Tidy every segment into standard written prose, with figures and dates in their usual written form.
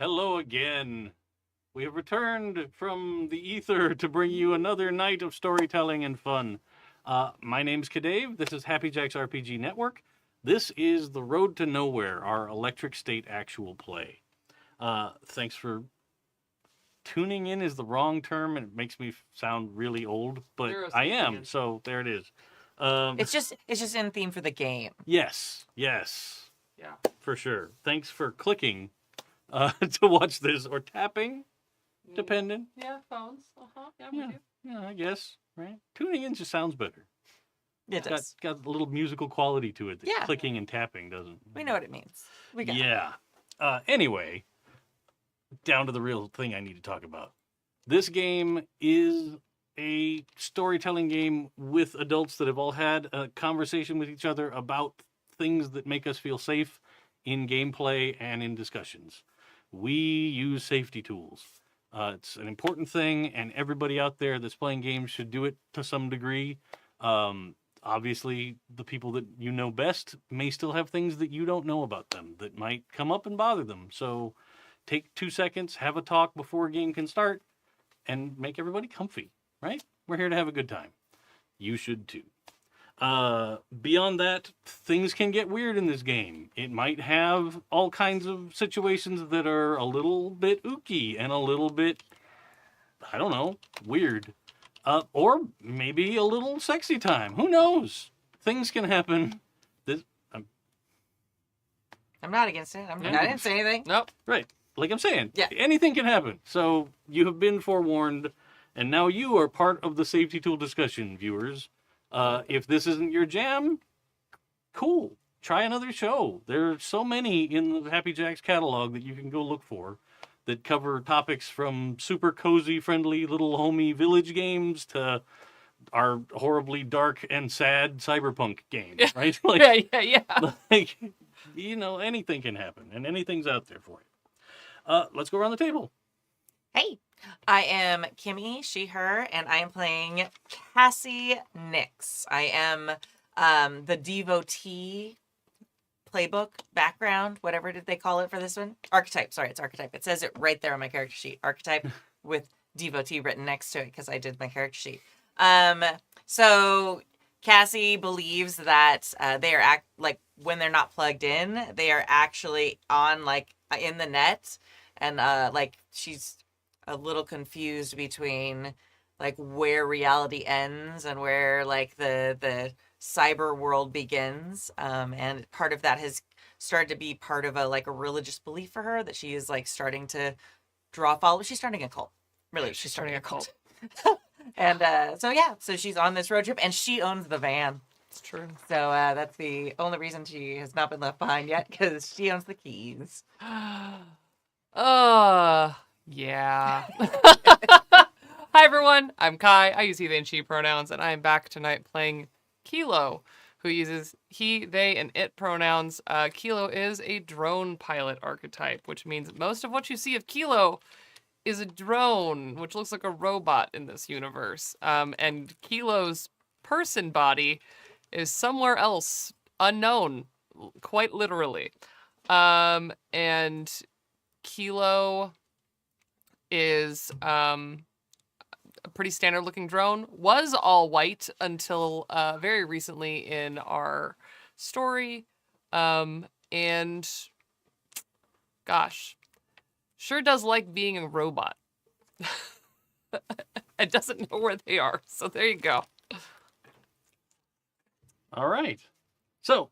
Hello again. We have returned from the ether to bring you another night of storytelling and fun. My name's Kadave. This is Happy Jack's RPG Network. This is The Road to Nowhere, our electric state actual play. Thanks for tuning in is the wrong term, and it makes me sound really old, but I am, so there it is. It's just in theme for the game. Yes. Yeah. For sure. Thanks for clicking to watch this, or tapping, depending. Yeah, phones. Yeah, we do. Yeah, I guess, right? Tuning in just sounds better. It does. Got a little musical quality to it that Yeah. clicking and tapping doesn't. We know what it means. We got it. Yeah. Anyway, down to the real thing I need to talk about. This game is a storytelling game with adults that have all had a conversation with each other about things that make us feel safe in gameplay and in discussions. We use safety tools. It's an important thing, and everybody out there that's playing games should do it to some degree. Obviously, the people that you know best may still have things that you don't know about them that might come up and bother them. So take 2 seconds, have a talk before a game can start, and make everybody comfy, right? We're here to have a good time. You should too. Beyond that, things can get weird in this game. It might have all kinds of situations that are a little bit ooky and a little bit, I don't know, weird. Or maybe a little sexy time. Who knows? Things can happen. I'm not against it. I didn't say anything. Nope. Right. Like I'm saying, Yeah. anything can happen. So you have been forewarned, and now you are part of the safety tool discussion, viewers. If this isn't your jam, cool. Try another show. There are so many in the Happy Jacks catalog that you can go look for that cover topics from super cozy, friendly little homey village games to our horribly dark and sad cyberpunk games, right? Like, Yeah. like, anything can happen, and anything's out there for you. Let's go around the table. Hey, I am Kimmy, she, her, and I am playing Cassandra Nyx. I am the Devotee playbook background, whatever did they call it for this one? Archetype. Sorry, it's archetype. It says it right there on my character sheet. Archetype with Devotee written next to it because I did my character sheet. So Cassie believes that they are when they're not plugged in, they are actually on in the net, and she's a little confused between where reality ends and where the cyber world begins, and part of that has started to be part of a religious belief for her that she is starting to draw followers. She's starting a cult. Really, she's starting a cult. And so she's on this road trip, and she owns the van. It's true. So that's the only reason she has not been left behind yet, because she owns the keys. Yeah. Hi, everyone. I'm Kai. I use he, they, and she pronouns, and I am back tonight playing Kilo, who uses he, they, and it pronouns. Kilo is a drone pilot archetype, which means most of what you see of Kilo is a drone, which looks like a robot in this universe. And Kilo's person body is somewhere else, unknown, quite literally. And Kilo is a pretty standard looking drone. Was all white until very recently in our story. And gosh, sure does like being a robot. It doesn't know where they are. So there you go. All right. So,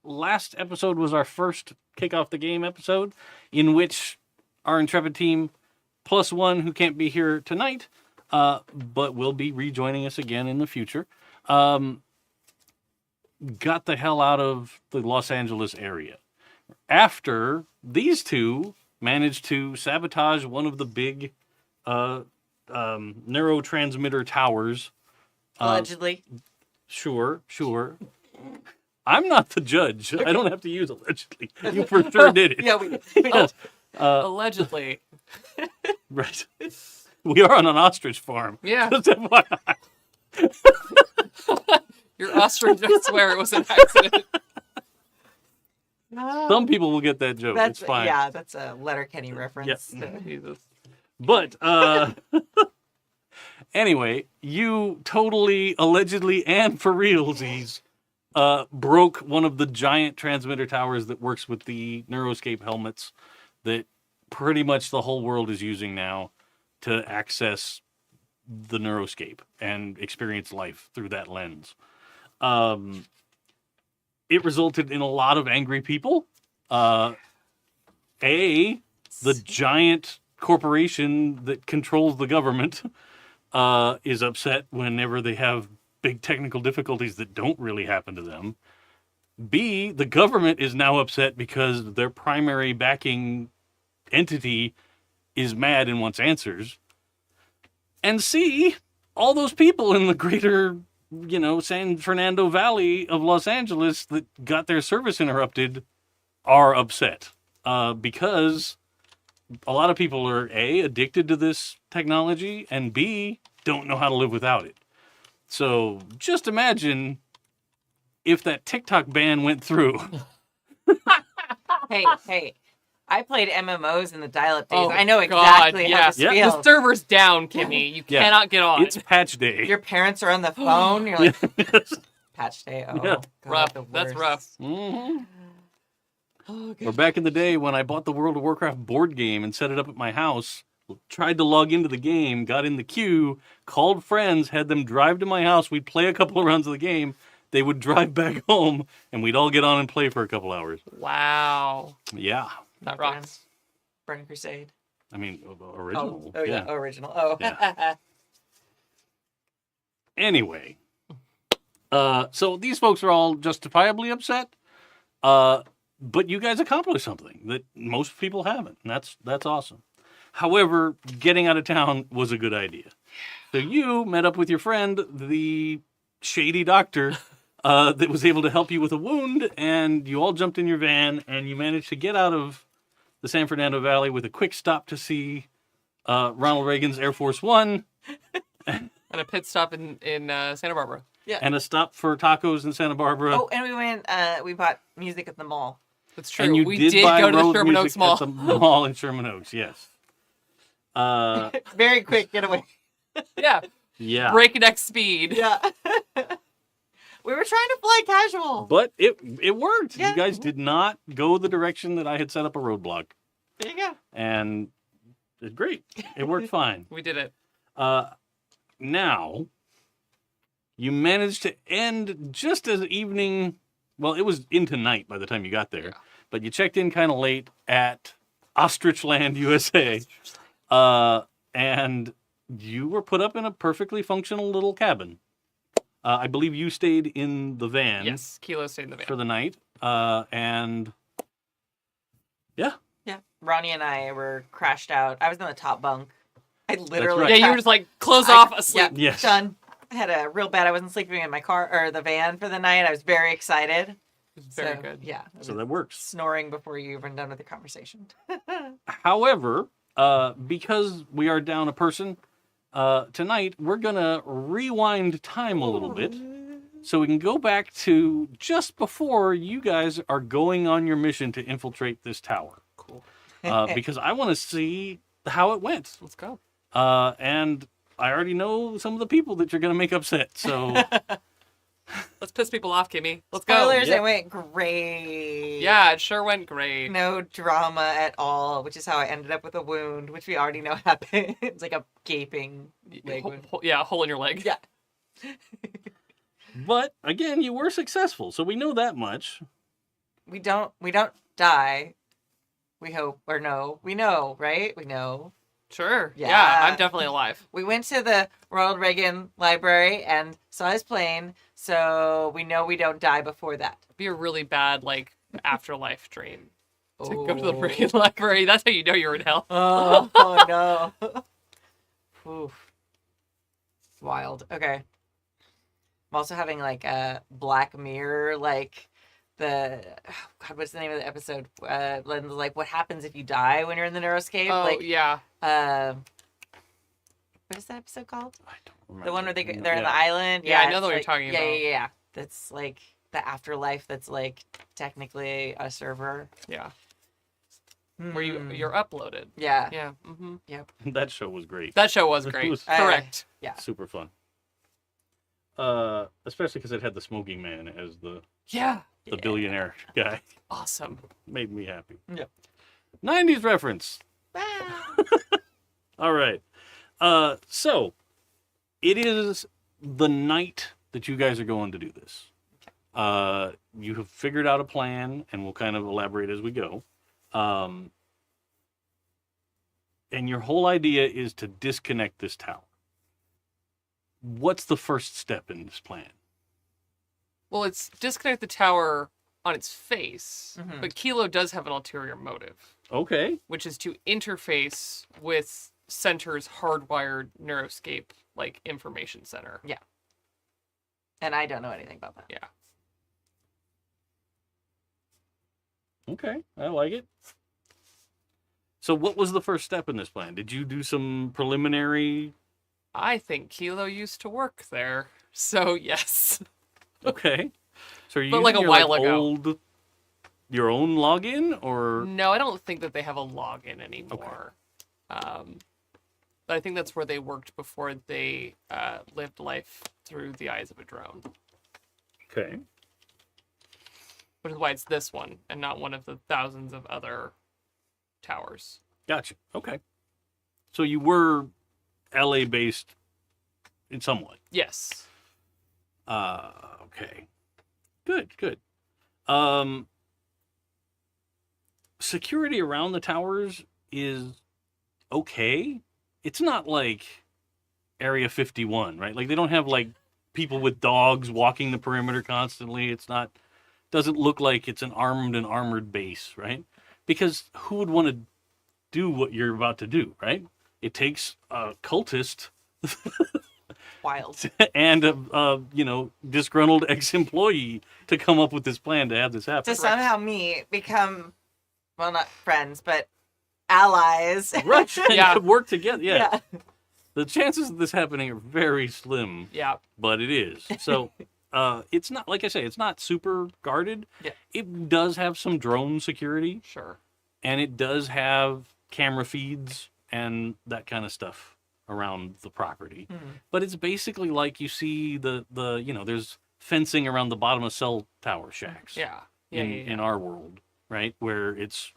last episode was our first kick off the game episode, in which our intrepid team, plus one who can't be here tonight, but will be rejoining us again in the future, got the hell out of the Los Angeles area. After these two managed to sabotage one of the big neurotransmitter towers. Allegedly. Sure. I'm not the judge. I don't have to use allegedly. You for sure did it. Yeah, we Yes. Allegedly. Right. We are on an ostrich farm. Yeah. Just FYI. Your ostrich, I swear it was an accident. Some people will get that joke. That's It's fine. yeah, that's a Letterkenny reference. Jesus. But anyway, you totally, allegedly, and for realsies, broke one of the giant transmitter towers that works with the Neuroscape helmets that pretty much the whole world is using now to access the Neuroscape and experience life through that lens. It resulted in a lot of angry people. The giant corporation that controls the government is upset whenever they have big technical difficulties that don't really happen to them. B, the government is now upset because their primary backing entity is mad and wants answers. And C, all those people in the greater, San Fernando Valley of Los Angeles that got their service interrupted are upset because a lot of people are A, addicted to this technology, and B, don't know how to live without it. So just imagine if that TikTok ban went through. Hey, I played MMOs in the dial-up days. Oh, I know God, exactly yeah. how this Yeah. feels. The server's down, Kimmy. You Yeah. cannot get on. It's patch day. Your parents are on the phone. You're like, Yes. patch day. Oh, Yeah. God, rough. the That's worst. rough. Mhm. Oh, Or back in the day when I bought the World of Warcraft board game and set it up at my house, tried to log into the game, got in the queue, called friends, had them drive to my house. We'd play a couple of rounds of the game. They would drive back home, and we'd all get on and play for a couple hours. Wow. Yeah. That rocks. Burning Crusade. I mean, original. Oh yeah. Original. Oh. Yeah. Anyway. So these folks are all justifiably upset. But you guys accomplished something that most people haven't, and that's awesome. However, getting out of town was a good idea. So you met up with your friend, the shady doctor, that was able to help you with a wound, and you all jumped in your van, and you managed to get out of the San Fernando Valley with a quick stop to see Ronald Reagan's Air Force One. And a pit stop in Santa Barbara. Yeah. And a stop for tacos in Santa Barbara. Oh, and we went. We bought music at the mall. That's true. And you we did buy go to the road Sherman music Oaks Mall. at the mall in Sherman Oaks, yes. Very quick getaway. Yeah. Yeah. Breakneck speed. Yeah. We were trying to fly casual. But it worked. Yeah. You guys did not go the direction that I had set up a roadblock. There you go. And it's great. It worked fine. We did it. Now, you managed to end just as evening. Well, it was into night by the time you got there. Yeah. But you checked in kind of late at Ostrichland, USA. And you were put up in a perfectly functional little cabin. I believe you stayed in the van. Yes. Kilo stayed in the van. For the night. And yeah. Yeah. Ronnie and I were crashed out. I was in the top bunk. I literally. right. Yeah, you were just like close off asleep. Yeah, Yes. done. I had a real bad. I wasn't sleeping in my car or the van for the night. I was very excited. It was very So, good. Yeah. I So was that works. snoring before you even done with the conversation. However, because we are down a person, tonight we're going to rewind time a little bit so we can go back to just before you guys are going on your mission to infiltrate this tower. Cool. Because I want to see how it went. Let's go. And I already know some of the people that you're going to make upset. So Let's piss people off, Kimmy. Let's go. Spoilers, Yep. it went great. Yeah, it sure went great. No drama at all, which is how I ended up with a wound, which we already know happened. It's like a gaping leg wound. Yeah, hole in your leg. Yeah. but again, you were successful. So we know that much. We don't die. We hope, or no. We know, right? We know. Sure. Yeah. Yeah, I'm definitely alive. We went to the Ronald Reagan Library and saw his plane, so we know we don't die before that. It'd be a really bad, like, afterlife dream to go to the Oh. Reagan Library. That's how you know you're in hell. Oh no. Oof. It's wild. Okay. I'm also having like a Black Mirror, like the God, what's the name of the episode? Like what happens if you die when you're in the Neuroscape? Oh, like yeah. what is that episode called? I don't remember. The one where they're in the island. Yeah, I know it's what you're like- talking about. Yeah. That's like the afterlife that's like technically a server. Yeah. Where you're uploaded. Yeah. Yeah. Mm-hmm. Yep. That show was great. That show was It great. was- Correct. Yeah. Super fun. Especially because it had the smoking man as the Yeah. billionaire guy. Awesome. Made me happy. Yep. 90s reference. All right. So it is the night that you guys are going to do this. You have figured out a plan, and we'll kind of elaborate as we go. And your whole idea is to disconnect this tower. What's the first step in this plan? Well, it's disconnect the tower on its face, Mhm. but Kilo does have an ulterior motive, Okay. which is to interface with Centre's hardwired neuroscape, like, information center. And I don't know anything about that. Yeah. Okay. I like it. So what was the first step in this plan? Did you do some preliminary? I think Kilo used to work there, so yes. Okay. So are you But, like, using a your, while ago. your own login or? No, I don't think that they have a login anymore. But I think that's where they worked before they lived life through the eyes of a drone, Okay. which is why it's this one and not one of the thousands of other towers. Gotcha. Okay. So you were LA based in somewhat. Yes. Okay. Good. Security around the towers is okay. It's not like Area 51, right? Like they don't have like people with dogs walking the perimeter constantly. It's not doesn't look like it's an armed and armored base, right? Because who would want to do what you're about to do, right? It takes a cultist Wild. and a disgruntled ex-employee to come up with this plan to have this happen. To somehow become, well, not friends, but allies. Right. Yeah. Work together. Yeah. The chances of this happening are very slim, Yeah. but it is. So it's not, like I say, it's not super guarded. Yeah. It does have some drone security, Sure. and it does have camera feeds and that kind of stuff around the property. Mhm. But it's basically like you see there's fencing around the bottom of cell tower shacks. Yeah. In our world, right? Where it's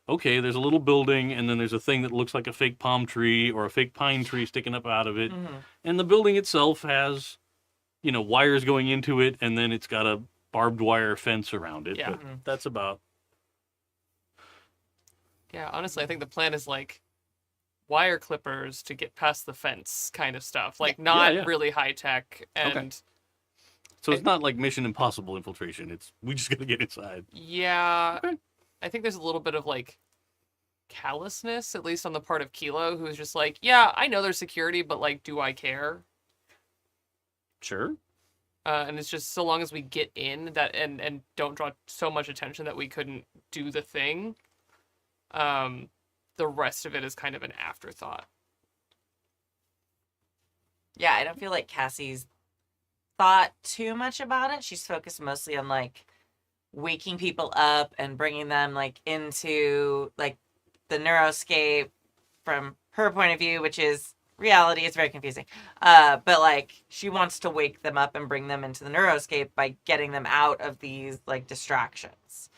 okay, there's a little building and then there's a thing that looks like a fake palm tree or a fake pine tree sticking up out of it. Mhm. And the building itself has, wires going into it, and then it's got a barbed wire fence around it. Yeah. But that's about Yeah, honestly, I think the plan is like wire clippers to get past the fence kind of stuff. Like not Yeah. really high tech and Okay. So it's not like Mission Impossible infiltration. It's we just gotta get inside. yeah. Okay. I think there's a little bit of like callousness, at least on the part of Kilo, who's just like, yeah, I know there's security, but like, do I care? Sure. And it's just so long as we get in that and don't draw so much attention that we couldn't do the thing. The rest of it is kind of an afterthought. Yeah, I don't feel like Cassie's thought too much about it. She's focused mostly on like waking people up and bringing them like into like the neuroscape from her point of view, which is reality. It's very confusing. But like she wants to wake them up and bring them into the neuroscape by getting them out of these like distractions.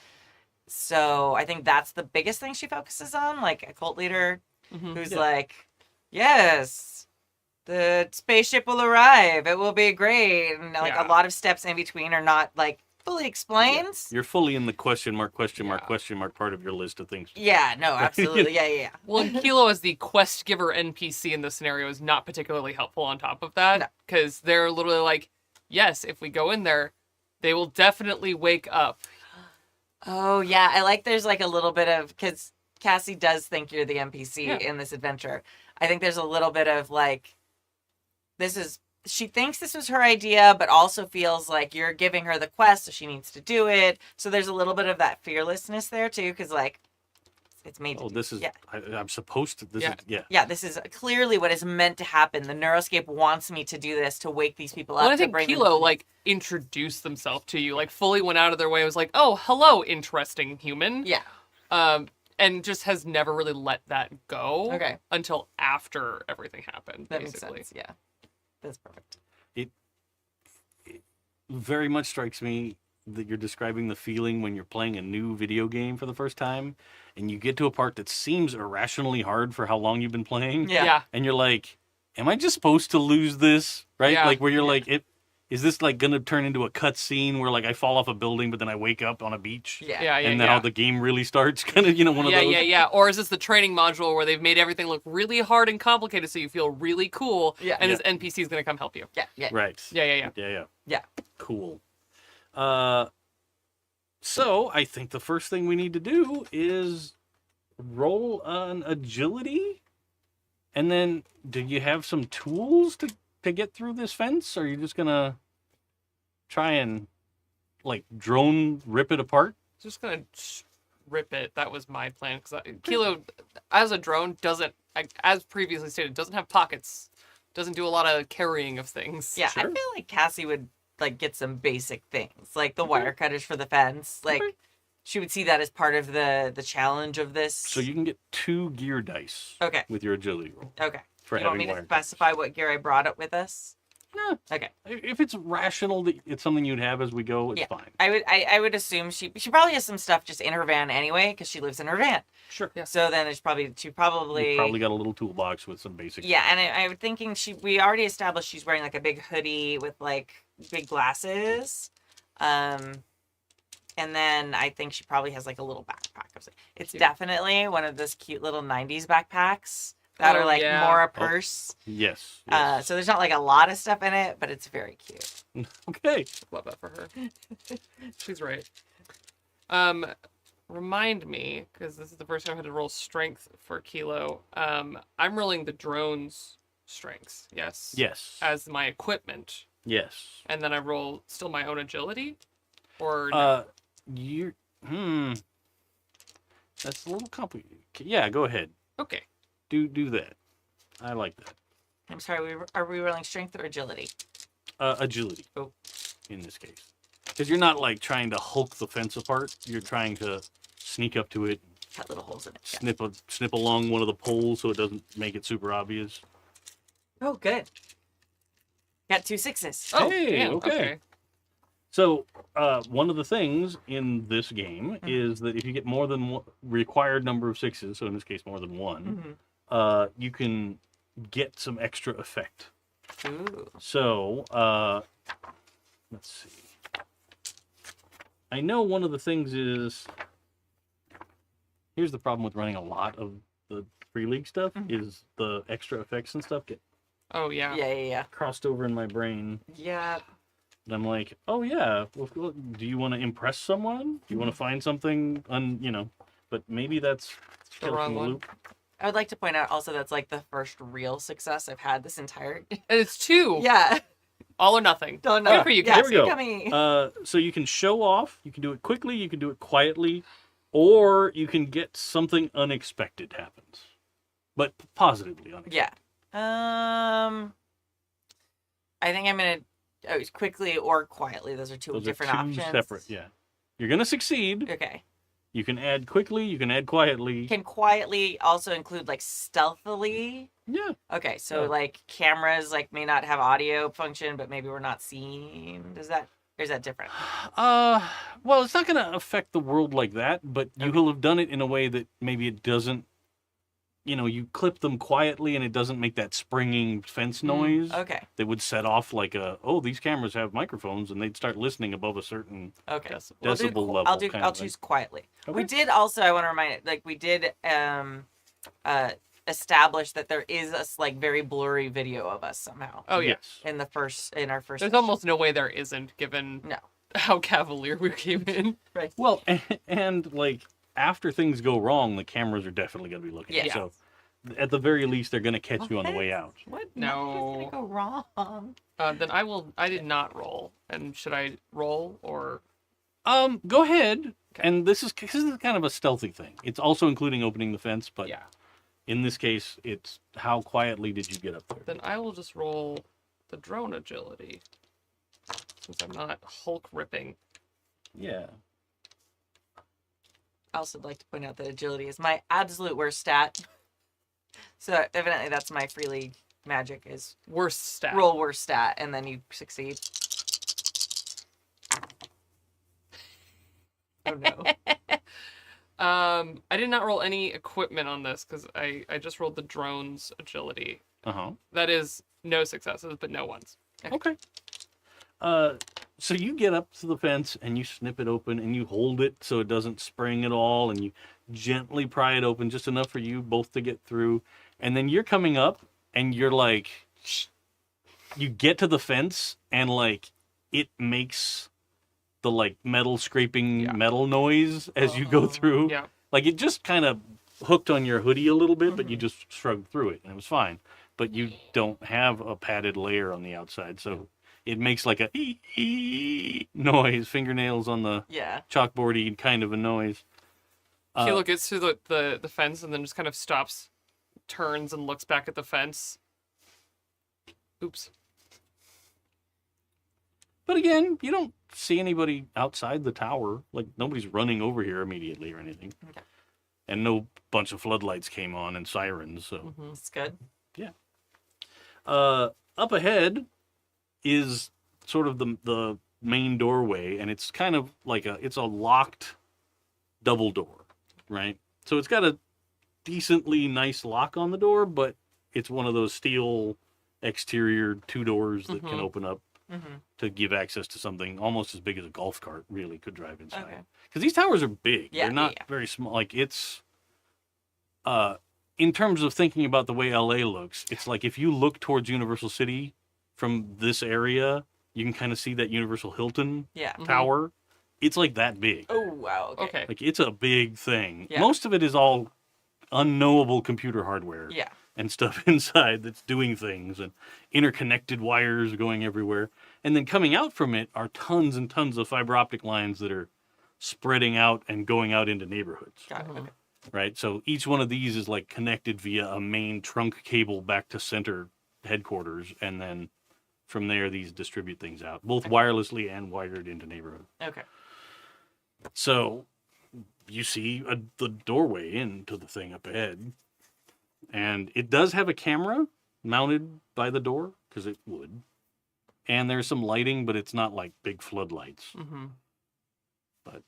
So I think that's the biggest thing she focuses on, like a cult leader who's like, yes, the spaceship will arrive. It will be great. And like Yeah. a lot of steps in between are not like fully explained. You're fully in the question mark Yeah. part of your list of things. Yeah, no, absolutely. Yeah. Well, and Kilo as the quest giver NPC in this scenario is not particularly helpful on top of that. Because they're literally like, yes, if we go in there, they will definitely wake up. Oh, yeah. I like there's like a little bit of, because Cassie does think you're the NPC Yeah. in this adventure. I think there's a little bit of like, she thinks this was her idea, but also feels like you're giving her the quest, so she needs to do it. So there's a little bit of that fearlessness there too, because like, It's made to Oh, do. this is. Yeah. I'm supposed to. This Yeah. is. Yeah. Yeah, this is clearly what is meant to happen. The Neuroscape wants me to do this to wake these people up. Well, I to think bring them Kilo to- like introduced themselves to you, like fully went out of their way. Was like, "Oh, hello, interesting human." Yeah. And just has never really let that go. Okay. Until after everything happened. That basically. makes sense. Yeah. That's perfect. It very much strikes me that you're describing the feeling when you're playing a new video game for the first time, and you get to a part that seems irrationally hard for how long you've been playing. Yeah. And you're like, am I just supposed to lose this? Right? Yeah. Like where you're like, is this like gonna turn into a cut scene where like I fall off a building but then I wake up on a beach? Yeah. Yeah. And now the game really starts, kind of, one of those. Yeah. Or is this the training module where they've made everything look really hard and complicated so you feel really cool? Yeah. And Yeah. this NPC is going to come help you. Yeah. Yeah. Right. Yeah. Yeah. Cool. So I think the first thing we need to do is roll an agility, and then do you have some tools to get through this fence, or are you just gonna try and like drone rip it apart? Just going to rip it. That was my plan. Because Kilo, as a drone, doesn't, as previously stated, doesn't have pockets. Doesn't do a lot of carrying of things. Yeah. I Sure. feel like Cassie would like get some basic things, like the wire cutters for the fence. Like Okay. she would see that as part of the challenge of this. So you can get 2 gear dice Okay. with your agility roll Okay. for You want me having to wire. specify what gear I brought up with us? Yeah. Okay. If it's rational that it's something you'd have as we go, it's Yeah. fine. I would assume she probably has some stuff just in her van anyway because she lives in her van. Sure. Yeah. So then she You probably probably got a little toolbox with some basic. yeah, and I'm thinking we already established she's wearing like a big hoodie with like big glasses, and then I think she probably has like a little backpack. It's Cute. definitely one of those cute little '90s backpacks that Oh, are like yeah. more a purse. Yes. Yes. So there's not like a lot of stuff in it, but it's very cute. Okay. Love that for her. She's right. Remind me, because this is the first time I had to roll strength for Kilo. I'm rolling the drone's strengths, yes? Yes. As my equipment. Yes. And then I roll still my own agility? Or no? You. That's a little complicated. Yeah, go ahead. Okay. Do that. I like that. I'm sorry, are we rolling strength or agility? Agility. Oh. In this case, because you're not like trying to hulk the fence apart. You're trying to sneak up to it, Got little holes in it. Yeah. snip along one of the poles so it doesn't make it super obvious. Oh, good. Got 2 6s. Oh, Hey, damn, okay. So, one of the things in this game is that if you get more than one required number of 6s, so in this case more than one, you can get some extra effect. Ooh. So, let's see. I know one of the things is, here's the problem with running a lot of the Free League stuff, is the extra effects and stuff get Oh, yeah. Yeah. crossed over in my brain. Yeah. And I'm like, oh yeah, well, do you want to impress someone? Do you want to find something, but maybe that's The still wrong from the one. loop. I would like to point out also that's like the first real success I've had this entire. And it's 2. Yeah. All or nothing. Don't Good know. for you, Yeah, Here we go. Coming. So you can show off, you can do it quickly, you can do it quietly, or you can get something unexpected happens. But positively unexpected. Yeah. I think I'm gonna quickly or quietly. Those are two Those different are two options. separate, yeah. You're gonna succeed. Okay. You can add quickly, you can add quietly. Can quietly also include like stealthily? Yeah. Okay, so Yeah. like cameras like may not have audio function, but maybe we're not seen. Is that different? Well, it's not gonna affect the world like that, but you will have done it in a way that maybe it doesn't, you clip them quietly and it doesn't make that springing fence noise. Okay. That would set off like these cameras have microphones, and they'd start listening above a certain Okay. Decibel. We'll do decibel qu- level. I'll kind of thing. choose quietly. We Okay. did also. I want to remind like we did establish that there is a like very blurry video of us somehow Oh, yeah. Yes. in our first. There's almost no way there isn't, given No. how cavalier we came in. Right. Well, and like after things go wrong, the cameras are definitely going to be looking. Yeah. So at the very least, they're going to catch you on the way out. What? No. What's gonna go wrong? Then I did not roll. And should I roll or? Go ahead. And this is kind of a stealthy thing. It's also including opening the fence, but Yeah. in this case, it's how quietly did you get up there? Then I will just roll the drone agility. Since I'm not Hulk ripping. Yeah. I also like to point out that agility is my absolute worst stat. So evidently that's my freely magic is Worst stat. roll worst stat and then you succeed. Oh no. I did not roll any equipment on this because I just rolled the drone's agility. Uh-huh. That is no successes, but no ones. Okay. So you get up to the fence and you snip it open and you hold it so it doesn't spring at all and you gently pry it open just enough for you both to get through. And then you're coming up and you're like, you get to the fence and like it makes the like metal scraping metal noise as you go through. Yeah. Like it just kind of hooked on your hoodie a little bit, but you just shrugged through it and it was fine. But you don't have a padded layer on the outside, so it makes like a noise, fingernails on the chalkboardy kind of a noise. Kilo gets to the fence and then just kind of stops, turns and looks back at the fence. Oops. But again, you don't see anybody outside the tower. Like nobody's running over here immediately or anything. Okay. And no bunch of floodlights came on and sirens, so That's good. yeah. Up ahead is sort of the main doorway, and it's kind of like it's a locked double door, right? So it's got a decently nice lock on the door, but it's one of those steel exterior two doors that can open up to give access to something almost as big as a golf cart really could drive inside. Okay. Because these towers are big. Yeah, They're not yeah. very small. Like it's in terms of thinking about the way LA looks, it's like if you look towards Universal City from this area, you can kind of see that Universal Hilton Yeah. tower. It's like that big. Oh wow. Okay. Like it's a big thing. Yeah. Most of it is all unknowable computer hardware Yeah. and stuff inside that's doing things and interconnected wires going everywhere. And then coming out from it are tons and tons of fiber optic lines that are spreading out and going out into neighborhoods. Got it. Okay. Right? So each one of these is like connected via a main trunk cable back to Sentre headquarters, and then from there these distribute things out, both wirelessly and wired into neighborhoods. Okay. So you see the doorway into the thing up ahead, and it does have a camera mounted by the door because it would, and there's some lighting, but it's not like big floodlights. But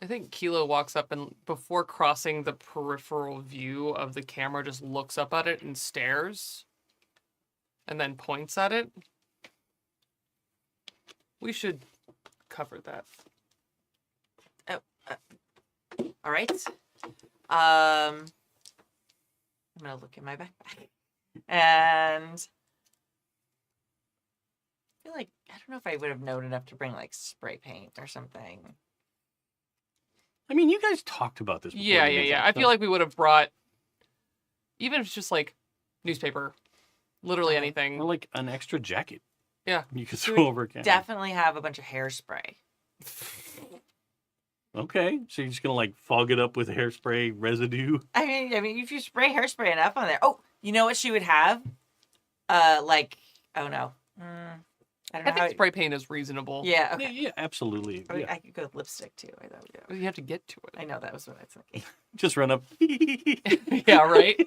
I think Kilo walks up and before crossing the peripheral view of the camera just looks up at it and stares and then points at it. We should cover that. All right. I'm gonna look in my backpack, and I feel like I don't know if I would have known enough to bring like spray paint or something. I mean, you guys talked about this before. Yeah. I feel like we would have brought, even if it's just like newspaper, literally anything. or like an extra jacket. Yeah. You could We throw over a camera. Definitely have a bunch of hairspray. Okay, so you're just gonna like fog it up with hairspray residue. I mean, if you spray hairspray enough on there. Oh, you know what she would have? Like, oh no, I don't know. I think spray paint is reasonable. Yeah. Okay. Yeah, absolutely. I, mean, Yeah. I could go with lipstick too. I thought. Yeah. You have to get to I know that was what I was thinking. Just run up. it. Yeah, right?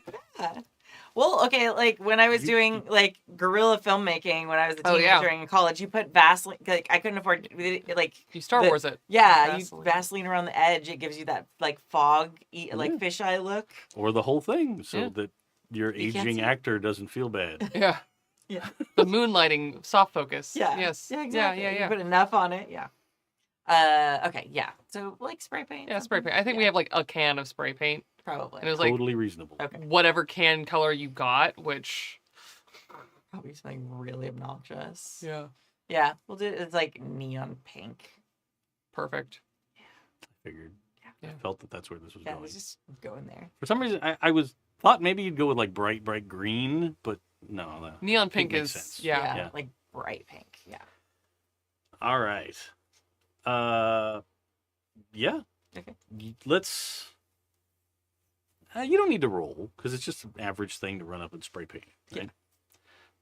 Well, okay, like when I was doing like guerrilla filmmaking when I was a Oh, teenager yeah. in college, you put Vaseline. Like I couldn't afford like You Star the- Wars it. yeah, Vaseline. you Vaseline around the edge. It gives you that like fog, like Yeah. fisheye look. Or the whole thing, so Yeah. that your You can't aging see. actor doesn't feel bad. Yeah. Yeah. The moonlighting, soft focus. Yeah. Yes. Yeah. Exactly. Yeah. You put enough on it. Yeah. Okay. Yeah. So like spray paint. Yeah, spray something? paint. I think we Yeah, have like a can of spray paint. probably. And it was like Totally reasonable. Okay. whatever can color you got, which. Probably something really obnoxious. Yeah. Yeah. We'll do. It's like neon pink. Perfect. Figured. Yeah. I felt that that's where this was Yeah. going. Let's just go in there. For some reason, I thought maybe you'd go with like bright green, but no. Neon pink makes is. sense. Yeah. Yeah. Like bright pink. Yeah. All right. Yeah. Okay. Let's. You don't need to roll because it's just an average thing to run up and spray paint. Right?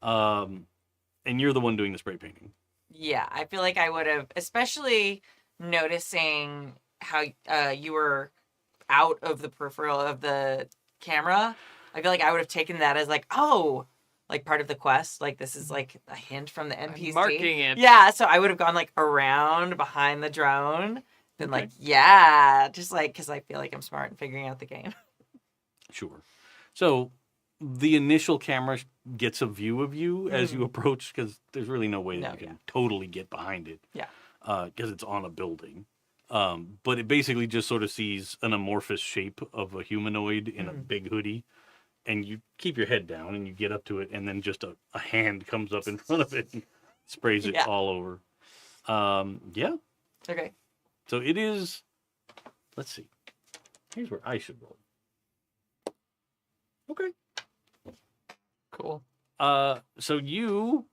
And you're the one doing the spray painting. Yeah, I feel like I would have, especially noticing how you were out of the peripheral of the camera. I feel like I would have taken that as like, oh, like part of the quest. Like this is like a hint from the NPC. marking it. Yeah, so I would have gone like around behind the drone. Been Okay. like, yeah, just like because I feel like I'm smart in figuring out the game. Sure. So the initial camera gets a view of you as you approach because there's really no way that you can totally get behind it. Yeah. Because it's on a building. But it basically just sort of sees an amorphous shape of a humanoid in a big hoodie. And you keep your head down and you get up to it, and then just a hand comes up in front of it and sprays it all over. Yeah. Okay. So it is. Let's see. Here's where I should roll. Okay. Cool. So you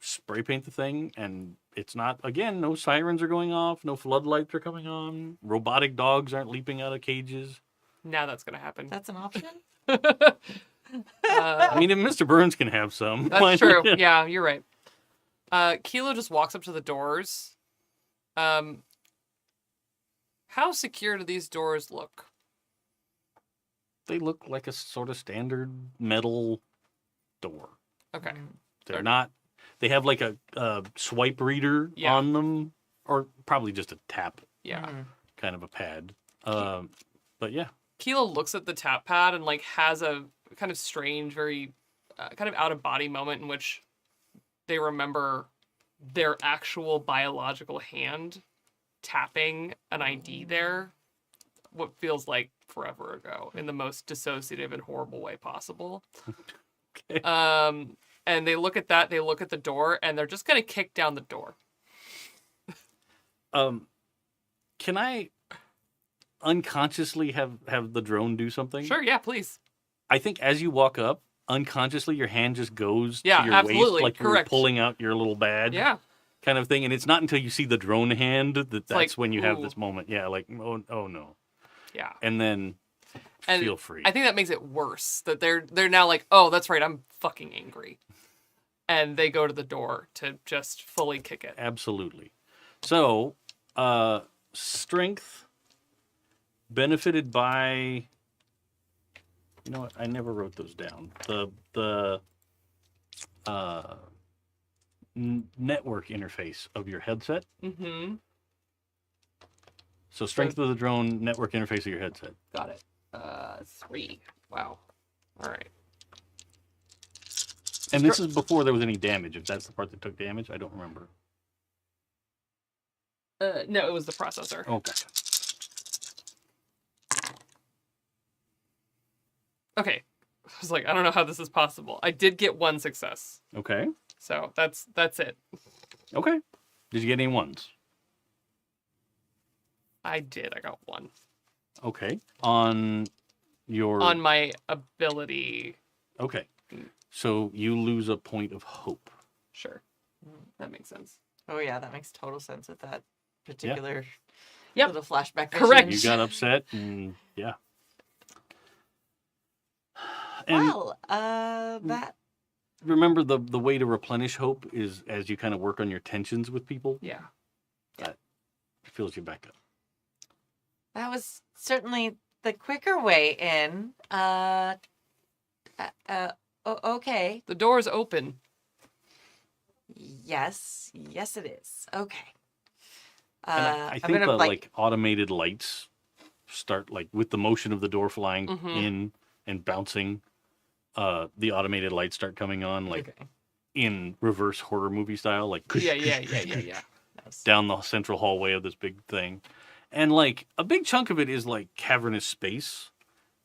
spray paint the thing, and it's not, again, no sirens are going off, no floodlights are coming on, robotic dogs aren't leaping out of cages. Now that's gonna happen. That's an option. I mean, if Mr. Burns can have some. That's true. Yeah, you're right. Kilo just walks up to the doors. How secure do these doors look? They look like a sort of standard metal door. Okay. They're not, they have like a swipe reader on them, or probably just a tap Yeah. kind of a pad. But yeah. Kilo looks at the tap pad and like has a kind of strange, very kind of out of body moment in which they remember their actual biological hand tapping an ID there, what feels like forever ago, in the most dissociative and horrible way possible. Okay. And they look at that, they look at the door, and they're just gonna kick down the door. Can I unconsciously have the drone do something? Sure, yeah, please. I think as you walk up, unconsciously your hand just goes to Yeah, your absolutely, waist, like correct. you're pulling out your little badge, kind of thing. And it's not until you see the drone hand that's like, when you have ooh. this moment. Yeah, like oh no. Yeah. And then And feel free. I think that makes it worse that they're now like, oh, that's right, I'm fucking angry. And they go to the door to just fully kick it. Absolutely. So, strength benefited by. You know what? I never wrote those down. The network interface of your headset. Mm-hmm. So strength of the drone, network interface of your headset. Got it. 3. Wow. All right. And this is before there was any damage. If that's the part that took damage, I don't remember. No, it was the processor. Oh, gotcha. Okay. I was like, I don't know how this is possible. I did get 1 success. Okay. So that's it. Okay. Did you get any ones? I did. I got 1. Okay. On your... On my ability. Okay. So you lose a point of hope. Sure. That makes sense. Oh yeah, that makes total sense with that particular Yep. little flashback. Correct. You got upset, and yeah. And Well, that remember, the way to replenish hope is as you kind of work on your tensions with people. Yeah. That fills you back up. that was certainly the quicker way in. Okay. The door's open. Yes, it is. Okay. And I I'm think gonna the like automated lights start like with the motion of the door flying in and bouncing. The automated lights start coming on like in reverse horror movie style, like Yeah. Nice. down the central hallway of this big thing. And like a big chunk of it is like cavernous space.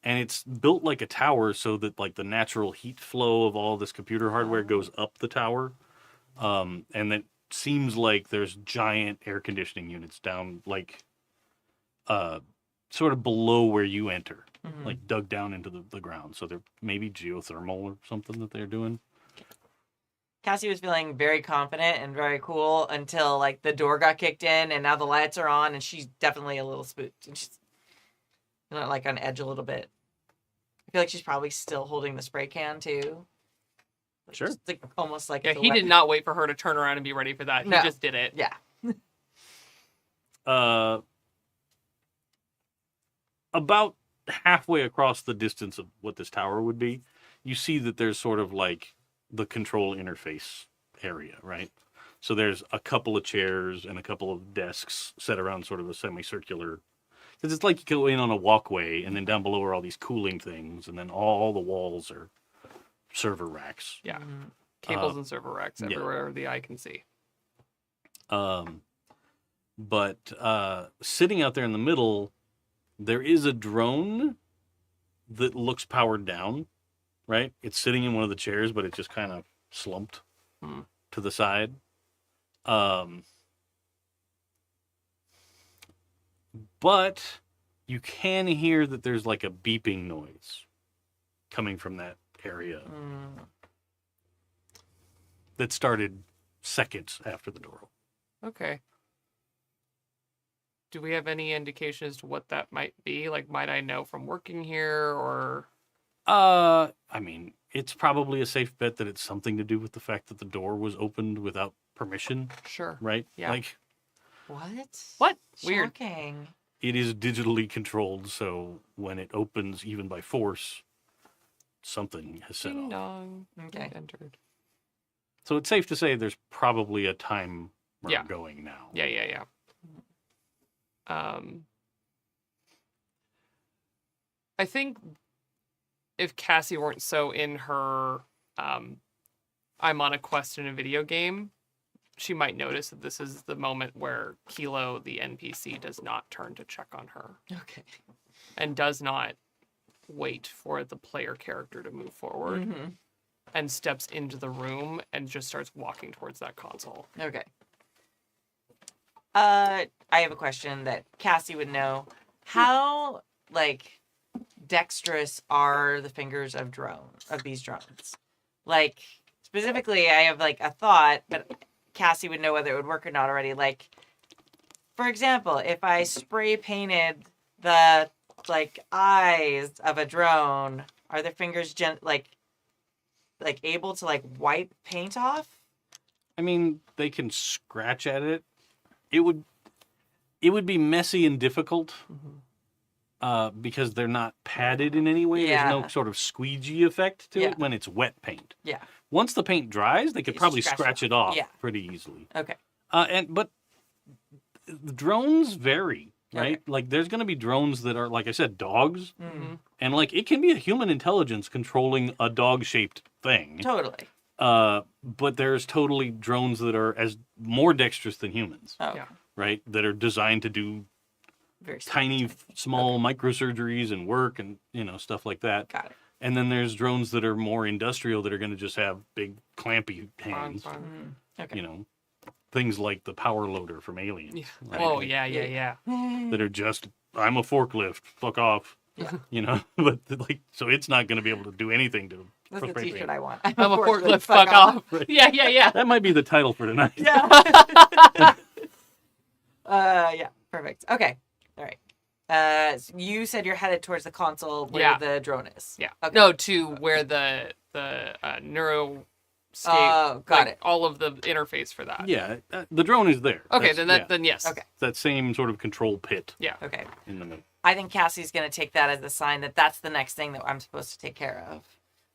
And it's built like a tower so that like the natural heat flow of all this computer hardware goes up the tower. And it seems like there's giant air conditioning units down like sort of below where you enter, like dug down into the ground. So they're maybe geothermal or something that they're doing. Cassie was feeling very confident and very cool until like the door got kicked in and now the lights are on and she's definitely a little spooked and she's like on edge a little bit. I feel like she's probably still holding the spray can too. Like, Sure. just, like, almost like Yeah, it's a he did weapon. not wait for her to turn around and be ready for that. He No. just did it. Yeah. About halfway across the distance of what this tower would be, you see that there's sort of like the control interface area, right? So there's a couple of chairs and a couple of desks set around sort of a semicircular. Because it's like you go in on a walkway, and then down below are all these cooling things, and then all the walls are server racks. Yeah. Mhm. Cables and server racks yeah. everywhere the eye can see. But sitting out there in the middle, there is a drone that looks powered down, right? It's sitting in one of the chairs, but it's just kind of slumped to the side. But you can hear that there's like a beeping noise coming from that area that started seconds after the door opened. Okay. Do we have any indication as to what that might be? Like, might I know from working here or? I mean, it's probably a safe bet that it's something to do with the fact that the door was opened without permission, Sure. right? Yeah. Like, What? Weird. Shocking. it is digitally controlled, so when it opens, even by force, something has set Ding off. dong. Okay. Entered. So it's safe to say there's probably a timer Yeah. going now. Yeah. I think if Cassie weren't so in her I'm on a quest in a video game, she might notice that this is the moment where Kilo, the NPC, does not turn to check on her Okay. and does not wait for the player character to move forward Mm-hmm. and steps into the room and just starts walking towards that console. Okay. I have a question that Cassie would know. How, like, dexterous are the fingers of these drones? Like, specifically, I have, like, a thought, but Cassie would know whether it would work or not already. Like, for example, if I spray painted the, like, eyes of a drone, are their fingers, like able to, like, wipe paint off? I mean, they can scratch at it. It would be messy and difficult because they're not padded in any way. Yeah. There's no sort of squeegee effect to Yeah. it when it's wet paint. Yeah. Once the paint dries, they could You probably scratch it scratch it off Yeah. pretty easily. Okay. But the drones vary, right? Okay. Like there's going to be drones that are, like I said, dogs, Mm. and like it can be a human intelligence controlling a dog-shaped thing. Totally. But there's totally drones that are as more dexterous than humans, Oh, Yeah. right? That are designed to do very tiny, small microsurgeries and work and stuff like that. Got it. And then there's drones that are more industrial that are going to just have big clampy Fine, hands. fine. Okay. Things like the power loader from Aliens. Yeah. right? Oh, yeah. That are just, I'm a forklift, fuck off. Yeah. But like, so it's not going to be able to do anything to. That's the spray t-shirt paint. I want. I'm a forklift, fuck off. Right. Yeah. That might be the title for tonight. Yeah. Yeah. Perfect. Okay. All right. So you said you're headed towards the console where Yeah. the drone is. Yeah. Okay. No, to where the neuroscape, Oh, got it. all of the interface for that. Yeah, the drone is there. Okay, That's- then yes. Okay. that same sort of control pit Yeah. Okay. in the middle. I think Cassie's going to take that as a sign that that's the next thing that I'm supposed to take care of.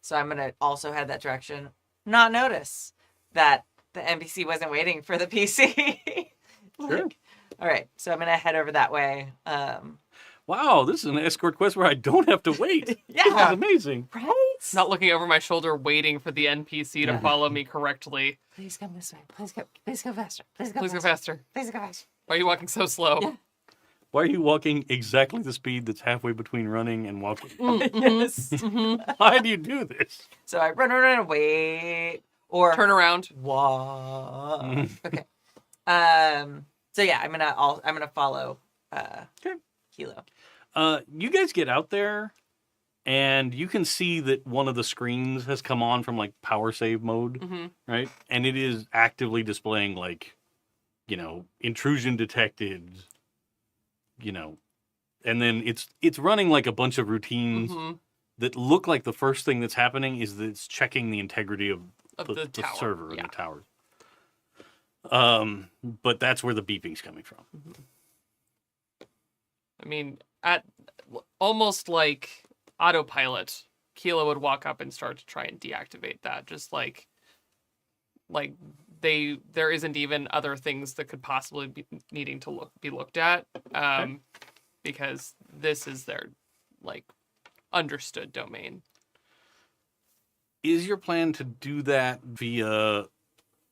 So I'm going to also head that direction. Not notice that the NPC wasn't waiting for the PC. Sure. All right. So I'm going to head over that way. Wow, this is an escort quest where I don't have to wait. Yeah. That's amazing. Right? Not looking over my shoulder, waiting for the NPC to follow me correctly. Please come this way. Please go faster. Please Please go faster. Please go faster. Why are you walking so slow? Yeah. Why are you walking exactly the speed that's halfway between running and walking? Yes. Why do you do this? So I run, wait. Or Turn around. walk. Okay. So yeah, I'm gonna follow Okay. Kilo. You guys get out there, and you can see that one of the screens has come on from like power save mode, Mm-hmm. right? And it is actively displaying like, intrusion detected, and then it's running like a bunch of routines Mm-hmm. that look like the first thing that's happening is that it's checking the integrity of The tower. server Yeah. and the towers. But that's where the beeping's coming from. I mean, at almost like autopilot, Kilo would walk up and start to try and deactivate that. Just like there isn't even other things that could possibly be needing to be looked at, because this is their like understood domain. Is your plan to do that via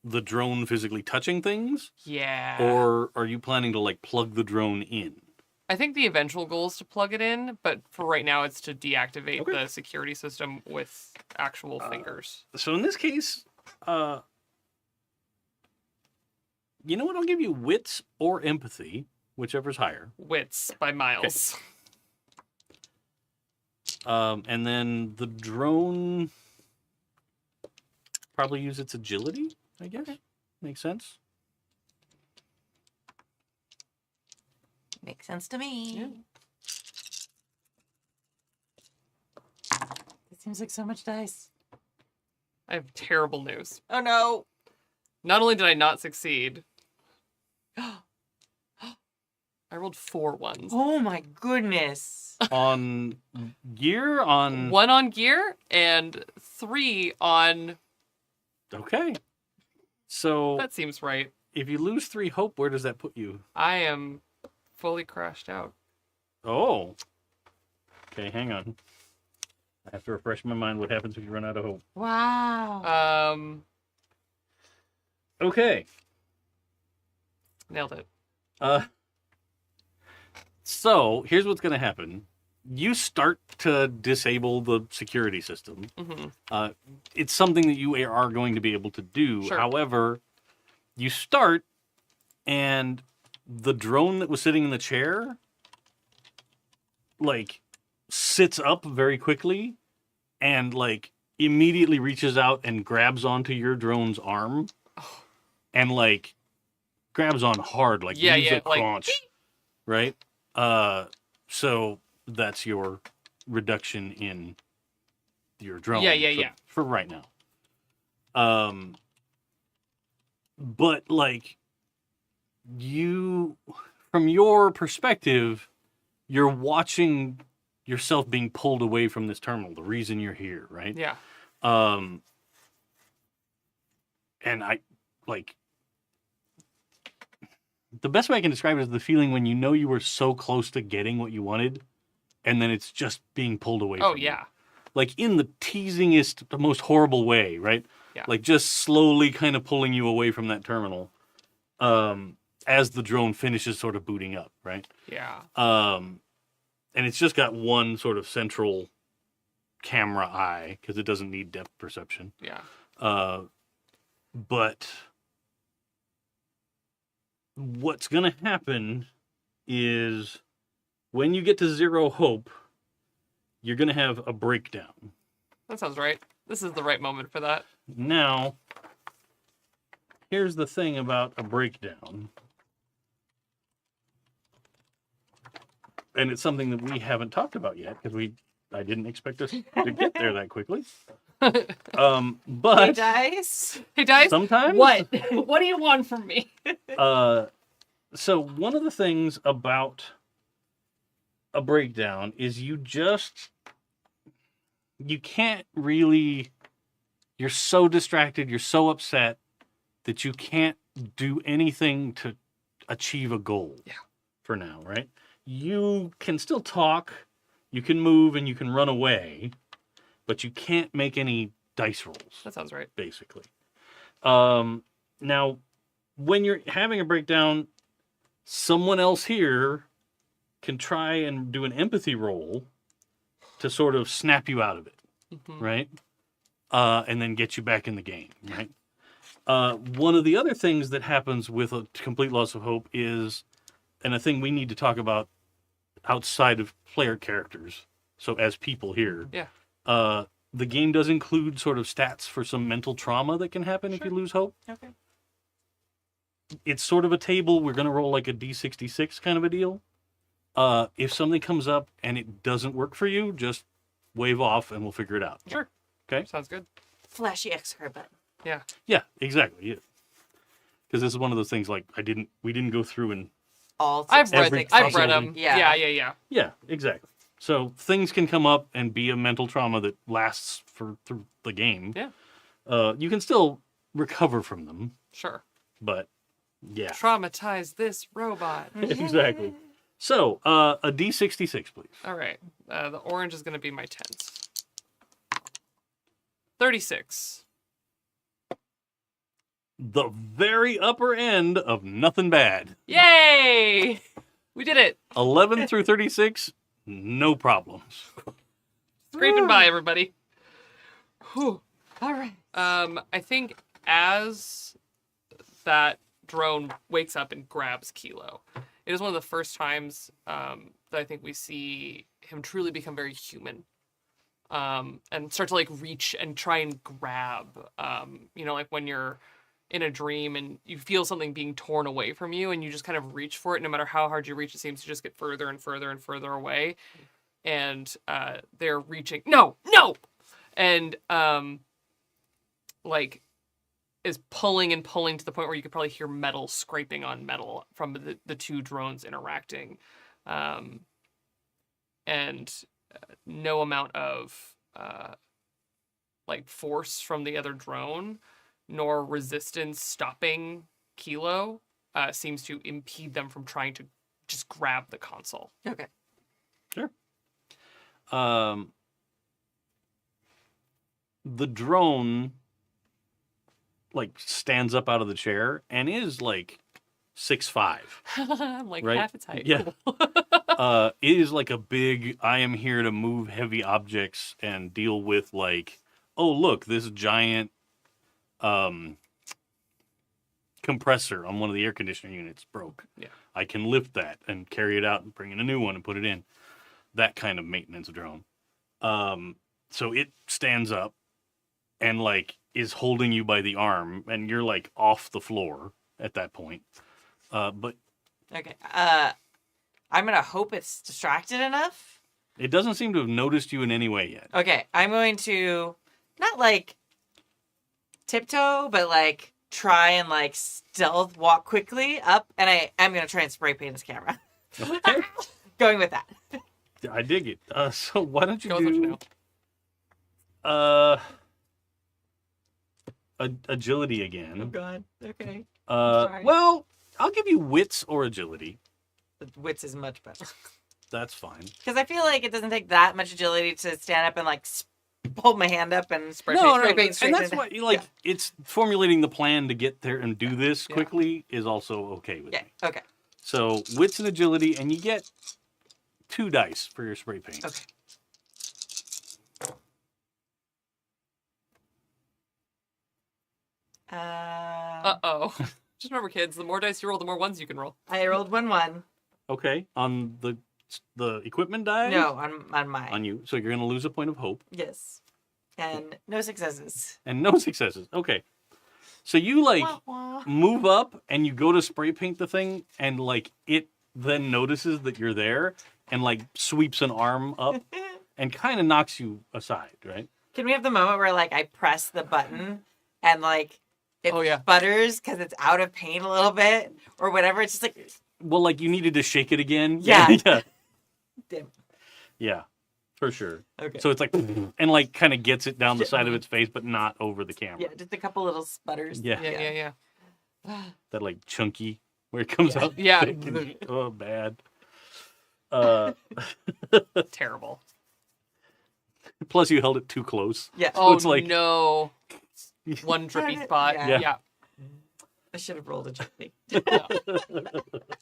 the drone physically touching things? Yeah. Or are you planning to like plug the drone in? I think the eventual goal is to plug it in, but for right now, it's to deactivate Okay. the security system with actual fingers. So in this case, you know what? I'll give you wits or empathy, whichever's higher. Wits by miles. And then the drone probably use its agility, I guess. Makes sense. Makes sense to me. Yeah. It seems like so much dice. I have terrible news. Oh no. Not only did I not succeed, I rolled 4 ones. Oh my goodness. On gear, on... 1 on gear and 3 on... Okay. So That seems right. if you lose 3 hope, where does that put you? I am fully crashed out. Oh. Okay, hang on. I have to refresh my mind what happens if you run out of hope. Wow. Okay. Nailed it. So here's what's going to happen. You start to disable the security system. Mm-hmm. It's something that you are going to be able to do. Sure. However, you start, and the drone that was sitting in the chair, like, sits up very quickly and, like, immediately reaches out and grabs onto your drone's arm and, like, grabs on hard, like, leaves a like, crunch, right? So that's your reduction in your drone. Yeah. For right now. But like from your perspective, you're watching yourself being pulled away from this terminal, the reason you're here, right? Yeah. And I like the best way I can describe it is the feeling when you know you were so close to getting what you wanted, and then it's just being pulled away Oh, from you. yeah. Like in the teasingest, the most horrible way, right? Yeah. Like just slowly kind of pulling you away from that terminal as the drone finishes sort of booting up, right? Yeah. And it's just got one sort of central camera eye because it doesn't need depth perception. Yeah. But what's going to happen is when you get to 0 hope, you're going to have a breakdown. That sounds right. This is the right moment for that. Now, here's the thing about a breakdown. And it's something that we haven't talked about yet because I didn't expect us to get there that quickly. Hey, But dice. Hey, guys. sometimes What? What do you want from me? So one of the things about a breakdown is you can't really, you're so distracted, you're so upset that you can't do anything to achieve a goal. Yeah. For now, right? You can still talk, you can move, and you can run away, but you can't make any dice rolls. That sounds right. Basically. Now, when you're having a breakdown, someone else here can try and do an empathy roll to sort of snap you out of it, Mhm. right? And then get you back in the game, right? One of the other things that happens with a complete loss of hope is, and a thing we need to talk about outside of player characters, So as people here, Yeah. the game does include sort of stats for some mental trauma that can happen if you lose hope. Okay. It's sort of a table. We're going to roll like a D66 kind of a deal. If something comes up and it doesn't work for you, just wave off and we'll figure it out. Sure. Okay. Sounds good. Flashy X-card button. Yeah. Yeah, exactly. Yeah. Because this is one of those things like we didn't go through and All I've read Every I've read possible them. thing. Yeah. Yeah. yeah, exactly. So things can come up and be a mental trauma that lasts through the game. Yeah. You can still recover from them, Sure. but yeah, Traumatize this robot. exactly. So a D66, please. All right. The orange is going to be my tens. 36. The very upper end of nothing bad. Yay! We did it. 11 through 36, no problems. Scraping by, everybody. Whew. All right. I think as that drone wakes up and grabs Kilo, it is one of the first times that I think we see him truly become very human. And start to like reach and try and grab. Like when you're in a dream and you feel something being torn away from you and you just kind of reach for it. No matter how hard you reach, it seems to just get further and further and further away. And they're reaching. No! And is pulling and pulling to the point where you could probably hear metal scraping on metal from the two drones interacting. And no amount of force from the other drone nor resistance stopping Kilo seems to impede them from trying to just grab the console. Okay. Sure. The drone stands up out of the chair and is 6'5". I'm like Right? half its height. Yeah. Cool. It is like a big, I am here to move heavy objects and deal with oh, look, this giant compressor on one of the air conditioning units broke. Yeah. I can lift that and carry it out and bring in a new one and put it in. That kind of maintenance drone. So it stands up and is holding you by the arm and you're off the floor at that point. But Okay. I'm gonna hope it's distracted enough. it doesn't seem to have noticed you in any way yet. Okay, I'm going to not tiptoe, but try and stealth walk quickly up, and I'm gonna try and spray paint his camera. Okay. Going with that. I dig it. So why don't you Go with what you do know. agility again? God. Okay. Uh, sorry. well, I'll give you wits or agility. The wits is much better That's fine. because I feel like it doesn't take that much agility to stand up and hold my hand up and spray No, paint straight and that's into- what you like. Yeah. It's formulating the plan to get there and do this Yeah. quickly is also okay with Yeah. me. Okay. So wits and agility, and you get 2 dice for your spray paint. Okay. Uh-oh. Just remember, kids, the more dice you roll, the more ones you can roll. I rolled 1-1. Okay, on the equipment die. No, on mine. On you, so you're gonna lose a point of hope Yes. And no successes. and no successes. Okay, so you Wah, wah. move up and you go to spray paint the thing, and it then notices that you're there and sweeps an arm up and kind of knocks you aside, right? Can we have the moment where I press the button and it Oh, yeah. sputters because it's out of paint a little bit or whatever? It's just Well, you needed to shake it again. Yeah. yeah, damn. yeah, for sure. Okay. So it's and kind of gets it down the side of its face, but not over the camera. Yeah, just a couple little sputters. Yeah. Yeah. That chunky where it comes out. Yeah. thick and- oh, bad. Terrible. Plus, you held it too close. Yeah. Oh, it's no. One drippy Darn it. spot. Yeah. Yeah. I should have rolled a jockey.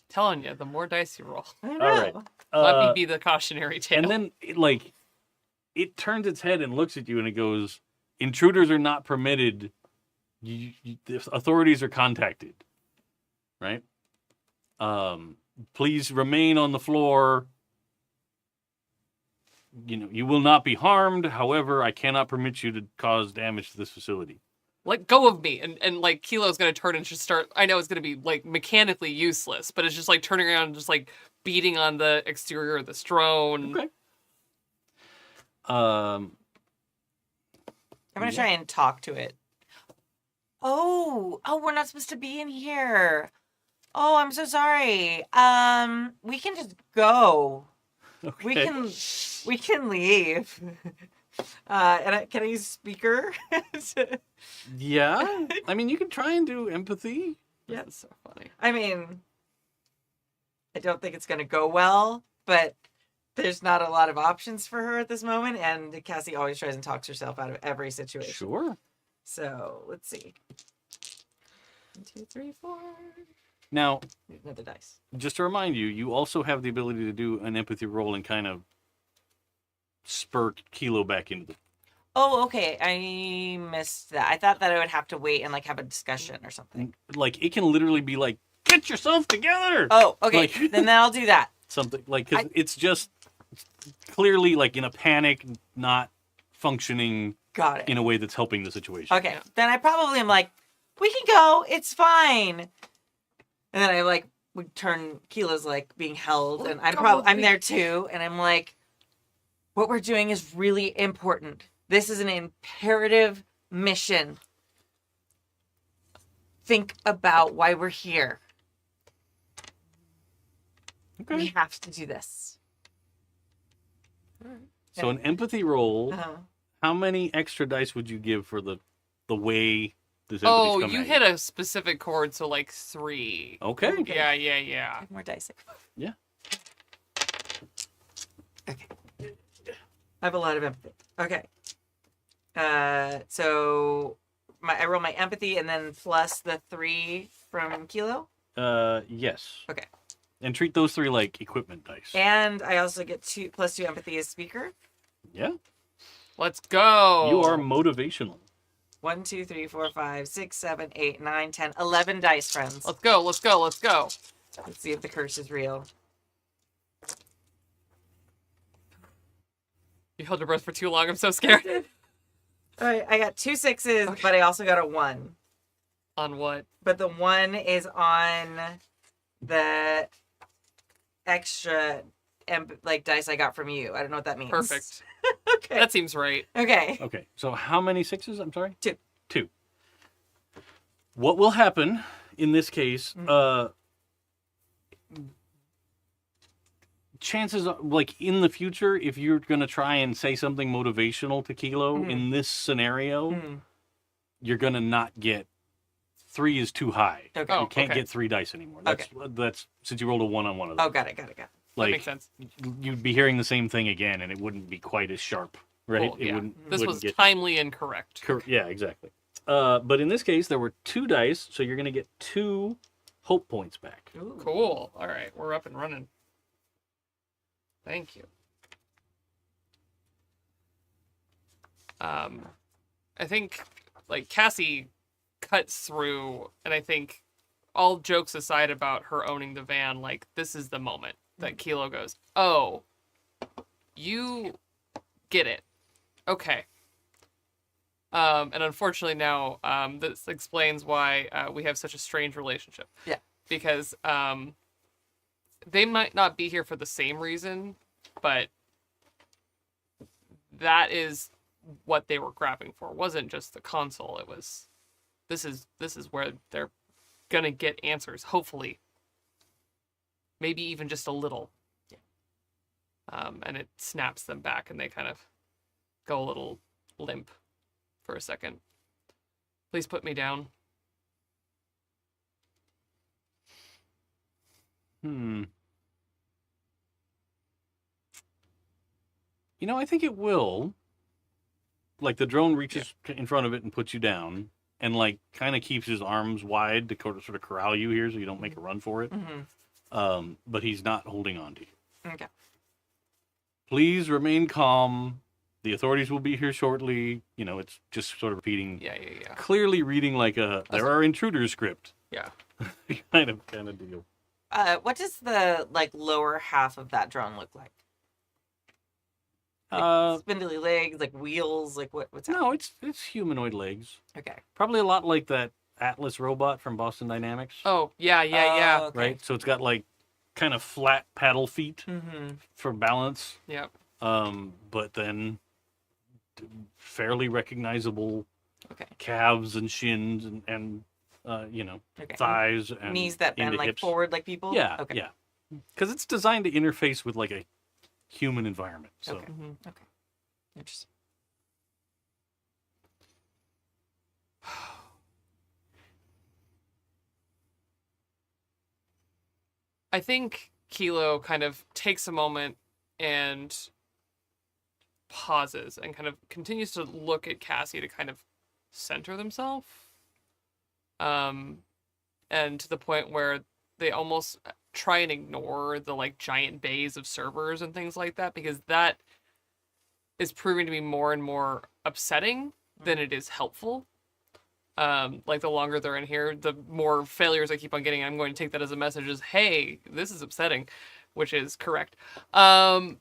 Telling you, the more dice you roll. I know. All right. Let me be the cautionary tale. And then it turns its head and looks at you and it goes, "Intruders are not permitted. The authorities are contacted. Right? Please remain on the floor. you will not be harmed. However, I cannot permit you to cause damage to this facility. Let go of me. And like, Kilo's gonna turn and just start, I know it's gonna be, like, mechanically useless, but it's just, like, turning around and just, like, beating on the exterior of this drone. Okay. I'm gonna try and talk to it. Oh, we're not supposed to be in here. Oh, I'm so sorry. We can just go. Okay. We can leave. Can I use speaker? Yeah. I mean, you can try and do empathy. Yeah, that's so funny. I mean, I don't think it's gonna go well, but there's not a lot of options for her at this moment, and Cassie always tries and talks herself out of every situation. Sure. So let's see. 1, 2, 3, 4. Now, Need another dice. just to remind you, you also have the ability to do an empathy roll and kind of spur Kilo back into the... Oh, okay. I missed that. I thought that I would have to wait and like have a discussion or something. Like, it can literally be like, get yourself together! Oh, okay. Like- Then I'll do that. Something, like, because it's just clearly, like, in a panic, not functioning Got it. in a way that's helping the situation. Okay. Yeah. Then I probably am like, we can go. It's fine. And then I like would turn Kilo's like being held, and I'm there too, and I'm like, what we're doing is really important. This is an imperative mission. Think about why we're here. Okay. We have to do this. So an empathy roll, Uh-huh. how many extra dice would you give for the way this empathy's Oh, coming you at hit a specific chord, so like 3. Okay. Yeah. More dice. Yeah. Okay. I have a lot of empathy. Okay. So I roll my empathy and then plus the 3 from Kilo. Yes. Okay. And treat those 3 like equipment dice. And I also get +2 empathy as speaker. Yeah. Let's go. You are motivational. 1, 2, 3, 4, 5, 6, 7, 8, 9, 10, 11 dice, friends. Let's go. Let's see if the curse is real. You held your breath for too long. I'm so scared. All right, I got 2 6s, but I also got a 1. On what? But the 1 is on the extra dice I got from you. I don't know what that means. Perfect. Okay. That seems right. Okay. Okay. So how many 6s? I'm sorry? 2. 2. What will happen in this case, chances are, like, in the future, if you're going to try and say something motivational to Kilo in this scenario, you're going to not get... 3 is too high. Okay. Oh, You can't okay. get 3 dice anymore. That's since you rolled a 1 on one of them. Oh, got it. That Like, makes sense. you'd be hearing the same thing again, and it wouldn't be quite as sharp, right? Cool, It yeah. wouldn't. This wouldn't was get timely and correct. yeah, exactly. But in this case, there were 2 dice, so you're going to get 2 hope points back. Ooh. Cool. All right, we're up and running. Thank you. I think like Cassie cuts through, and I think all jokes aside about her owning the van, like this is the moment that Kilo goes, "Oh, you get it, okay." And unfortunately now, this explains why we have such a strange relationship. Yeah. Because they might not be here for the same reason, but that is what they were grabbing for. It wasn't just the console. It was, this is where they're gonna get answers. Hopefully, maybe even just a little. Yeah. And it snaps them back, and they kind of go a little limp for a second. Please put me down. I think it will. Like, the drone reaches in front of it and puts you down, and, like, kind of keeps his arms wide to sort of corral you here so you don't make a run for it. But he's not holding on to you. Okay. Please remain calm. The authorities will be here shortly. It's just sort of repeating. Yeah. Clearly reading like a there are intruders script. Yeah. kind of deal. What does the lower half of that drone look like? Spindly legs, like wheels, like what's No, happening? it's humanoid legs. Okay. Probably a lot like that Atlas robot from Boston Dynamics. Oh, yeah. Okay. Right? So it's got like kind of flat paddle feet Mm-hmm. for balance. Yep. But then fairly recognizable Okay. calves and shins and Okay. thighs and Knees that bend into like hips. forward like people? Yeah, Okay. yeah. Because it's designed to interface with like a human environment. So Okay. Mhm. Okay. Interesting. I think Kilo kind of takes a moment and pauses and kind of continues to look at Cassie to kind of center themselves. And to the point where they almost try and ignore the like giant bays of servers and things like that, because that is proving to be more and more upsetting than it is helpful. Like the longer they're in here, the more failures I keep on getting. I'm going to take that as a message as, hey, this is upsetting, which is correct. And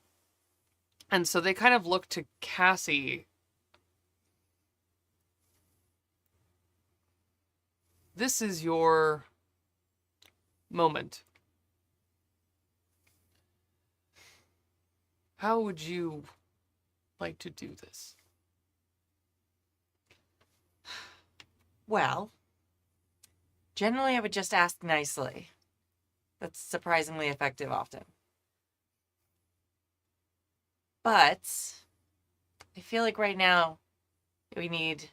so they kind of look to Cassie. This is your moment. How would you like to do this? Well, generally I would just ask nicely. That's surprisingly effective often. But I feel like right now we need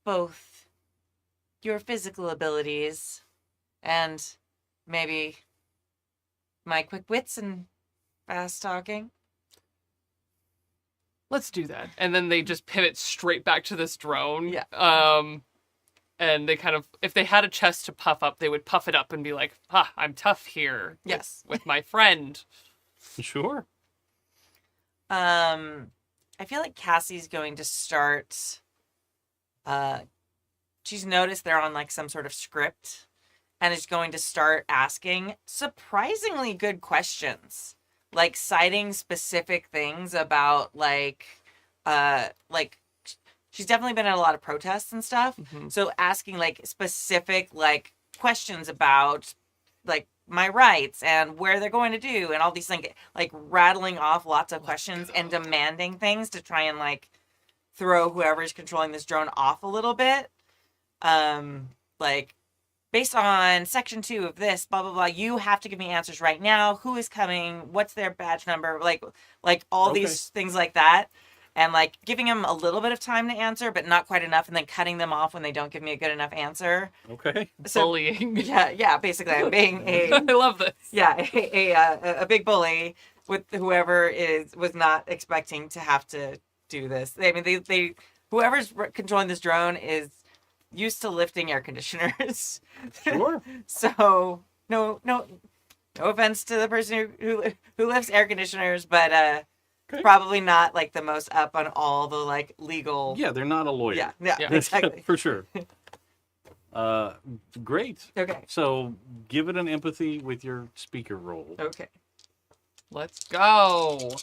both your physical abilities and maybe my quick wits and fast talking. Let's do that. And then they just pivot straight back to this drone. Yeah. And they kind of, if they had a chest to puff up, they would puff it up and be like, I'm tough here. Yes. With my friend. sure. I feel like Cassie's going to start. She's noticed they're on like some sort of script, and is going to start asking surprisingly good questions, like citing specific things about like she's definitely been at a lot of protests and stuff. Mm-hmm. So asking like specific like questions about like my rights and where they're going to do and all these things, like rattling off lots of questions and demanding things to try and like throw whoever's controlling this drone off a little bit. Like based on section 2 of this, blah, blah, blah, you have to give me answers right now. Who is coming? What's their badge number? Like all Okay. these things like that. And like giving them a little bit of time to answer, but not quite enough, and then cutting them off when they don't give me a good enough answer. Okay. So Bullying. yeah, basically I'm being I love this. a big bully with whoever was not expecting to have to do this. I mean, they whoever's controlling this drone is used to lifting air conditioners. Sure. So no offense to the person who lifts air conditioners, but Okay. probably not like the most up on all the like legal. Yeah, they're not a lawyer. Yeah, Yeah. exactly. For sure. Great. Okay. So give it an empathy with your speaker roll. Okay. Let's go.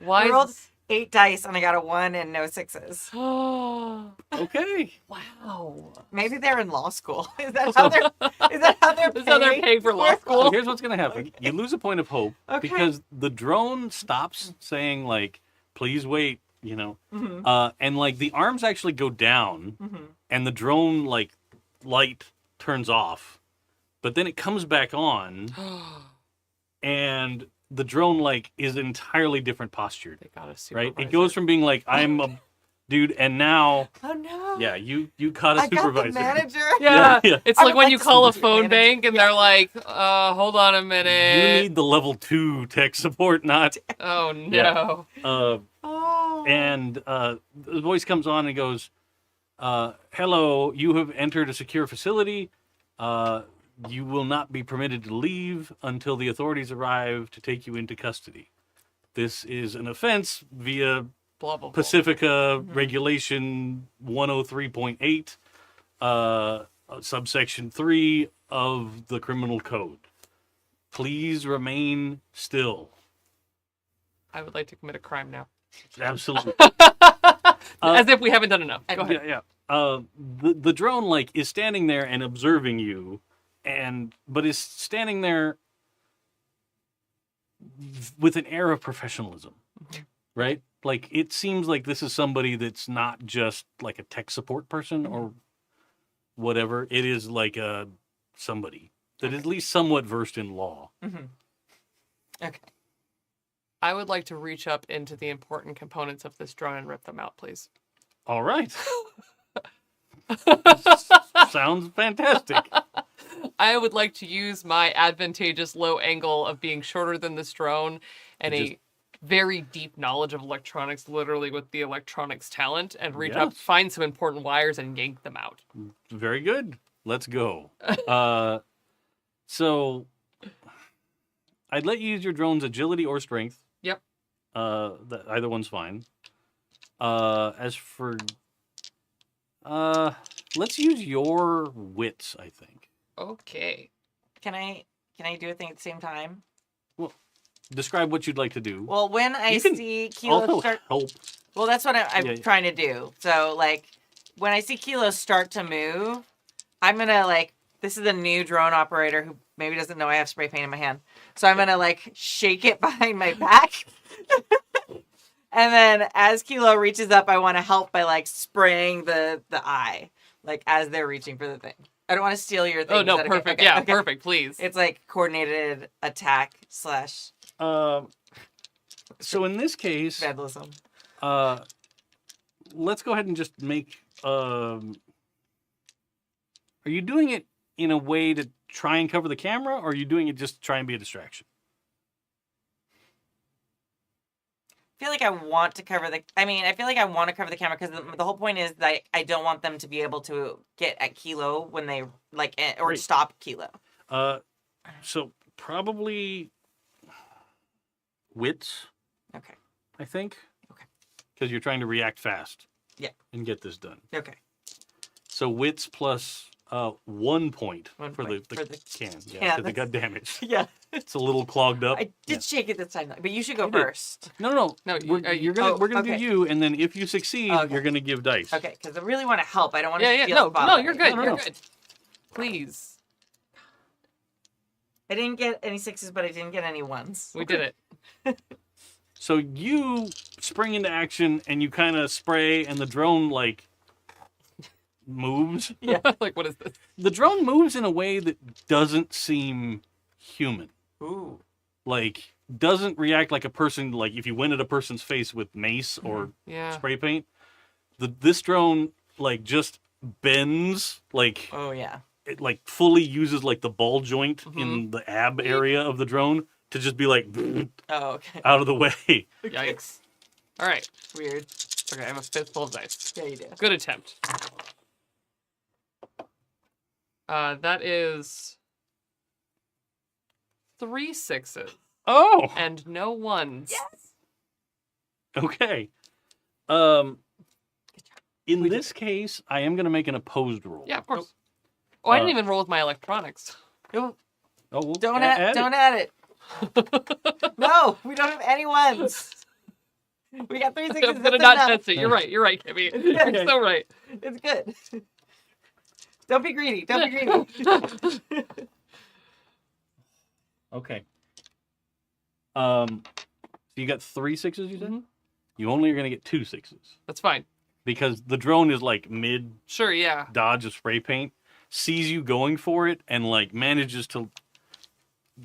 Why? I rolled 8 dice and I got a 1 and no 6s. Oh, Okay. wow. Maybe they're in law school. Is that how they're? Is that how they're This is how they're paying for law So school. here's what's going to happen. You lose a point of hope Okay. because the drone stops saying like, please wait, Mm-hmm. and like the arms actually go down Mm-hmm. and the drone like light turns off, but then it comes back on and the drone like is entirely different postured, They got a right? supervisor. It goes from being like, I'm a dude, and now, Oh no. yeah, you caught a I got supervisor. the manager. Yeah, Yeah. it's I like would when like you to call a see the phone manager. bank and they're like, hold on a You minute. need the level 2 tech support, not Oh no. Oh. and the voice comes on and goes, hello, you have entered a secure facility. You will not be permitted to leave until the authorities arrive to take you into custody. This is an offense via Blah, blah, blah. Pacifica regulation 103.8, subsection 3 of the criminal code. Please remain still. I would like to commit a crime now. Absolutely. As if we haven't done enough. Go ahead. Yeah. The drone like is standing there and observing you, but is standing there with an air of professionalism, right? Like it seems like this is somebody that's not just like a tech support person or whatever. It is like somebody that is at least somewhat versed in law. Okay. I would like to reach up into the important components of this drone and rip them out, please. All right. Sounds fantastic. I would like to use my advantageous low angle of being shorter than this drone and a very deep knowledge of electronics, literally with the electronics talent, and reach up, find some important wires, and yank them out. Very good. Let's go. So I'd let you use your drone's agility or strength. Yep. Either one's fine. As for let's use your wits, I think. Okay. Can I do a thing at the same time? Well, describe what you'd like to do. Well, when I see Kilo Also start, help. well, that's what I'm trying to do. So, like, when I see Kilo start to move, I'm gonna like. This is a new drone operator who maybe doesn't know I have spray paint in my hand. So I'm gonna like shake it behind my back. And then as Kilo reaches up, I want to help by like spraying the eye, like as they're reaching for the thing. I don't want to steal your thing. Oh, no, perfect. Okay? Yeah, okay. perfect, please. It's like coordinated attack / So in this case, vandalism. let's go ahead and just make. Are you doing it in a way to try and cover the camera, or are you doing it just to try and be a distraction? I feel like I want to cover the. I mean, I feel like I want to cover the camera because the whole point is that I don't want them to be able to get at Kilo when they like or Great. stop Kilo. So probably wits. Okay. I think. Okay. Because you're trying to react fast. Yeah. And get this done. Okay. So wits plus 1 point, One for point the for the can. Yeah, can. because it got damaged. Yeah. It's a little clogged up. I did shake it this time, but you should go You did. first. No. No, We're gonna okay. do you, and then if you succeed, Okay. you're gonna give dice. Okay, because I really want to help. I don't want to. Yeah, steal no, the spotlight. you're good, No, you're no. good. Please. I didn't get any 6s, but I didn't get any 1s. We did it. So you spring into action, and you kind of spray, and the drone like moves. Yeah. Like, what is this? The drone moves in a way that doesn't seem human. Ooh. Like doesn't react like a person. Like if you went at a person's face with mace or Yeah. spray paint, this drone like just bends like. Oh yeah. It like fully uses like the ball joint Mm-hmm. in the ab area of the drone to just be like Oh okay. out of the way. Yikes. All right. Weird. Okay, I have a fistful of dice. Yeah, you do. Good attempt. That is 3 6s Oh, and no 1s. Yes. okay. In this case, I am going to make an opposed roll. Yeah, of course. Oh, I didn't even roll with my electronics. No, Oh, well, don't add don't it. add it. No, we don't have any 1s. We got 3 6s. I'm gonna That's not enough. test it. You're right, Kimmy. Okay. You're so right. It's good. Don't be greedy. Don't be greedy. Okay. So you got 3 6s, you said? Mhm. You only are going to get 2 6s That's fine. because the drone is like mid Sure, yeah. dodge of spray paint, sees you going for it, and like manages to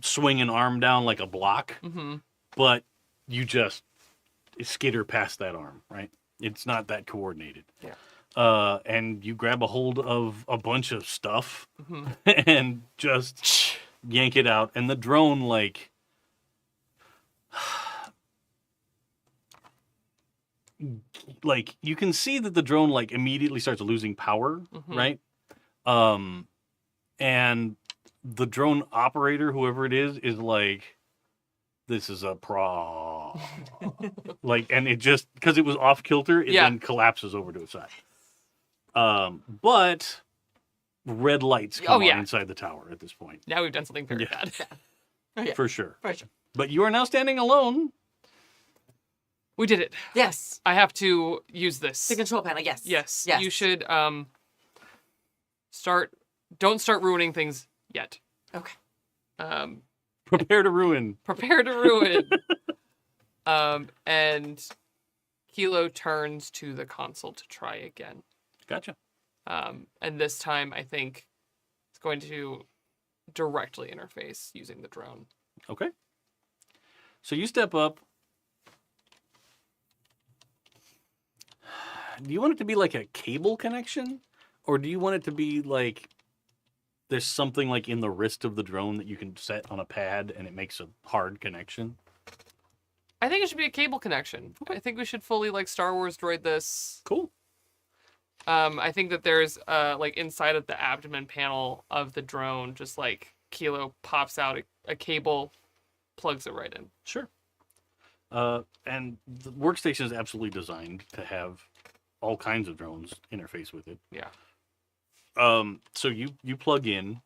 swing an arm down like a block, Mm-hmm. but you just skitter past that arm, right? It's not that coordinated. Yeah. And you grab a hold of a bunch of stuff Mm-hmm. and just yank it out, and the drone like you can see that the drone like immediately starts losing power, Mhm. right? And the drone operator, whoever it is like, this is a pro. Like, and it just, because it was off kilter, it Yeah. then collapses over to its side. But red lights come Oh, yeah. on inside the tower at this point. Now we've done something very Yeah. bad. Yeah, for sure. for sure. But you are now standing alone. We did it. Yes. I have to use this. The control panel, yes. Yes. Yes. You should don't start ruining things yet. Okay. Prepare to ruin. Prepare to ruin. And Kilo turns to the console to try again. Gotcha. And this time I think it's going to directly interface using the drone. Okay. So you step up. Do you want it to be like a cable connection? Or do you want it to be like there's something like in the wrist of the drone that you can set on a pad and it makes a hard connection? I think it should be a cable connection. I think we should fully like Star Wars droid this. Cool. I think that there's like inside of the abdomen panel of the drone, just like Kilo pops out a cable, plugs it right in. Sure. And the workstation is absolutely designed to have all kinds of drones interface with it. Yeah. So you plug in,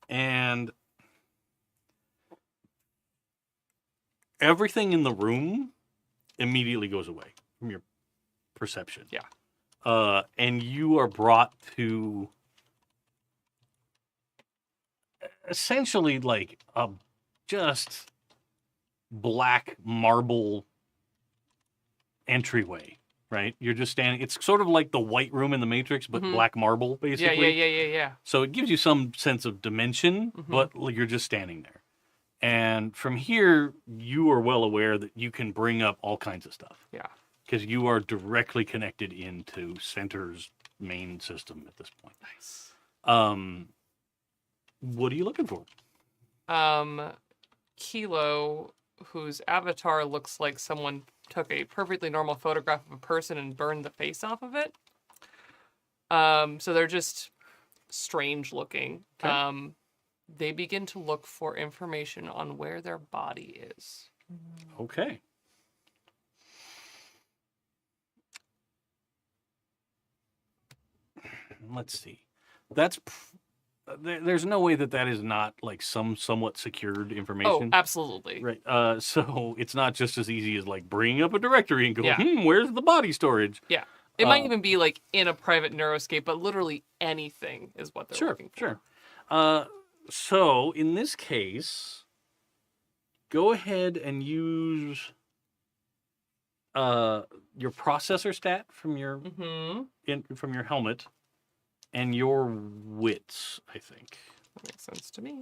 and everything in the room immediately goes away from your perception. Yeah. And you are brought to essentially like a just black marble entryway, right? You're just standing. It's sort of like the white room in the Matrix, but Mhm. black marble, basically. Yeah. So it gives you some sense of dimension, Mhm. but you're just standing there. And from here, you are well aware that you can bring up all kinds of stuff. Yeah. Because you are directly connected into Sentre's main system at this point. Nice. What are you looking for? Kilo, whose avatar looks like someone took a perfectly normal photograph of a person and burned the face off of it. So they're just strange looking. Okay. They begin to look for information on where their body is. Okay. Let's see. There's no way that is not like some somewhat secured Oh, information. absolutely. Right. So it's not just as easy as like bringing up a directory and go, Yeah. where's the body storage? Yeah. It might even be like in a private neuroscape, but literally anything is what they're looking for. Sure. So in this case, go ahead and use your processor stat from your Mm-hmm. from your helmet and your wits, I think. That makes sense to me.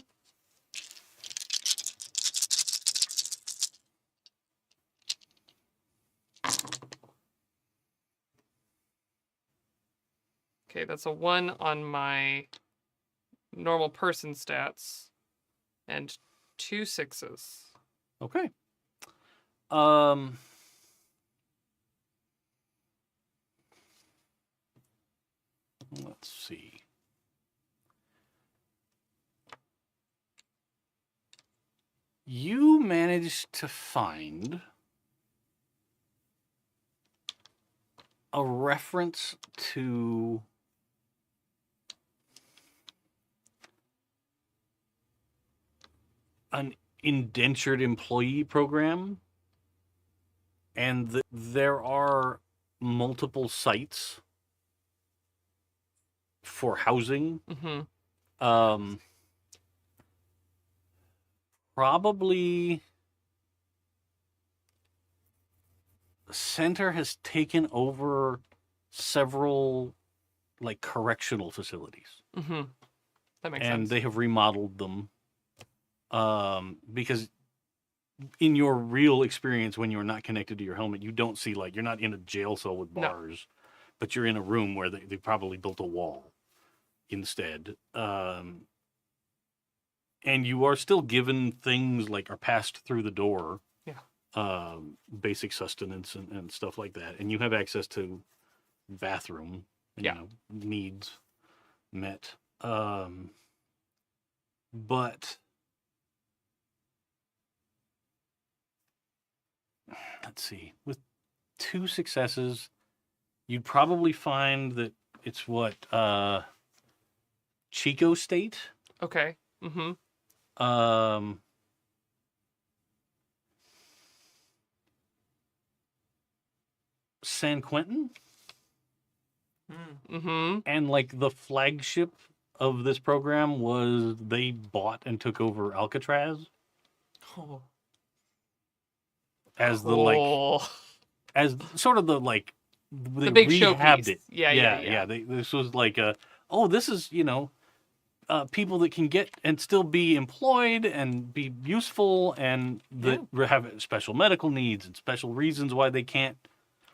Okay, that's a 1 on my normal person stats and 2 6s. Okay. Let's see. You managed to find a reference to an indentured employee program, and there are multiple sites for housing. Mm-hmm. Probably Sentre has taken over several like correctional facilities, Mm-hmm. That makes and sense. they have remodeled them. Because in your real experience, when you're not connected to your helmet, you don't see like you're not in a jail cell with No. bars, but you're in a room where they probably built a wall instead. And you are still given things like are passed through the door. Yeah. Basic sustenance and stuff like that. And you have access to bathroom, Yeah. needs met. But let's see. With 2 successes, you'd probably find that it's what Chico State. Okay. Mm-hmm. San Quentin, Mm-hmm. and like the flagship of this program was they bought and took over Alcatraz Oh. as the like Cool. as sort of the like they big rehabbed showpiece. it. Yeah. This was like this is people that can get and still be employed and be useful and that have special medical needs and special reasons why they can't.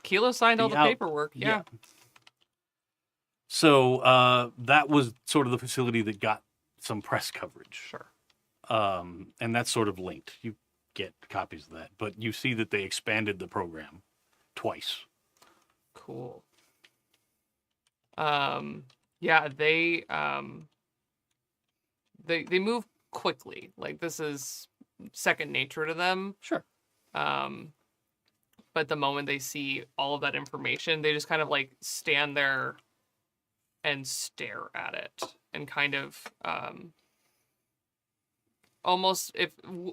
Kilo signed all be the out. paperwork. Yeah. So that was sort of the facility that got some press coverage. Sure. And that's sort of linked. You get copies of that, but you see that they expanded the program twice. Cool. Yeah, they move quickly. Like this is second nature to them. Sure. But the moment they see all of that information, they just kind of like stand there and stare at it and kind of almost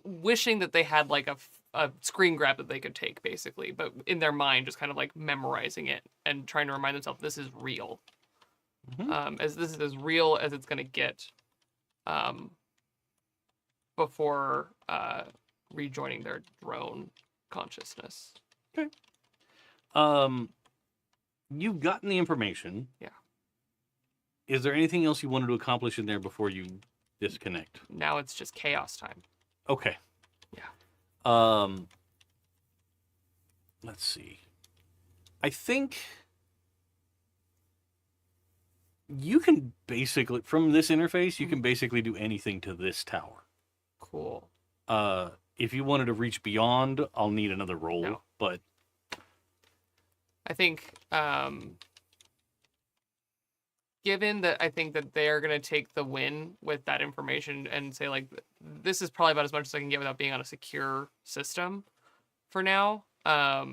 wishing that they had like a screen grab that they could take basically, but in their mind just kind of like memorizing it and trying to remind themselves this is real. As this is as real as it's going to get before rejoining their drone consciousness. Okay. You've gotten the information. Yeah. Is there anything else you wanted to accomplish in there before you disconnect? Now it's just chaos time. Okay. Yeah. Let's see. I think you can basically, from this interface, you can basically do anything to this tower. Cool. If you wanted to reach beyond, I'll need another roll, No. but I think, given that I think that they're going to take the win with that information and say, like, this is probably about as much as I can get without being on a secure system for now, I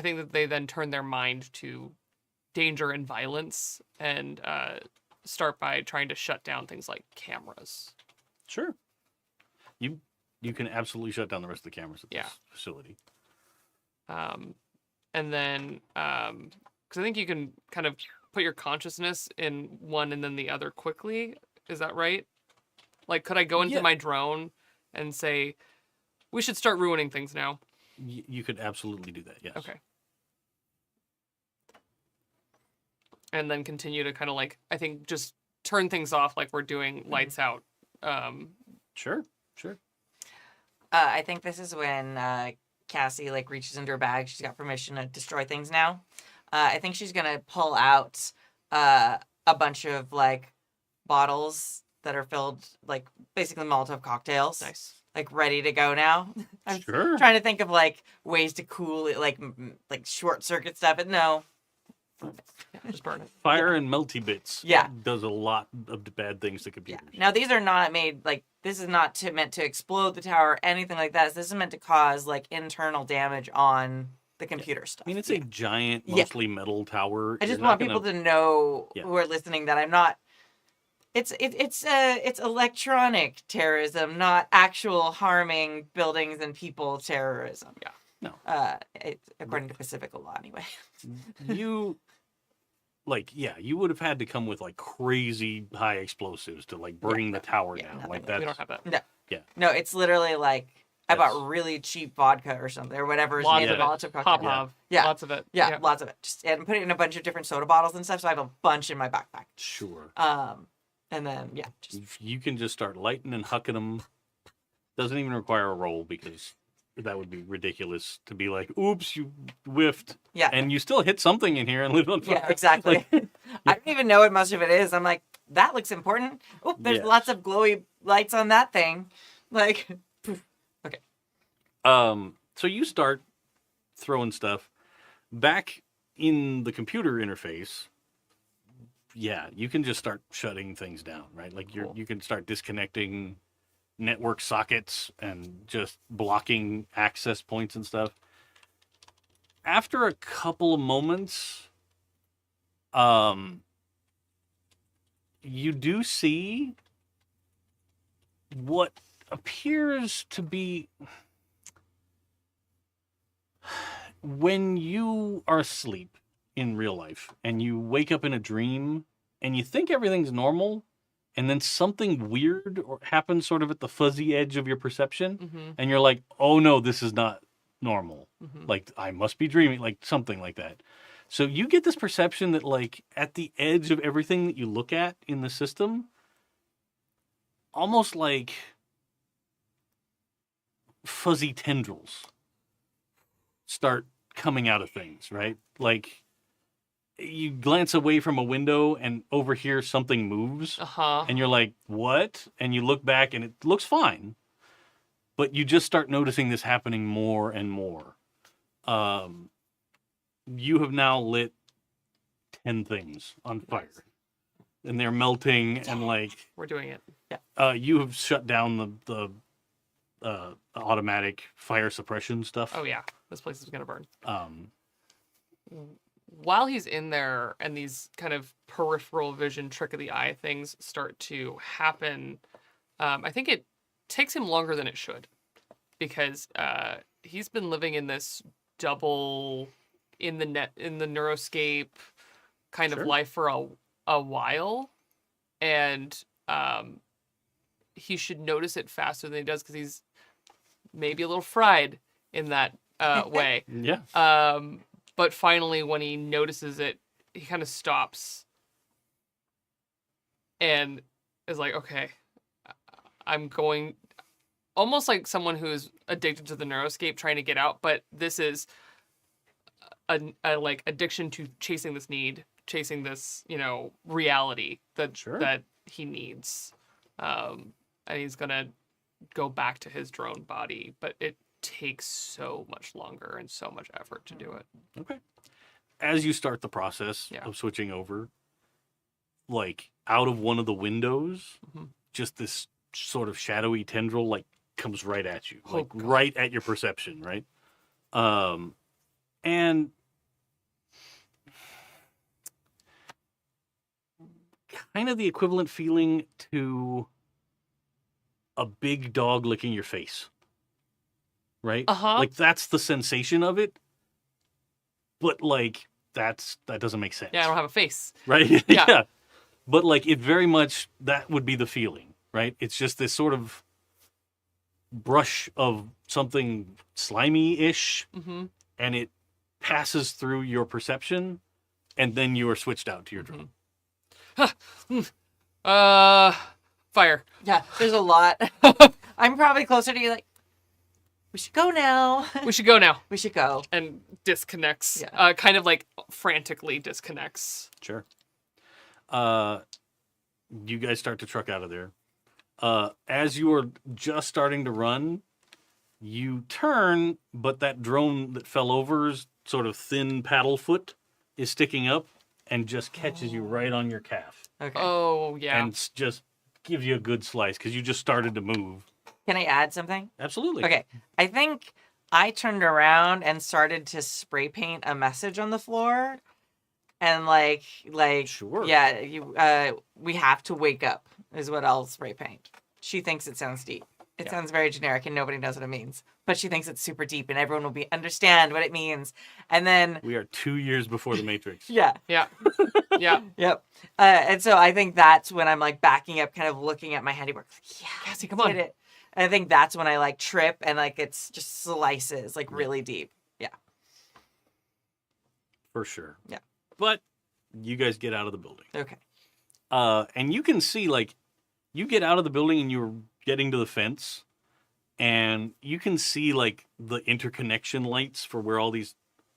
think that they then turn their mind to danger and violence and start by trying to shut down things like cameras. sure. You can absolutely shut down the rest of the cameras at Yeah. this facility. And then, because I think you can kind of put your consciousness in one and then the other quickly. Is that right? Like, could I go into Yeah. my drone and say, we should start ruining things now? You could absolutely do that, yes. Okay. And then continue to kind of like, I think just turn things off like we're doing lights out. Sure. I think this is when Cassie like reaches into her bag. She's got permission to destroy things now. I think she's gonna pull out a bunch of like bottles that are filled like basically Molotov cocktails. Nice. Like ready to go now. I'm Sure. trying to think of like ways to cool it, like short circuit stuff. But no. Yeah, just burn it. Fire and melty bits. Yeah. Does a lot of bad things to Yeah. computers. Now these are not made like this is not meant to explode the tower or anything like that. This is meant to cause like internal damage on the computer stuff. I mean, it's a giant, Yeah. mostly metal tower. I just You're not want people to know Yeah. who are listening that I'm not. It's electronic terrorism, not actual harming buildings and people terrorism. Yeah. No. According to Pacifica law, anyway. You would have had to come with like crazy high explosives to like bring the tower Yeah, down. nothing Like like that's We don't have that. No, it's literally like I Yes. bought really cheap vodka or something or whatever is Lots made of of it. Molotov cocktail. Pop-Pov. Yeah. Lots of it. Yeah, lots of it. Just and put it in a bunch of different soda bottles and stuff. So I have a bunch in my backpack. sure. And then just If you can just start lighting and hucking them. Doesn't even require a roll because that would be ridiculous to be like, oops, you whiffed. yeah, And you still hit something in here and lit it on fire. yeah, exactly. I don't even know what most of it is. I'm like, that looks important. Oh, there's Yes. lots of glowy lights on that thing. Like, poof. Okay. So you start throwing stuff back in the computer interface. Yeah, you can just start shutting things down, right? Like Cool. you can start disconnecting network sockets and just blocking access points and stuff. After a couple of moments, you do see what appears to be when you are asleep in real life and you wake up in a dream and you think everything's normal, and then something weird happens sort of at the fuzzy edge of your perception, Mm-hmm. and you're like, oh no, this is not normal. Mm-hmm. Like, I must be dreaming, like something like that. So you get this perception that, like, at the edge of everything that you look at in the system, almost like fuzzy tendrils start coming out of things, right? Like, you glance away from a window and over here something moves, Uh-huh. and you're like, what? And you look back and it looks fine, but you just start noticing this happening more and more. You have now lit 10 things on fire, and they're melting, and like, We're doing it. you have shut down the automatic fire suppression stuff. Oh yeah, this place is gonna burn. Um, While he's in there and these kind of peripheral vision trick of the eye things start to happen, I think it takes him longer than it should, because he's been living in this double in the neuroscape kind Sure. of life for a while, and he should notice it faster than he does because he's maybe a little fried in that way. yeah. But finally, when he notices it, he kind of stops and is like, okay, I'm going, almost like someone who's addicted to the neuroscape trying to get out, but this is a like addiction to chasing this need, chasing this, reality that Sure. that he needs. And he's gonna go back to his drone body, but it takes so much longer and so much effort to do it. Okay. As you start the process Yeah. of switching over, like, out of one of the windows, Mhm. just this sort of shadowy tendril, like, comes right at you, Oh, like, God. right at your perception, right? And kind of the equivalent feeling to a big dog licking your face, right? Uh-huh. Like, that's the sensation of it, but like that doesn't make sense. Yeah, I don't have a face. Right? Yeah. Yeah. But like, it very much, that would be the feeling, right? It's just this sort of brush of something slimy-ish, Mm-hmm. and it passes through your perception, and then you are switched out to your drone. Fire. Yeah, there's a lot. I'm probably closer to you, like, we should go now. We should go now. We should go. And disconnects. Yeah. Kind of like frantically disconnects. Sure. You guys start to truck out of there. As you are just starting to run, you turn, but that drone that fell over's sort of thin paddle foot is sticking up and just catches you right on your calf. Okay. Oh, yeah. And just gives you a good slice because you just started to move. Can I add something? Absolutely. Okay. I think I turned around and started to spray paint a message on the floor. And like, Sure. yeah, we have to wake up is what I'll spray paint. She thinks it sounds deep. It Yeah. sounds very generic and nobody knows what it means. But she thinks it's super deep and everyone will understand what it means. And then, We are 2 years before the Matrix. yeah, Yeah. Yeah. yep. And so I think that's when I'm like backing up, kind of looking at my handiwork. Like, yeah, Cassie, I come on. did it. And I think that's when I like trip and like it's just slices like really deep. Yeah. For sure. Yeah. But you guys get out of the building. Okay. And you can see, like, you get out of the building and you're getting to the fence, and you can see, like, the interconnection lights for where all these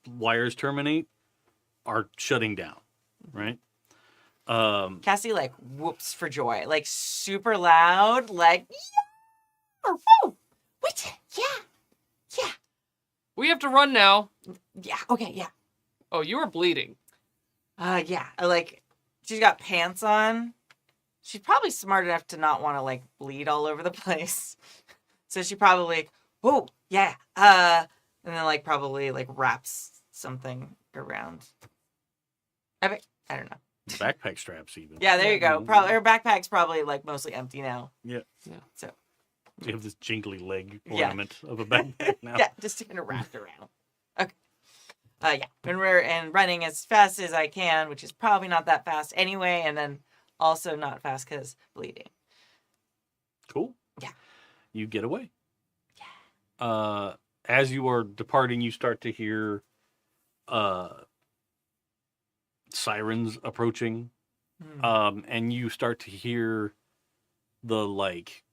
wires terminate are shutting down, right? Cassie like whoops for joy, like super loud, like yeah, woo, wait, yeah, We have to run now. yeah, okay, yeah, Oh, you were bleeding. yeah. Like she's got pants on. She's probably smart enough to not want to like bleed all over the place, so she probably oh yeah, and then like probably like wraps something around. I don't know. backpack straps, even. Yeah, there you go. Probably her backpack's probably like mostly empty now. Yeah. Yeah. So You have this jingly leg Yeah. ornament of a backpack now. yeah, just kind of wrapped around. Yeah, and running as fast as I can, which is probably not that fast anyway, and then also not fast because bleeding. Cool. Yeah. You get away. Yeah. As you are departing, you start to hear sirens approaching, and you start to hear the like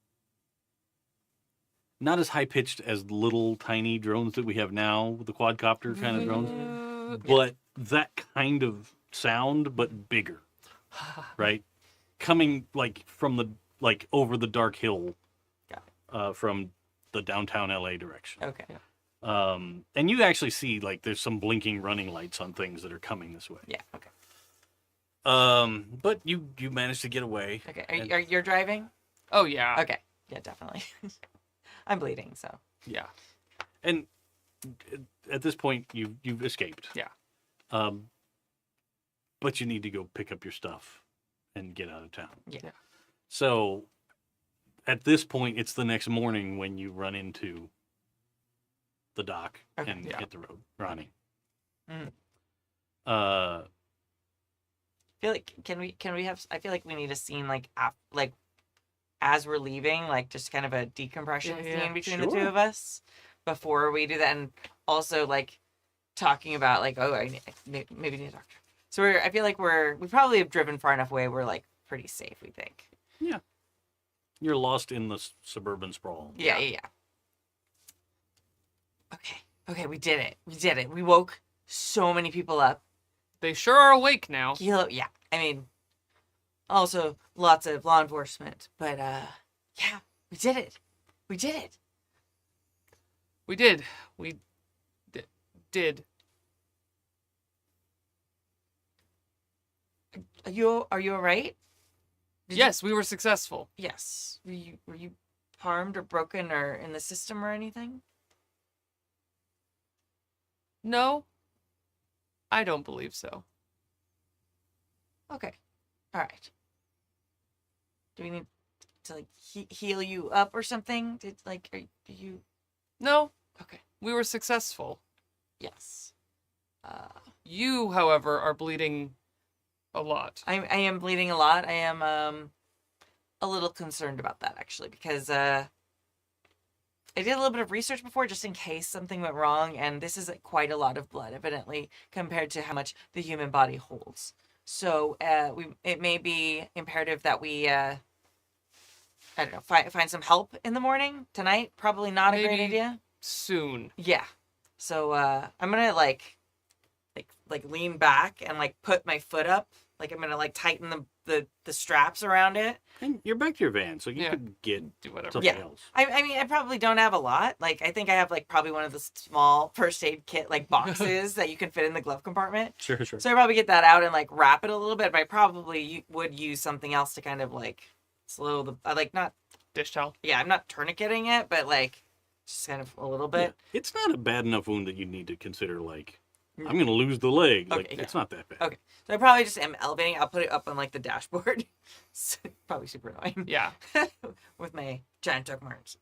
not as high pitched as little tiny drones that we have now, the quadcopter kind of drones, but that kind of sound, but bigger, right? Coming like from the like over the dark hill, from the downtown LA direction. Okay. And you actually see like there's some blinking running lights on things that are coming this way. Yeah. Okay. But you managed to get away. Okay. Are you driving? Oh, yeah. Okay. Yeah, definitely. I'm bleeding, so. Yeah. And at this point, you've escaped. Yeah. But you need to go pick up your stuff and get out of town. Yeah. So at this point, it's the next morning when you run into the dock and hit the road, Ronnie. I feel like can we have? I feel like we need a scene like as we're leaving, like just kind of a decompression scene between the two of us before we do that, and also like talking about like maybe need a doctor. So I feel like we probably have driven far enough away. We're like pretty safe, we think. Yeah. You're lost in the suburban sprawl. Yeah. Okay, we did it. We woke so many people up. They sure are awake now. Yeah, I mean, also lots of law enforcement, but yeah, we did it. We did it. We did. We did. Are you all right? Yes, we were successful. Yes. Were you harmed or broken or in the system or anything? No, I don't believe so. Okay. All right. Do we need to like heal you up or something? Are you? No. Okay. We were successful. Yes. You, however, are bleeding a lot. I am bleeding a lot. I am a little concerned about that actually because I did a little bit of research before just in case something went wrong, and this is quite a lot of blood, evidently, compared to how much the human body holds. So it may be imperative that we, I don't know, find some help in the morning, tonight. Probably not a great idea. Soon. Yeah. So I'm gonna like lean back and like put my foot up. Like I'm gonna like tighten the straps around it. And you're back to your van, so you could do whatever. something else. I mean, I probably don't have a lot. Like, I think I have like probably one of the small first aid kit like boxes that you can fit in the glove compartment. Sure. So I probably get that out and like wrap it a little bit. But I probably would use something else to kind of like slow the not dish towel. Yeah, I'm not tourniqueting it, but like just kind of a little bit. Yeah. It's not a bad enough wound that you need to consider like I'm gonna lose the leg. Like it's not that bad. Okay. So I probably just am elevating. I'll put it up on like the dashboard. Probably super annoying. Yeah. With my giant dog marks.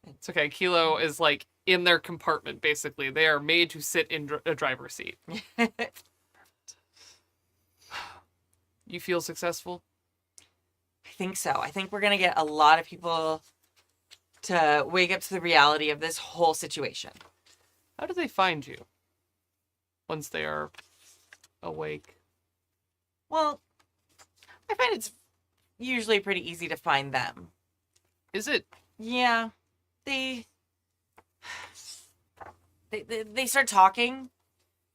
It's okay. Kilo is like in their compartment, basically. They are made to sit in a driver's seat. You feel successful? I think so. I think we're going to get a lot of people to wake up to the reality of this whole situation. How do they find you once they are awake? Well, I find it's usually pretty easy to find them. Is it? Yeah. They start talking,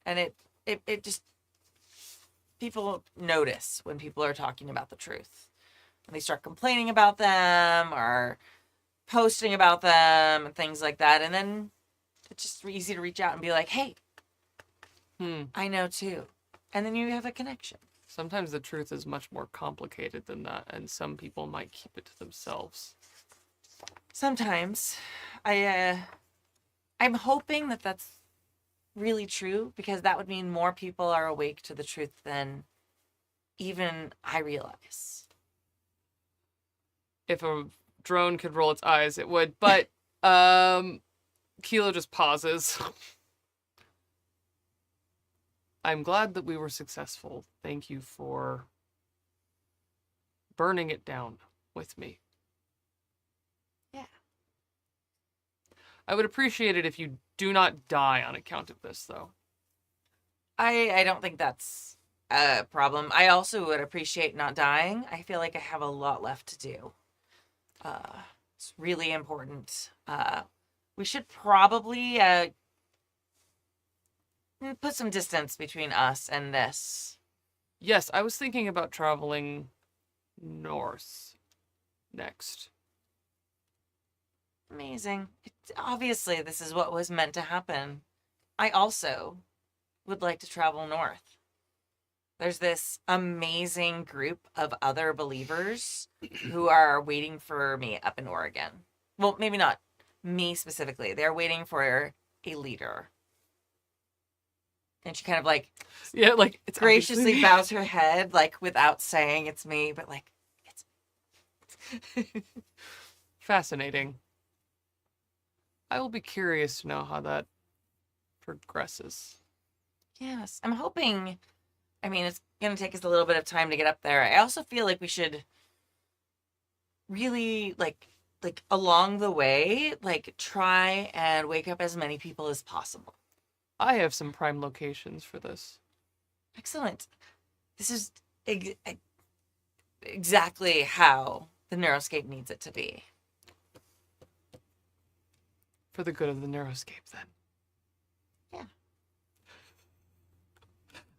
and it just, people notice when people are talking about the truth. And they start complaining about them or posting about them and things like that. And then it's just easy to reach out and be like, hey, I know too. And then you have a connection. Sometimes the truth is much more complicated than that, and some people might keep it to themselves. Sometimes. I'm hoping that that's really true, because that would mean more people are awake to the truth than even I realize. If a drone could roll its eyes, it would. But Kilo just pauses. I'm glad that we were successful. Thank you for burning it down with me. Yeah. I would appreciate it if you do not die on account of this, though. I don't think that's a problem. I also would appreciate not dying. I feel like I have a lot left to do. It's really important. We should probably put some distance between us and this. Yes, I was thinking about traveling north next. Amazing. Obviously, this is what was meant to happen. I also would like to travel north. There's this amazing group of other believers who are waiting for me up in Oregon. Well, maybe not me specifically. They're waiting for a leader. And she kind of like Yeah, like it's graciously obviously- bows her head, like without saying it's me, but like it's Fascinating. I will be curious to know how that progresses. Yes. I'm hoping, I mean, it's going to take us a little bit of time to get up there. I also feel like we should really, like along the way, like, try and wake up as many people as possible. I have some prime locations for this. Excellent. This is exactly how the Neuroscape needs it to be. For the good of the Neuroscape, then. Yeah.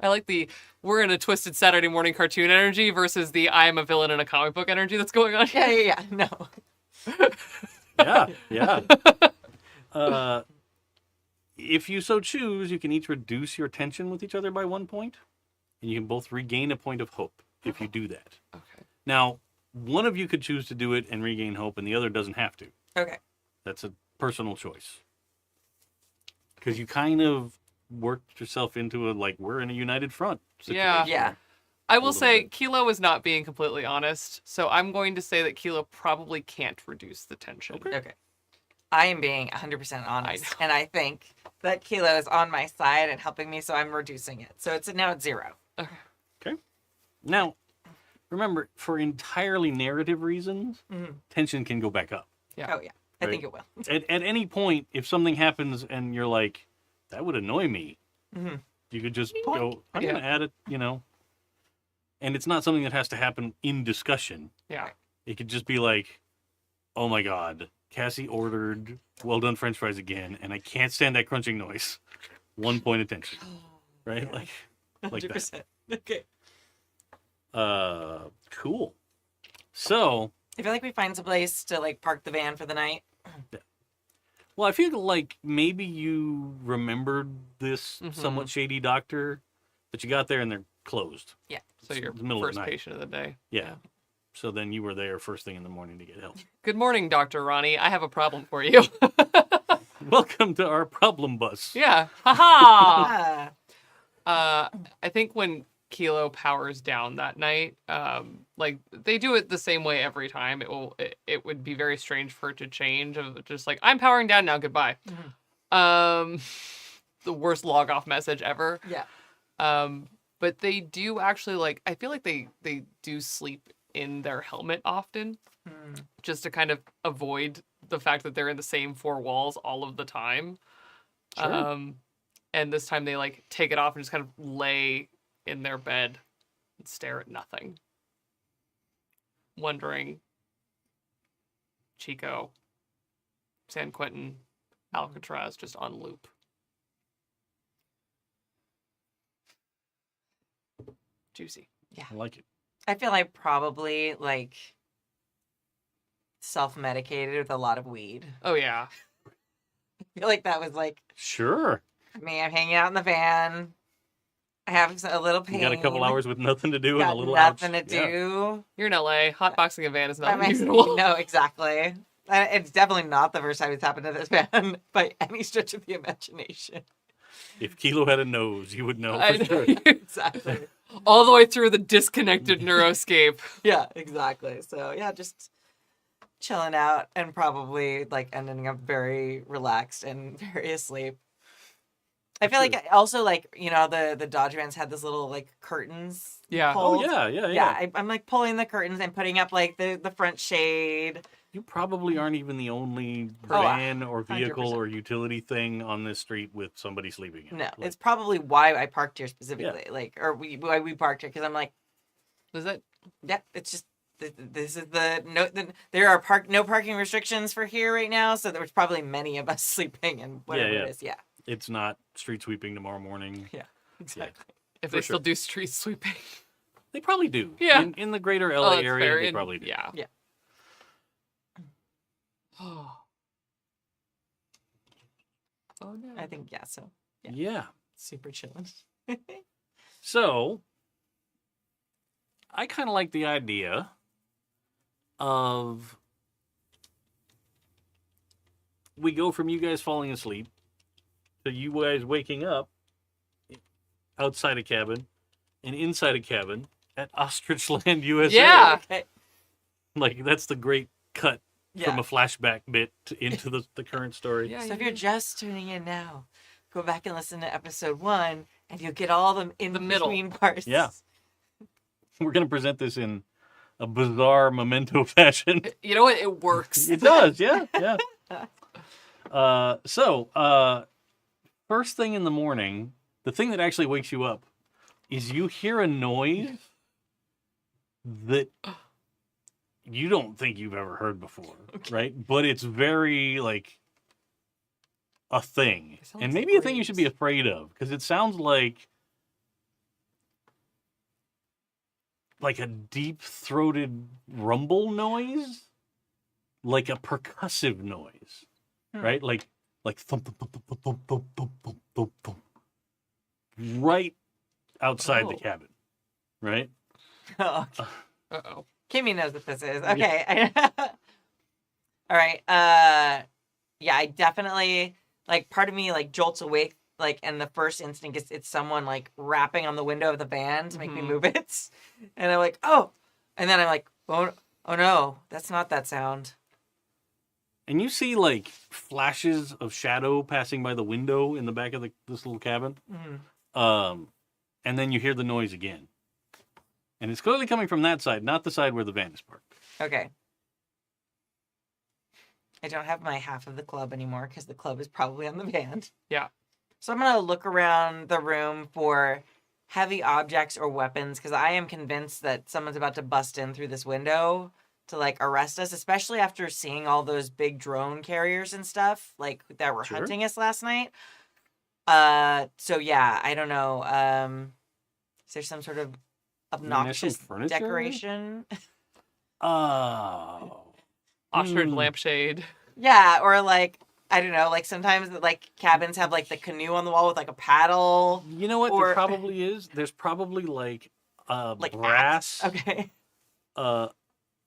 I like the we're in a twisted Saturday morning cartoon energy versus the I am a villain in a comic book energy that's going on. Yeah. No. Yeah. If you so choose, you can each reduce your tension with each other by 1 point, and you can both regain a point of hope if you do that. Okay. Now, one of you could choose to do it and regain hope, and the other doesn't have to. Okay. That's a personal choice. Because you kind of worked yourself into we're in a united front situation. Yeah. Yeah. I will little say bit. Kilo is not being completely honest, so I'm going to say that Kilo probably can't reduce the tension. Okay. I am being 100% honest, know. and I think that Kilo is on my side and helping me, so I'm reducing it. So it's now at 0. Now, remember, for entirely narrative reasons, tension can go back up. Yeah. Oh, yeah. I think it will. At any point, if something happens and you're like, that would annoy me, you could just go, I'm Yeah. going to add it, And it's not something that has to happen in discussion. Yeah. It could just be like, oh my God, Cassie ordered well done French fries again, and I can't stand that crunching noise. 1 point of tension, right? Yeah. Like that. 100%. Okay. Cool. So, I feel like we find some place to, like, park the van for the night. well, I feel like maybe you remembered this somewhat shady doctor, but you got there and they're closed. Yeah. So It's your the middle of first the night. patient of the day. Yeah. So then you were there first thing in the morning to get help. Good morning, Dr. Ronnie. I have a problem for you. Welcome to our problem bus. Yeah. Haha. Ah. I think when Kilo powers down that night, they do it the same way every time. It would be very strange for it to change of just like, I'm powering down now, goodbye. The worst log off message ever. Yeah. But they do actually I feel like they do sleep in their helmet often, just to kind of avoid the fact that they're in the same four walls all of the time. Sure. And this time they take it off and just kind of lay in their bed and stare at nothing, wondering Chico, San Quentin, Alcatraz just on loop. Juicy. I like it. I feel I probably, self-medicated with a lot of weed. Oh yeah. I feel like that was, Sure. me. I'm hanging out in the van. I have a little pain. You got a couple hours with nothing to do and Got a little nothing ouch. to Yeah. do. You're in LA. Hotboxing a van is not I'm actually- unusual. No, exactly. It's definitely not the first time it's happened to this van by any stretch of the imagination. If Kilo had a nose, you would know I for sure. know. Exactly. All the way through the disconnected neuroscape. Yeah, exactly. So yeah, just chilling out and probably ending up very relaxed and very asleep. I feel like also like the Dodge vans had this little like curtains. Yeah. pulled. Oh yeah. I'm like pulling the curtains and putting up like the front shade. You probably aren't even the only Oh, van or vehicle 100%. or utility thing on this street with somebody sleeping in it. No, Like, it's probably why I parked here specifically. Like, or why we parked here because I'm like, Was that? yeah, it's just this is there are no parking restrictions for here right now, so there was probably many of us sleeping and whatever Yeah. it is. Yeah, it's not street sweeping tomorrow morning. exactly. If For they sure. still do street sweeping. They probably do. Yeah. In the greater Oh, LA that's area, fair. they And- probably do. Yeah. Yeah. Oh no. I think so. Yeah. Yeah. Super chilling. So, I kind of like the idea of we go from you guys falling asleep to you guys waking up outside a cabin and inside a cabin at Ostrich Land, USA. Yeah. Okay. Like, that's the great cut Yeah. from a flashback bit into the current story. Yeah. So if you're just tuning in now, go back and listen to episode 1, and you'll get all the in The middle. between parts. Yeah. We're going to present this in a bizarre memento fashion. You know what? It works. It does, yeah. First thing in the morning, the thing that actually wakes you up is you hear a noise that you don't think you've ever heard before, right? But it's very, like, a thing. It sounds And maybe a thing you great. should be afraid of, because it sounds like a deep-throated rumble noise, like a percussive noise, right? Like thump, thump, thump, thump, thump, thump, thump, thump, thump, thump, right outside the Oh. cabin, right? Oh, Uh-oh. Kimmy knows what this is. Okay. All right. Yeah, I definitely like part of me like jolts awake, like, and the first instinct is it's someone like rapping on the window of the van to make me Mhm. move it. And I'm like, oh, and then I'm like, oh no, that's not that sound. And you see like flashes of shadow passing by the window in the back of this little cabin. Mm. And then you hear the noise again. And it's clearly coming from that side, not the side where the van is parked. Okay. I don't have my half of the club anymore because the club is probably on the van. Yeah. So I'm going to look around the room for heavy objects or weapons because I am convinced that someone's about to bust in through this window to like arrest us, especially after seeing all those big drone carriers and stuff like that were Sure. hunting us last night. So yeah, I don't know. Is there some sort of obnoxious furniture? decoration? Oh. Ostrich Hmm. lampshade. Yeah, or like I don't know, like sometimes like cabins have like the canoe on the wall with like a paddle. You know what? Or- There probably is. There's probably like a Like brass, Okay.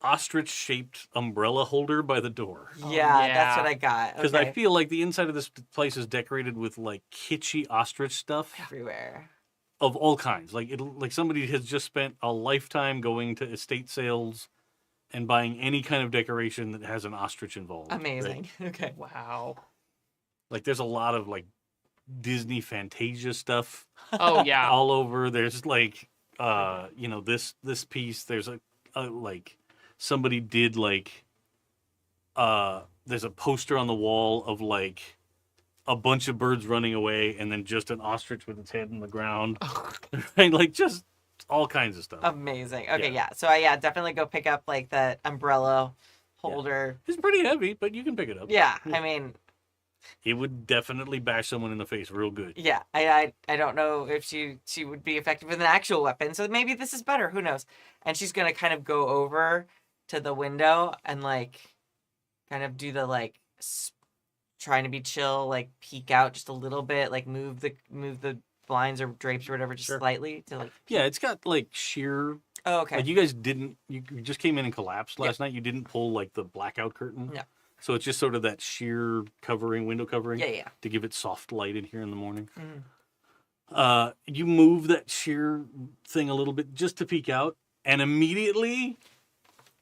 ostrich-shaped umbrella holder by the door. Oh, Yeah, that's yeah. what I got. Because Okay. I feel like the inside of this place is decorated with like kitschy ostrich stuff Everywhere. of all kinds. Like like somebody has just spent a lifetime going to estate sales and buying any kind of decoration that has an ostrich involved. right? Amazing. Okay. Wow. Like there's a lot of like Disney Fantasia stuff Oh yeah. all over. There's like this piece. There's a like somebody did like there's a poster on the wall of like a bunch of birds running away and then just an ostrich with its head in the ground. Right? Like just all kinds of stuff. Amazing. Okay, Yeah. yeah. So I definitely go pick up like that umbrella holder. It's pretty heavy, but you can pick it up. Yeah. I mean, It would definitely bash someone in the face real good. yeah. I don't know if she would be effective with an actual weapon. So maybe this is better. Who knows? And she's gonna kind of go over to the window and like kind of do the like trying to be chill, like peek out just a little bit, like move the blinds or drapes or whatever just Sure. slightly to like. Yeah, it's got like sheer. Oh, okay. Like you guys didn't. You just came in and collapsed last night. You didn't pull like the blackout curtain. No. So it's just sort of that sheer covering, window covering. Yeah. To give it soft light in here in the morning. Mhm. You move that sheer thing a little bit just to peek out, and immediately,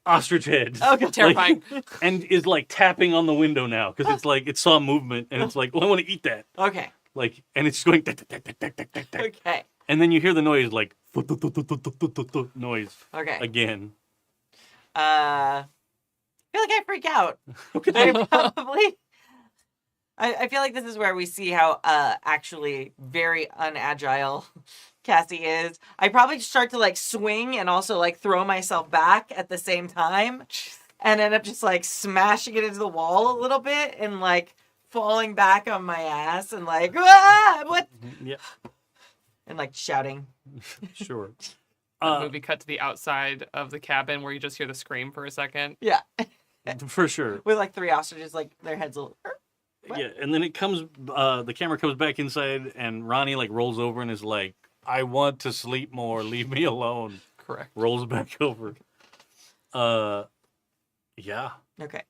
ostrich head. Okay. Terrifying. And is like tapping on the window now because it's like it saw movement and it's like, well, I want to eat that. Okay. Like, and it's going tick, tick, tick, tick, tick, tick, tick, tick. Okay. And then you hear the noise like noise Okay. again. I feel like I freak out. Okay. I probably. I feel like this is where we see how actually very unagile Cassie is. I probably start to like swing and also like throw myself back at the same time, and end up just like smashing it into the wall a little bit and like falling back on my ass and like what Yeah, and like shouting. sure. The movie cut to the outside of the cabin where you just hear the scream for a second. Yeah, For sure. with like 3 ostriches, like their heads a little. What? Yeah, and then it comes, the camera comes back inside, and Ronnie like rolls over and is like, "I want to sleep more. Leave me alone." Correct. Rolls back over. Yeah. Okay.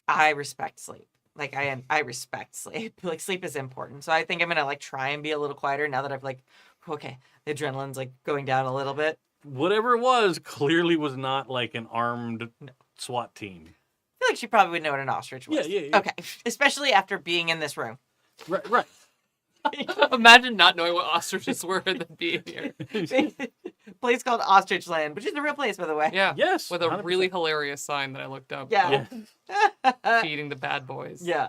I respect sleep. Like I respect sleep. Like sleep is important. So I think I'm gonna like try and be a little quieter now that I've like, okay, the adrenaline's like going down a little bit. Whatever it was clearly was not like an armed SWAT team. I feel like she probably would know what an ostrich was. Yeah. Okay, especially after being in this room. Right. Imagine not knowing what ostriches were and then being here. Place called Ostrich Land, which is a real place, by the way. Yeah. Yes. With a 100%. really hilarious sign that I looked up. Yeah. Feeding the bad boys. Yeah.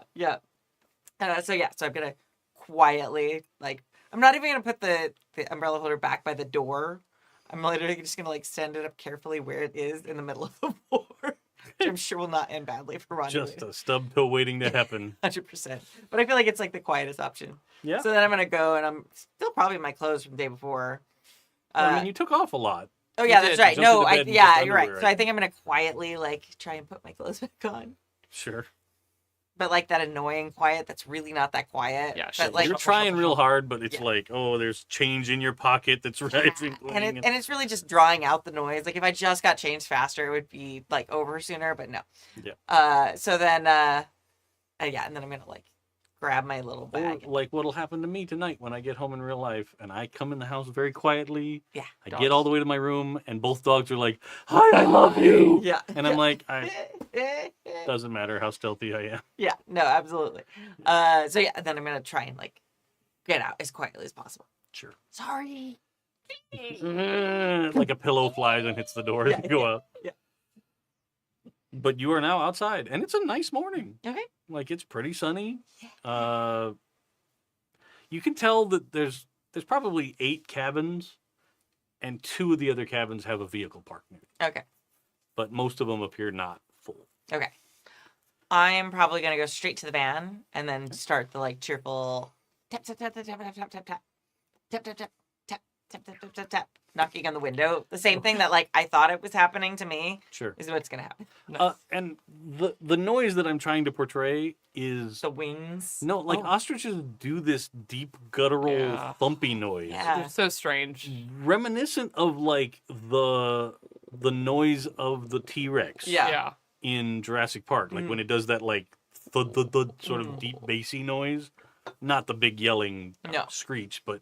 So I'm gonna quietly like. I'm not even gonna put the umbrella holder back by the door. I'm literally just gonna like stand it up carefully where it is in the middle of the floor, which I'm sure will not end badly for Ronnie. Just a stub toe waiting to happen. 100%. But I feel like it's like the quietest option. Yeah. So then I'm gonna go, and I'm still probably in my clothes from the day before. I mean, you took off a lot. Oh yeah, you that's did. right. Jumped No, into bed in yeah, just you're right. underwear, So I I think I'm gonna quietly like try and put my clothes back on. Sure. But like that annoying quiet that's really not that quiet. Yeah, but, sure. like You're trying real hard, but it's Yeah. like, oh, there's change in your pocket that's rising. and it's really just drawing out the noise. Like if I just got changed faster, it would be like over sooner. But no. Yeah. So then, and then I'm gonna like grab my little Or bag. like what'll happen to me tonight when I get home in real life and I come in the house very quietly. Yeah. I Dogs. get all the way to my room and both dogs are like, "Hi, I love you." Yeah. And I'm like, doesn't matter how stealthy I am. Yeah. No, absolutely. So yeah, then I'm gonna try and like get out as quietly as possible. Sure. Sorry. Like a pillow flies and hits the door as you go out. Yeah. But you are now outside and it's a nice morning. Okay. Like it's pretty sunny. You can tell that there's probably 8 cabins, and 2 of the other cabins have a vehicle parked near. Okay. But most of them appear not full. Okay. I am probably gonna go straight to the van and then start the like cheerful tap tap tap tap tap tap tap tap tap tap tap tap tap tap tap tap tap knocking on the window. The same thing that like I thought it was happening to me Sure. is what's gonna happen. And the noise that I'm trying to portray is The wings. no, like Oh. ostriches do this deep guttural Yeah. thumpy noise, Yeah. They're so strange. reminiscent of like the noise of the T-Rex Yeah. in Jurassic Park, like when it does that like thud thud thud sort of deep bassy noise, not the big yelling No. screech, but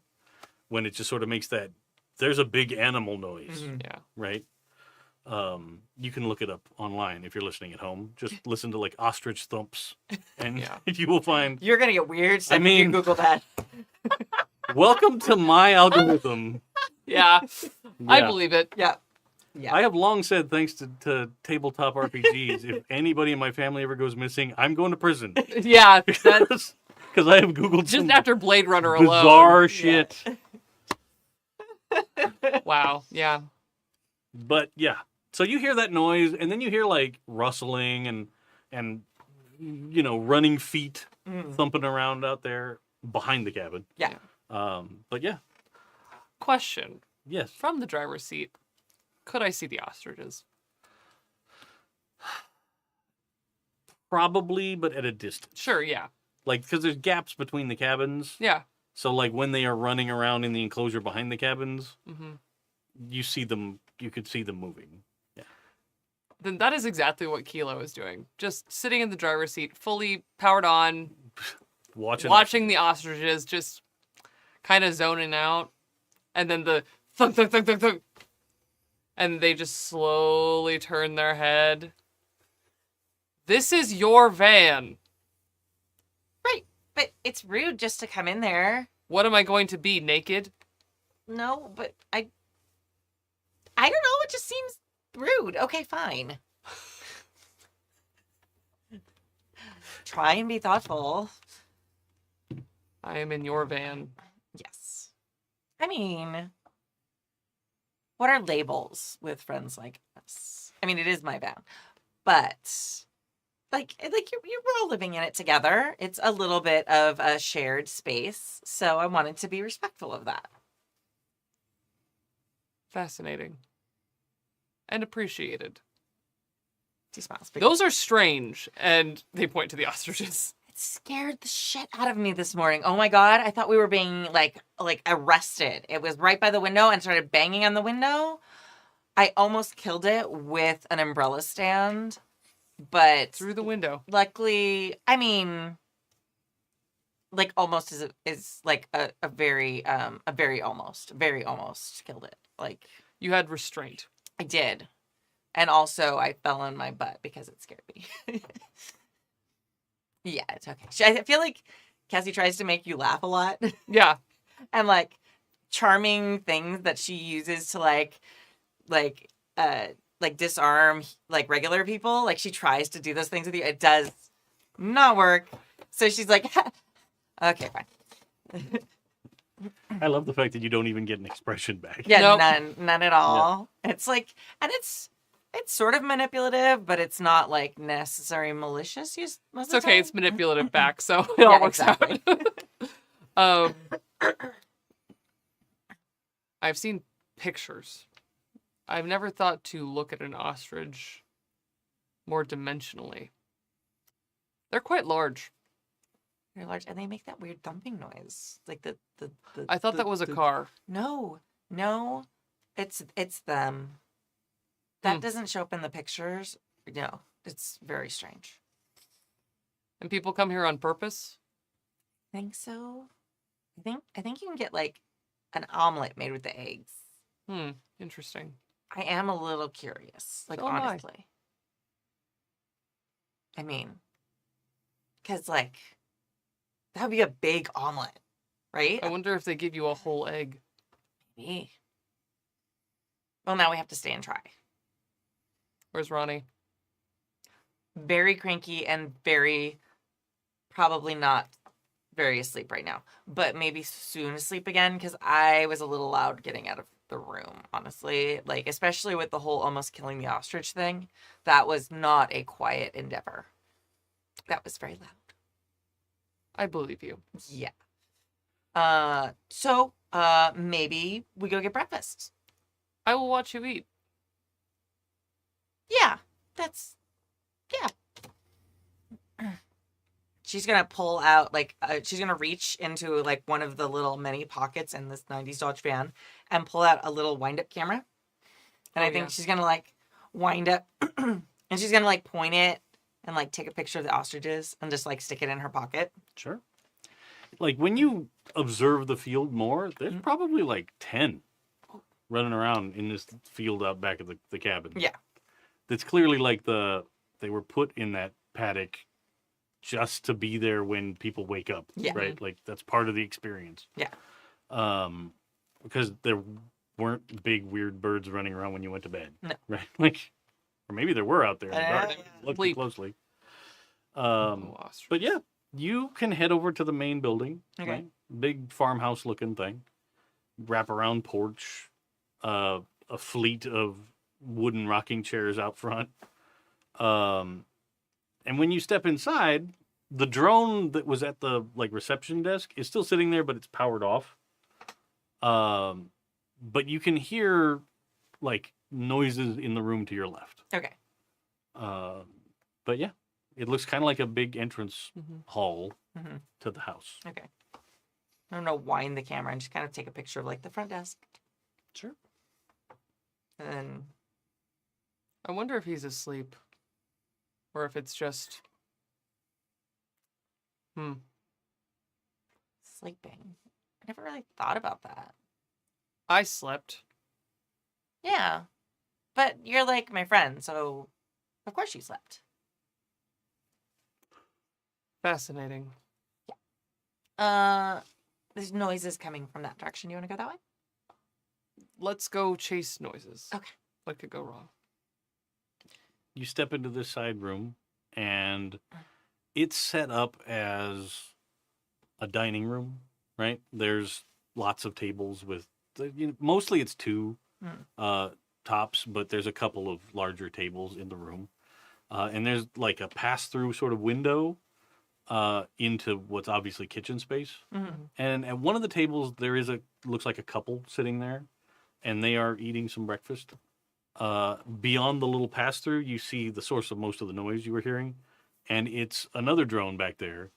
when it just sort of makes that there's a big animal noise, Yeah. right? You can look it up online if you're listening at home. Just listen to like ostrich thumps, and Yeah. you will find. You're gonna get weird stuff I mean- if you Google that. Welcome to my algorithm. Yeah. I Yeah. believe it. Yeah. Yeah. I have long said, thanks to tabletop RPGs, if anybody in my family ever goes missing, I'm going to prison. Yeah. That's Because I have Googled just some after Blade Runner alone. bizarre shit. Wow. Yeah. But yeah, so you hear that noise, and then you hear like rustling and you know running feet thumping around out there behind the cabin. Yeah. But yeah, Question yes. from the driver's seat: could I see the ostriches? Probably, but at a distance. Sure. Yeah. Like, because there's gaps between the cabins. Yeah. So, like, when they are running around in the enclosure behind the cabins, hmm you see them, you could see them moving. Then that is exactly what Kilo is doing. Just sitting in the driver's seat, fully powered on, watching the ostriches, just kind of zoning out, and then the thunk thunk thunk thunk thunk, and they just slowly turn their head. This is your van. Right. but it's rude just to come in there. What am I going to be, naked? No, but I don't know. It just seems rude. Okay, fine. Try and be thoughtful. I am in your van. Yes. I mean, what are labels with friends like us? I mean, it is my van, but like we're all living in it together. It's a little bit of a shared space, so I wanted to be respectful of that. Fascinating. And appreciated. He smiles. Those are strange. And they point to the ostriches. It scared the shit out of me this morning. Oh my god, I thought we were being like arrested. It was right by the window and started banging on the window. I almost killed it with an umbrella stand, but Through the window. luckily, I mean, like almost is like a very almost killed it. Like You had restraint. I did. And also I fell on my butt because it scared me. Yeah, it's okay. I feel like Cassie tries to make you laugh a lot. Yeah. And like charming things that she uses to like disarm like regular people. Like she tries to do those things with you. It does not work. So she's like, okay, fine. I love the fact that you don't even get an expression back. Yeah, Nope. none at all. It's like, and it's sort of manipulative, but it's not like necessary malicious. Most It's of the okay. time. It's manipulative back, so it all works exactly. out. I've seen pictures. I've never thought to look at an ostrich more dimensionally. They're quite large. They're large, and they make that weird thumping noise. Like the I thought that was a car. No, it's them. That doesn't show up in the pictures. No, it's very strange. And people come here on purpose? I think so. I think you can get like an omelet made with the eggs. Interesting. I am a little curious, like So am I. honestly. I mean, because like that would be a big omelet, right? I wonder if they give you a whole egg. Maybe. Well, now we have to stay and try. Where's Ronnie? Very cranky and very probably not very asleep right now, but maybe soon asleep again because I was a little loud getting out of the room, honestly. Like, especially with the whole almost killing the ostrich thing. That was not a quiet endeavor. That was very loud. I believe you. Yeah. So maybe we go get breakfast. I will watch you eat. Yeah. Yeah. She's gonna pull out she's gonna reach into like one of the little mini pockets in this 90s Dodge van and pull out a little wind up camera. And Oh, I think yeah. she's gonna like wind up and she's gonna like point it and like take a picture of the ostriches and just like stick it in her pocket. Sure. Like when you observe the field more, there's probably like 10 running around in this field out back of the cabin. Yeah. That's clearly like they were put in that paddock just to be there when people wake up. Yeah. Right? Like that's part of the experience. Yeah. Because there weren't big weird birds running around when you went to bed. No. Right? Like, or maybe there were out there in the dark. Yeah. Look Sleep. closely. Oh, ostrich. But yeah, you can head over to the main building. Okay. Right? Big farmhouse looking thing. Wrap around porch. A fleet of wooden rocking chairs out front. And when you step inside, the drone that was at the like reception desk is still sitting there, but it's powered off. But you can hear like noises in the room to your left. Okay. But yeah, it looks kind of like a big entrance Mhm. hall Mm-hmm. to the house. Okay. I'm gonna wind the camera and just kind of take a picture of like the front desk. Sure. And then I wonder if he's asleep. Or if it's just... sleeping. I never really thought about that. I slept. Yeah. But you're like my friend, so of course you slept. Fascinating. There's noises coming from that direction. You want to go that way? Let's go chase noises. Okay. What could go wrong? You step into this side room, and it's set up as a dining room, right? There's lots of tables with, mostly it's two tops, but there's a couple of larger tables in the room. And there's like a pass-through sort of window into what's obviously kitchen space. Mm-hmm. And at one of the tables, there is looks like a couple sitting there, and they are eating some breakfast. Beyond the little pass-through, you see the source of most of the noise you were hearing, and it's another drone back there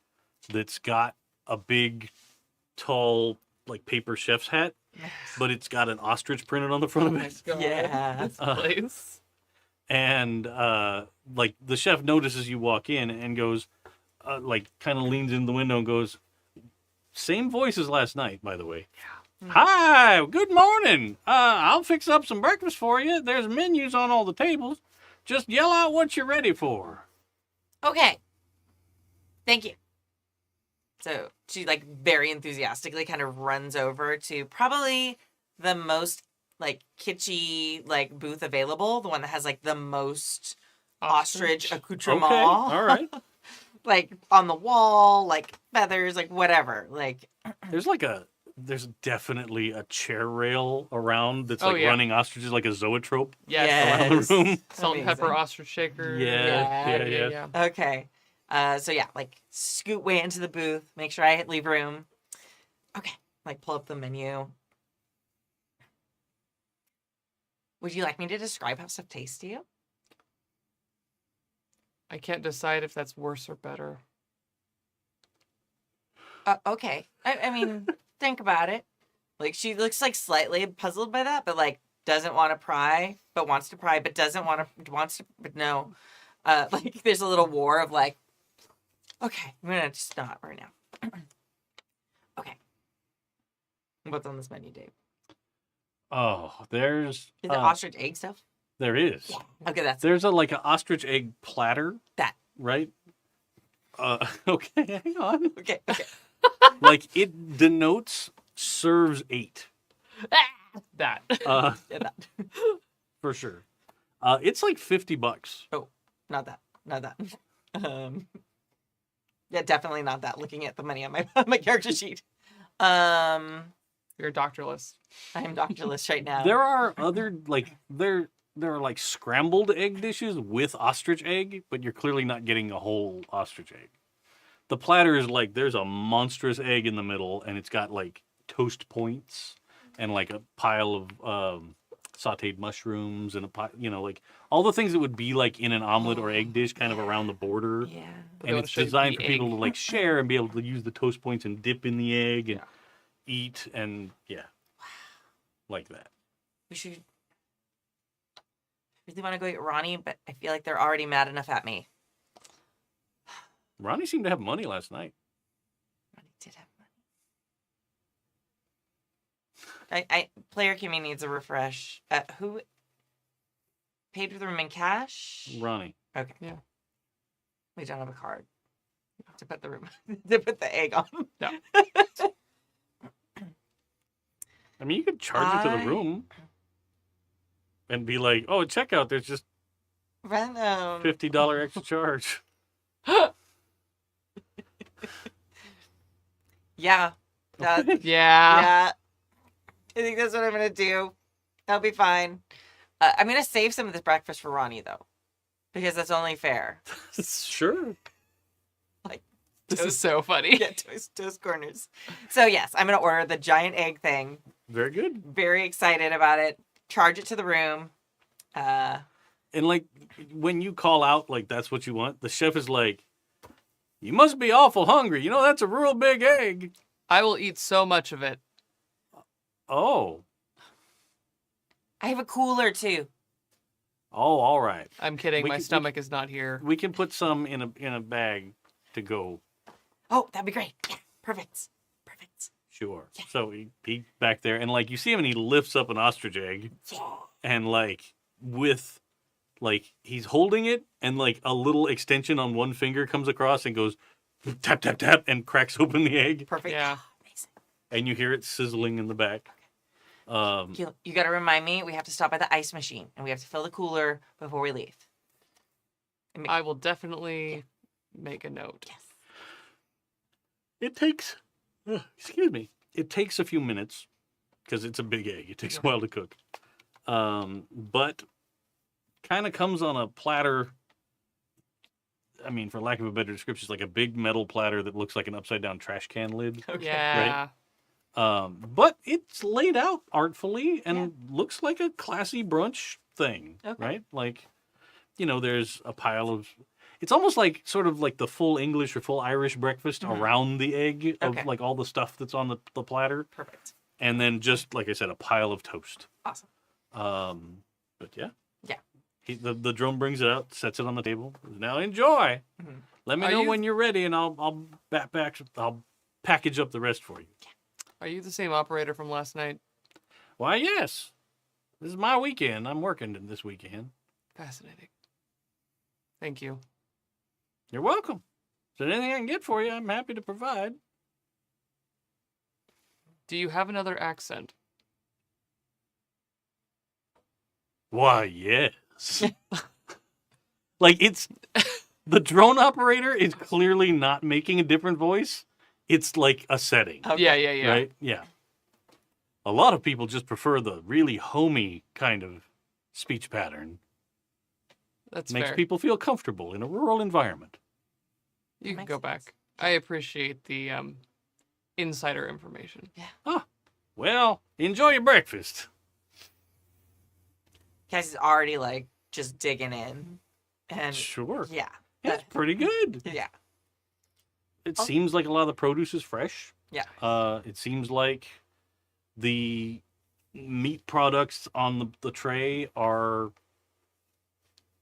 that's got a big, tall, like paper chef's hat, but it's got an ostrich printed on the front of it. Yeah. This place. And like the chef notices you walk in and goes, like kind of leans in the window and goes, "Same voice as last night, by the way. Yeah. Hi, good morning. I'll fix up some breakfast for you. There's menus on all the tables. Just yell out what you're ready for." Okay. Thank you. So she like very enthusiastically kind of runs over to probably the most like kitschy like booth available, the one that has like the most ostrich accoutrement. Okay, all right. Like on the wall, like feathers, like whatever. Like There's definitely a chair rail around that's Oh, like yeah. running ostriches like a zoetrope Yes. around the room. Salt and pepper Amazing. ostrich shaker. Yeah. Okay. So yeah, like scoot way into the booth, make sure I leave room. Okay. Like pull up the menu. Would you like me to describe how stuff tastes to you? I can't decide if that's worse or better. Okay. I mean, think about it. Like she looks like slightly puzzled by that, but like doesn't want to pry, but wants to pry, but doesn't want to, but no. Like there's a little war of like, okay, I'm gonna just not right now. Okay. What's on this menu, Dave? Oh, there's Is it ostrich egg stuff? there is. Okay, that's There's like an ostrich egg platter. that. Right? Okay, hang on. Okay, okay. Like it denotes serves 8. That. Yeah, that. For sure. It's like $50. Oh, not that. Not that. Yeah, definitely not that. Looking at the money on my my character sheet. You're doctorless. I am doctorless right now. There are other like there are like scrambled egg dishes with ostrich egg, but you're clearly not getting a whole ostrich egg. The platter is like there's a monstrous egg in the middle, and it's got like toast points and like a pile of sautéed mushrooms and like all the things that would be like in an omelet or egg dish, kind of around the border. Yeah. They And wanna it's show you designed the for people egg. to like share and be able to use the toast points and dip in the egg and Yeah. eat and like that. We should really want to go get Ronnie, but I feel like they're already mad enough at me. Ronnie seemed to have money last night. Ronnie did have money. Player Kimmy needs a refresh. Who paid for the room in cash? Ronnie. Okay. Yeah. We don't have a card to put the room to put the egg on. No. I mean, you could charge it to the room and be like, "Oh, at checkout, there's just Random. $50 extra charge." Yeah. That, Yeah. yeah. I think that's what I'm gonna do. That'll be fine. I'm gonna save some of this breakfast for Ronnie though, because that's only fair. Sure. This is so funny. Yeah, toast corners. So yes, I'm gonna order the giant egg thing. Very good. Very excited about it. Charge it to the room. And like when you call out like that's what you want, the chef is like, "You must be awful hungry. You know that's a real big egg." I will eat so much of it. Oh. I have a cooler too. Oh, all right. I'm kidding. We My can- we stomach is not here. We can put some in a bag to go. Oh, that'd be great. Yeah, perfect. Perfect. Sure. So he back there, and like you see him, and he lifts up an ostrich egg, and like with like he's holding it, and like a little extension on one finger comes across and goes tap, tap, tap, and cracks open the egg. Perfect. Yeah. Amazing. And you hear it sizzling in the back. You got to remind me, we have to stop by the ice machine and we have to fill the cooler before we leave. I will definitely make a note. Yes. It takes, excuse me, it takes a few minutes because it's a big egg. It takes a while to cook. But kind of comes on a platter. I mean, for lack of a better description, it's like a big metal platter that looks like an upside down trash can lid. Okay. Yeah. But it's laid out artfully and looks like a classy brunch thing, right? Like, you know, there's a pile of, it's almost like sort of like the full English or full Irish breakfast around the egg of like all the stuff that's on the platter. Perfect. And then just, like I said, a pile of toast. Awesome. But yeah. Yeah. The drone brings it out, sets it on the table. Now enjoy. Mhm. Let me Are know you- when you're ready, and I'll package up the rest for you. Are you the same operator from last night? Why, yes. This is my weekend. I'm working this weekend. Fascinating. Thank you. You're welcome. Is there anything I can get for you? I'm happy to provide. Do you have another accent? Why, yes. Like, it's the drone operator is clearly not making a different voice. It's like a setting, Okay. Yeah. right? Yeah. A lot of people just prefer the really homey kind of speech pattern. That's Makes fair. people feel comfortable in a rural environment. You can Makes go sense. back. I appreciate the insider information. Well, enjoy your breakfast. Cassie's already like just digging in. And Sure. yeah. That's pretty good. Yeah. It Oh. seems like a lot of the produce is fresh. Yeah. It seems like the meat products on the tray are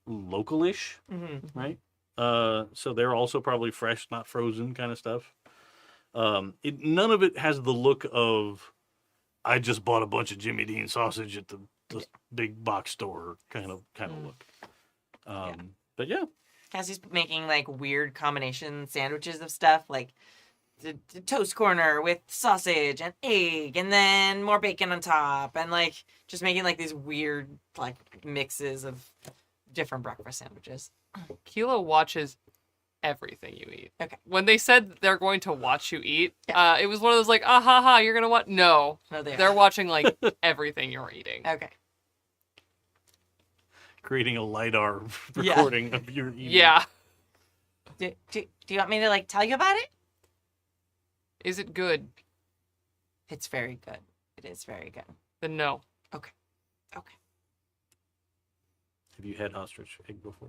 local-ish, Mm-hmm. right? So they're also probably fresh, not frozen kind of stuff. None of it has the look of, I just bought a bunch of Jimmy Dean sausage at the big box store kind of look. But yeah. Cassie's making like weird combination sandwiches of stuff, like the toast corner with sausage and egg, and then more bacon on top, and like just making like these weird like mixes of different breakfast sandwiches. Kilo watches everything you eat. Okay. When they said they're going to watch you eat, it was one of those like, ah ha ha, you're gonna watch. No, No, they're watching like everything you're eating. Okay. Creating a LiDAR Yeah. recording of your eating. Yeah. Do you want me to like tell you about it? Is it good? It's very good. It is very good. Then no. Okay. Have you had ostrich egg before?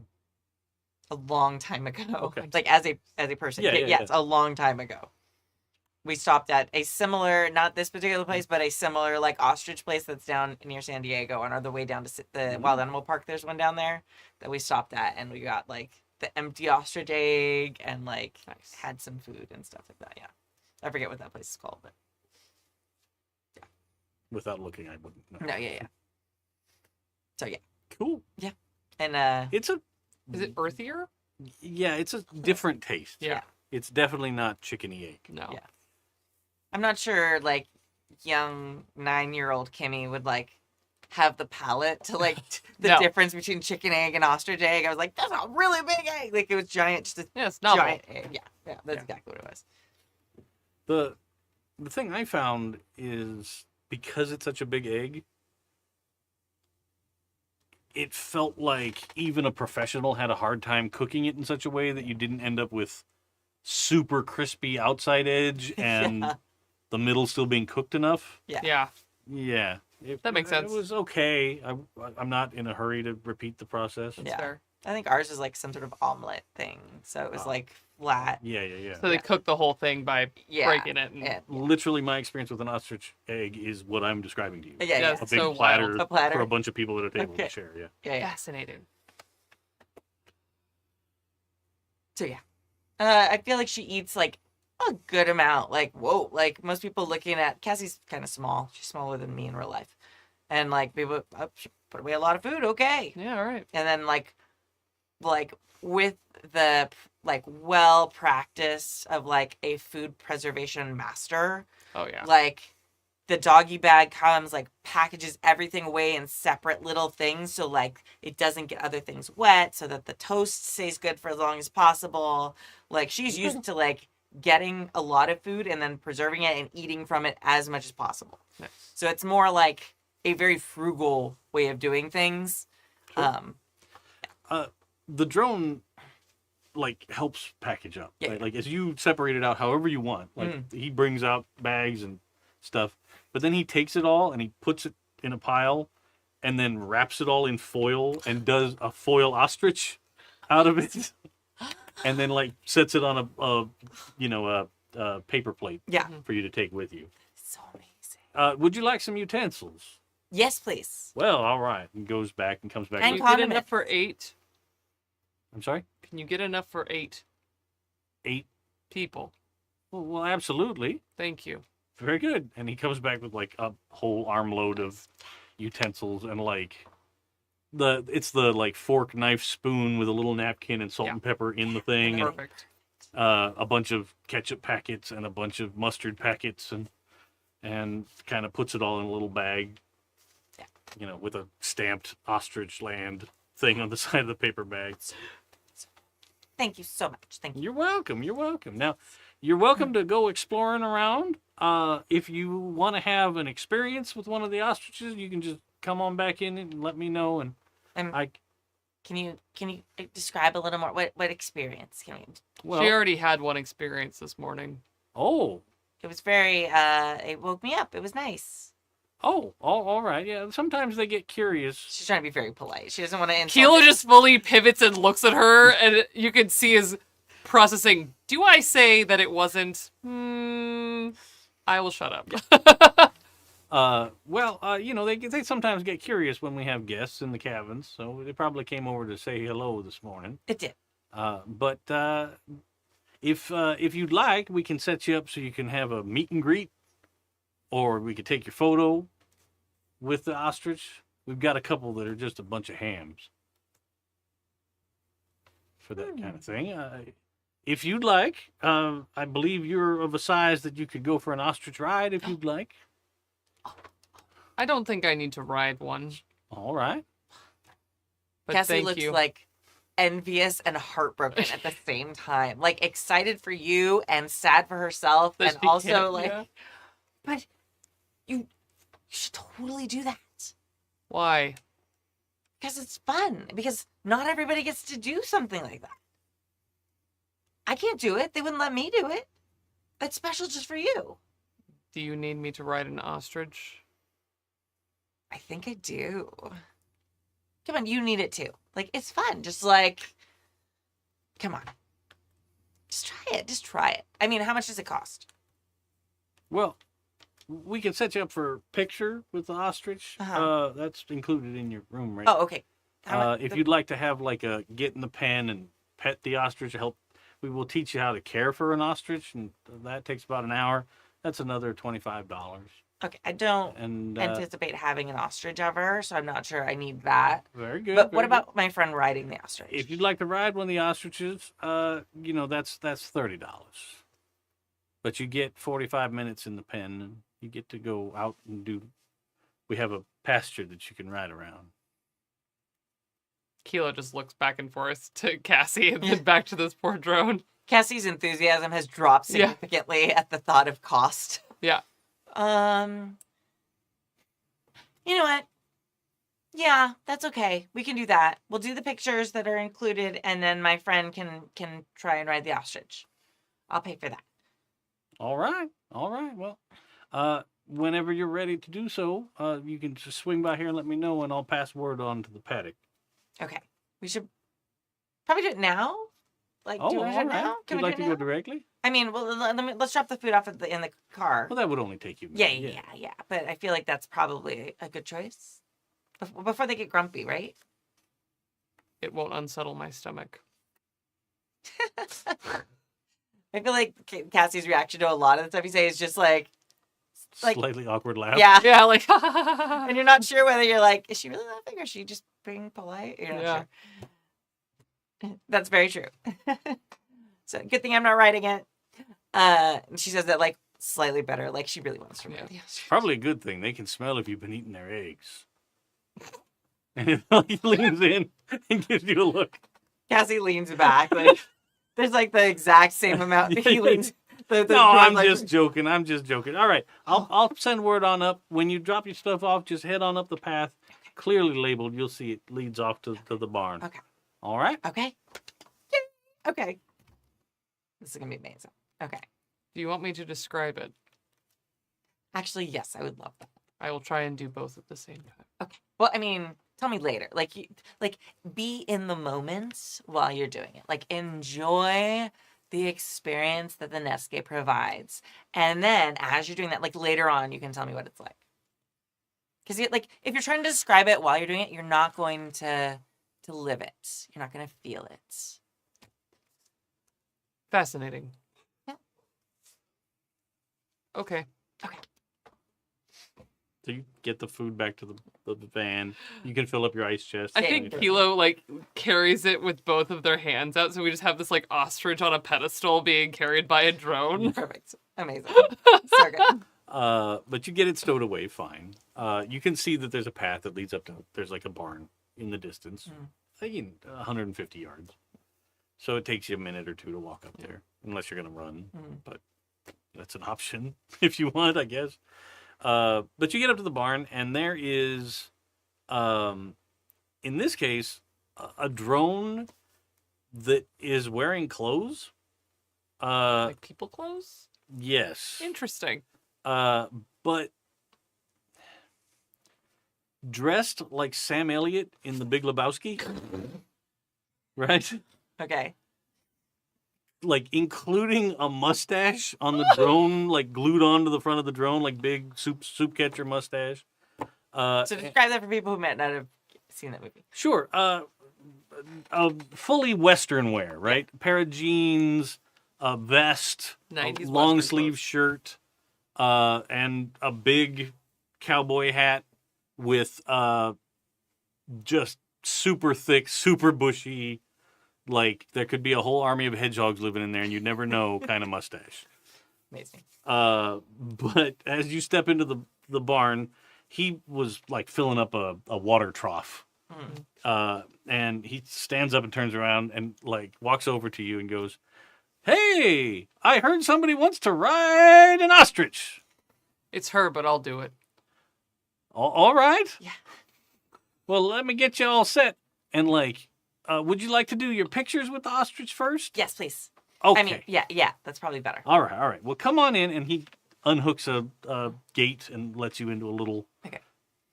A long time ago. Okay. Like as a person. Yeah, Yes, a long time ago. We stopped at a similar, not this particular place, but a similar like ostrich place that's down near San Diego. On our way down to the Wild Animal Park, there's one down there that we stopped at, and we got like the empty ostrich egg and like Nice. had some food and stuff like that. Yeah, I forget what that place is called, but Without looking, I wouldn't know. no, yeah. So yeah, Cool. and It's a Is it earthier? yeah, it's a different taste. Yeah. It's definitely not chickeny egg. No. Yeah. I'm not sure like young 9-year-old Kimmy would like have the palate to like the No. difference between chicken egg and ostrich egg. I was like, that's a really big egg. Like it was giant, just a Yeah, it's novel. giant egg. Yeah, that's Yeah. exactly what it was. The thing I found is because it's such a big egg, it felt like even a professional had a hard time cooking it in such a way that you didn't end up with super crispy outside edge and Yeah. the middle still being cooked enough. Yeah. Yeah. That makes sense. It was okay. I'm not in a hurry to repeat the process. That's Yeah. fair. I think ours is like some sort of omelet thing. So it was Oh. like flat. Yeah. So they cook the whole thing by Yeah. breaking it. And, Yeah. Literally, my experience with an ostrich egg is what I'm describing to you. Yeah. Yeah, Yeah. A big so platter, wild. A platter. for a bunch of people at a table Okay. to share. Yeah. Yeah. Fascinating. So yeah. I feel like she eats like a good amount. Like, whoa. Like most people looking at Cassie's kind of small. She's smaller than me in real life. And like people she put away a lot of food. Okay. Yeah, all right. And then like like with the like well practice of like a food preservation master, Oh yeah. like the doggy bag comes like packages everything away in separate little things so like it doesn't get other things wet so that the toast stays good for as long as possible. Like she's used to like getting a lot of food and then preserving it and eating from it as much as possible. Nice. So it's more like a very frugal way of doing things. Sure. The drone like helps package up. Yeah. Right? Like as you separate it out however you want. Like he brings out bags and stuff, but then he takes it all and he puts it in a pile and then wraps it all in foil and does a foil ostrich out of it. And then like sets it on a paper plate Yeah. for you to take with you. So amazing. Would you like some utensils? Yes, please. Well, all right. And goes back and comes back. And Can you with- get condiment. enough for 8? I'm sorry? Can you get enough for 8 8? people? Well, absolutely. Thank you. Very good. And he comes back with like a whole armload of utensils and like it's the like fork, knife, spoon with a little napkin and salt Yeah. and pepper in the thing. And, Perfect. a bunch of ketchup packets and a bunch of mustard packets and kind of puts it all in a little bag. Yeah. With a stamped ostrich land thing on the side of the paper bag. Thank you so much. Thank you. You're welcome. You're welcome. Now, you're welcome to go exploring around. If you want to have an experience with one of the ostriches, you can just come on back in and let me know. And I, Can you describe a little more what experience? well, She already had one experience this morning. oh, It was very it woke me up. It was nice. all right. Yeah, sometimes they get curious. She's trying to be very polite. She doesn't want to insult. Kilo me. just fully pivots and looks at her, and you can see his processing. Do I say that it wasn't? I will shut up. They sometimes get curious when we have guests in the cabins, so they probably came over to say hello this morning. It did. But if you'd like, we can set you up so you can have a meet and greet, or we could take your photo with the ostrich. We've got a couple that are just a bunch of hams for that kind of thing. If you'd like, I believe you're of a size that you could go for an ostrich ride if you'd like. I don't think I need to ride one. All right. But Cassie thank looks you. like envious and heartbroken at the same time. Like excited for you and sad for herself, That and she also can't- like, yeah. but you should totally do that Why? because it's fun. Because not everybody gets to do something like that. I can't do it. They wouldn't let me do it. It's special just for you. Do you need me to ride an ostrich? I think I do. Come on, you need it too. Like, it's fun. Just like, come on. Just try it. Just try it. I mean, how much does it cost? Well, we can set you up for a picture with the ostrich. Uh-huh. That's included in your room, right? Oh, okay. How much? If you'd like to have like a get in the pen and pet the ostrich, we will teach you how to care for an ostrich, and that takes about an hour. That's another $25. Okay, I don't And anticipate having an ostrich ever, so I'm not sure I need that. very good. But what very good. about my friend riding the ostrich? If you'd like to ride one of the ostriches? That's $30. But you get 45 minutes in the pen, and you get to go out and do. We have a pasture that you can ride around. Kilo just looks back and forth to Cassie and then back to this poor drone. Cassie's enthusiasm has dropped Yeah. significantly at the thought of cost. Yeah. You know what? Yeah, that's okay. We can do that. We'll do the pictures that are included, and then my friend can try and ride the ostrich. I'll pay for that. All right. Well, whenever you're ready to do so, you can just swing by here and let me know, and I'll pass word on to the paddock. Okay. We should probably do it now. Like, Oh, do all we do it right. now? Can You'd we like do to it go now? directly? I mean, well, let's drop the food off in the car. Well, that would only take you. a Yeah. minute, But I feel like that's probably a good choice before they get grumpy, right? It won't unsettle my stomach. I feel like Cassie's reaction to a lot of the stuff you say is just like, Slightly awkward laugh. yeah. Yeah, like And you're not sure whether you're like, is she really laughing or is she just being polite? You're not Yeah. sure. That's very true. So good thing I'm not writing it. She says that like slightly better, like she really wants to write. Yeah. Probably a good thing. They can smell if you've been eating their eggs. And it like leans in and gives you a look. Cassie leans back, like there's like the exact same amount. He leans. The No, dwarf, I'm like, just joking. I'm just joking. All right, I'll send word on up. When you drop your stuff off, just head on up the path, clearly labeled. You'll see it leads off to the barn. Okay. All right. Okay. Yay. Okay. This is gonna be amazing. Okay. Do you want me to describe it? Actually, yes, I would love that. I will try and do both at the same time. Okay. Well, I mean, tell me later. Like, be in the moment while you're doing it. Like, enjoy the experience that the Netscape provides, and then as you're doing that, like later on, you can tell me what it's like. Because like, if you're trying to describe it while you're doing it, you're not going to live it. You're not going to feel it. Fascinating. Yeah. Okay. So you get the food back to the van. You can fill up your ice chest. I Yeah, think yeah. Kilo like carries it with both of their hands out, so we just have this like ostrich on a pedestal being carried by a drone. Perfect. Amazing. So good. But you get it stowed away fine. You can see that there's a path that leads up to. There's like a barn in the distance, like 150 yards. So it takes you a minute or two to walk up there, unless you're gonna run. But that's an option if you want, I guess. But you get up to the barn, and there is, in this case, a drone that is wearing clothes. Like people clothes? Yes. Interesting. But dressed like Sam Elliott in The Big Lebowski, right? Okay. Like including a mustache on the drone, like glued onto the front of the drone, like big soup catcher mustache. So describe that for people who might not have seen that movie. Sure. Fully Western wear, right? Pair of jeans, a vest, a 90s long Western sleeve clothes. shirt, and a big cowboy hat with just super thick, super bushy, like there could be a whole army of hedgehogs living in there and you'd never know kind of mustache. Amazing. But as you step into the barn, he was like filling up a water trough. And he stands up and turns around and like walks over to you and goes, "Hey, I heard somebody wants to ride an ostrich." It's her, but I'll do it. All right. Yeah. Well, let me get you all set. And like, would you like to do your pictures with the ostrich first? Yes, please. Okay. I mean, yeah, that's probably better. All right. Well, come on in. And he unhooks a gate and lets you into a little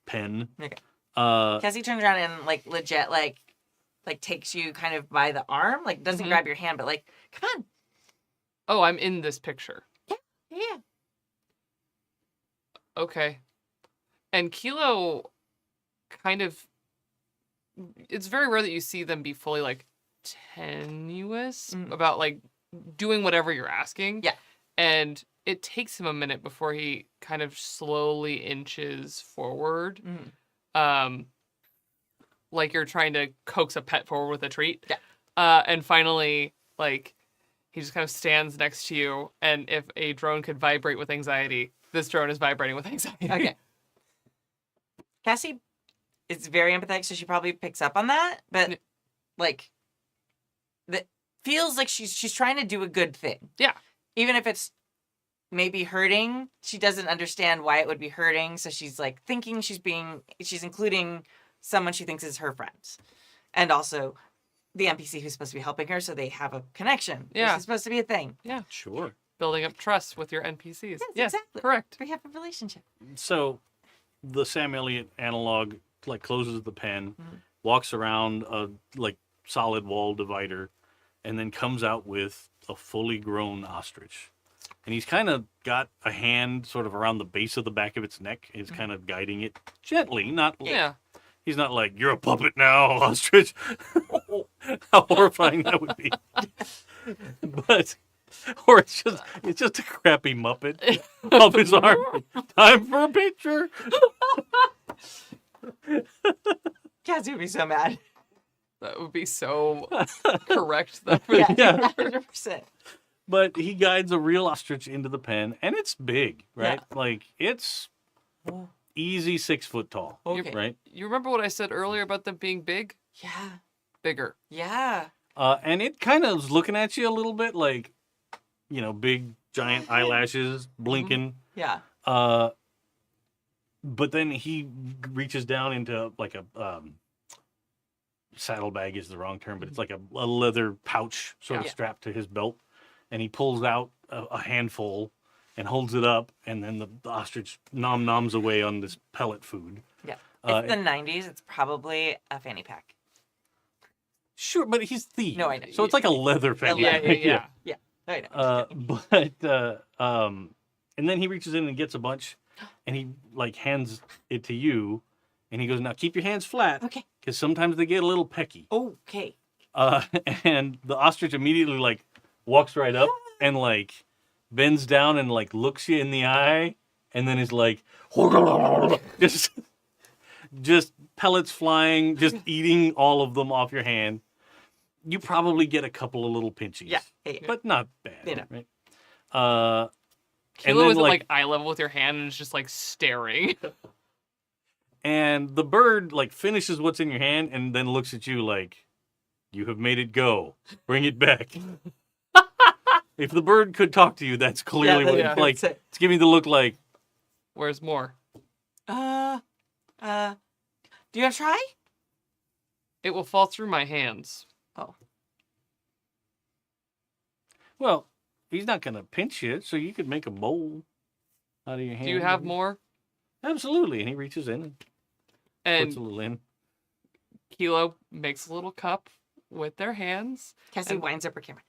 pen. Okay. Uh, Cassie turns around and like legit like takes you kind of by the arm, like doesn't grab your hand, but like, come on. Oh, I'm in this picture. Yeah. Okay. And Kilo kind of, it's very rare that you see them be fully like tenuous about like doing whatever you're asking. Yeah. And it takes him a minute before he kind of slowly inches forward. Like you're trying to coax a pet forward with a treat. Yeah. And finally, like, he just kind of stands next to you, and if a drone could vibrate with anxiety, this drone is vibrating with anxiety. Okay. Cassie is very empathetic, so she probably picks up on that, but like that feels like she's trying to do a good thing. Yeah. Even if it's maybe hurting, she doesn't understand why it would be hurting, so she's like thinking she's including someone she thinks is her friend. And also the NPC who's supposed to be helping her, so they have a connection. Yeah. This is supposed to be a thing. Yeah. sure. Building up trust with your NPCs. Yes, exactly. correct. We have a relationship. So the Sam Elliott analog like closes the pen, walks around a like solid wall divider, and then comes out with a fully grown ostrich. And he's kind of got a hand sort of around the base of the back of its neck. He's kind of guiding it gently, not Yeah. He's not like, "You're a puppet now, ostrich." How horrifying that would be. But or it's just a crappy Muppet up his arm. Time for a picture. Cassie would be so mad. That would be so correct, though. For Yeah, Yeah. 100%. But he guides a real ostrich into the pen, and it's big, right? Like, it's easy 6 foot tall, Okay. right? You remember what I said earlier about them being big? Yeah. Bigger. Yeah. And it kind of is looking at you a little bit like, big, giant eyelashes blinking. Yeah. But then he reaches down into like a saddlebag is the wrong term, but it's like a leather pouch sort of Yeah. strapped to his belt. And he pulls out a handful and holds it up. And then the ostrich noms away on this pellet food. Yeah. Uh, It's the 90s. It's probably a fanny pack. Sure, but he's themed. No, I know. So it's like a leather fanny. Yeah, yeah, yeah. I know. And then he reaches in and gets a bunch, and he like hands it to you, and he goes, "Now keep your hands flat, Okay. because sometimes they get a little pecky." Okay. And the ostrich immediately like walks right up and like bends down and like looks you in the eye, and then is like just pellets flying, just eating all of them off your hand. You probably get a couple of little pinchies. Yeah. Hey, But not bad. You know. Right? Kilo is at like eye level with your hand and is just like staring. And the bird like finishes what's in your hand and then looks at you like, "You have made it go. Bring it back." If the bird could talk to you, that's clearly what yeah. it's like. It's giving the look like, Where's more? do you want to try? It will fall through my hands. Oh. well, he's not going to pinch you, so you could make a bowl out of your hand. Do you have more? Absolutely. And he reaches in and puts And a little in. Kilo makes a little cup with their hands, Cassie And- winds up her camera.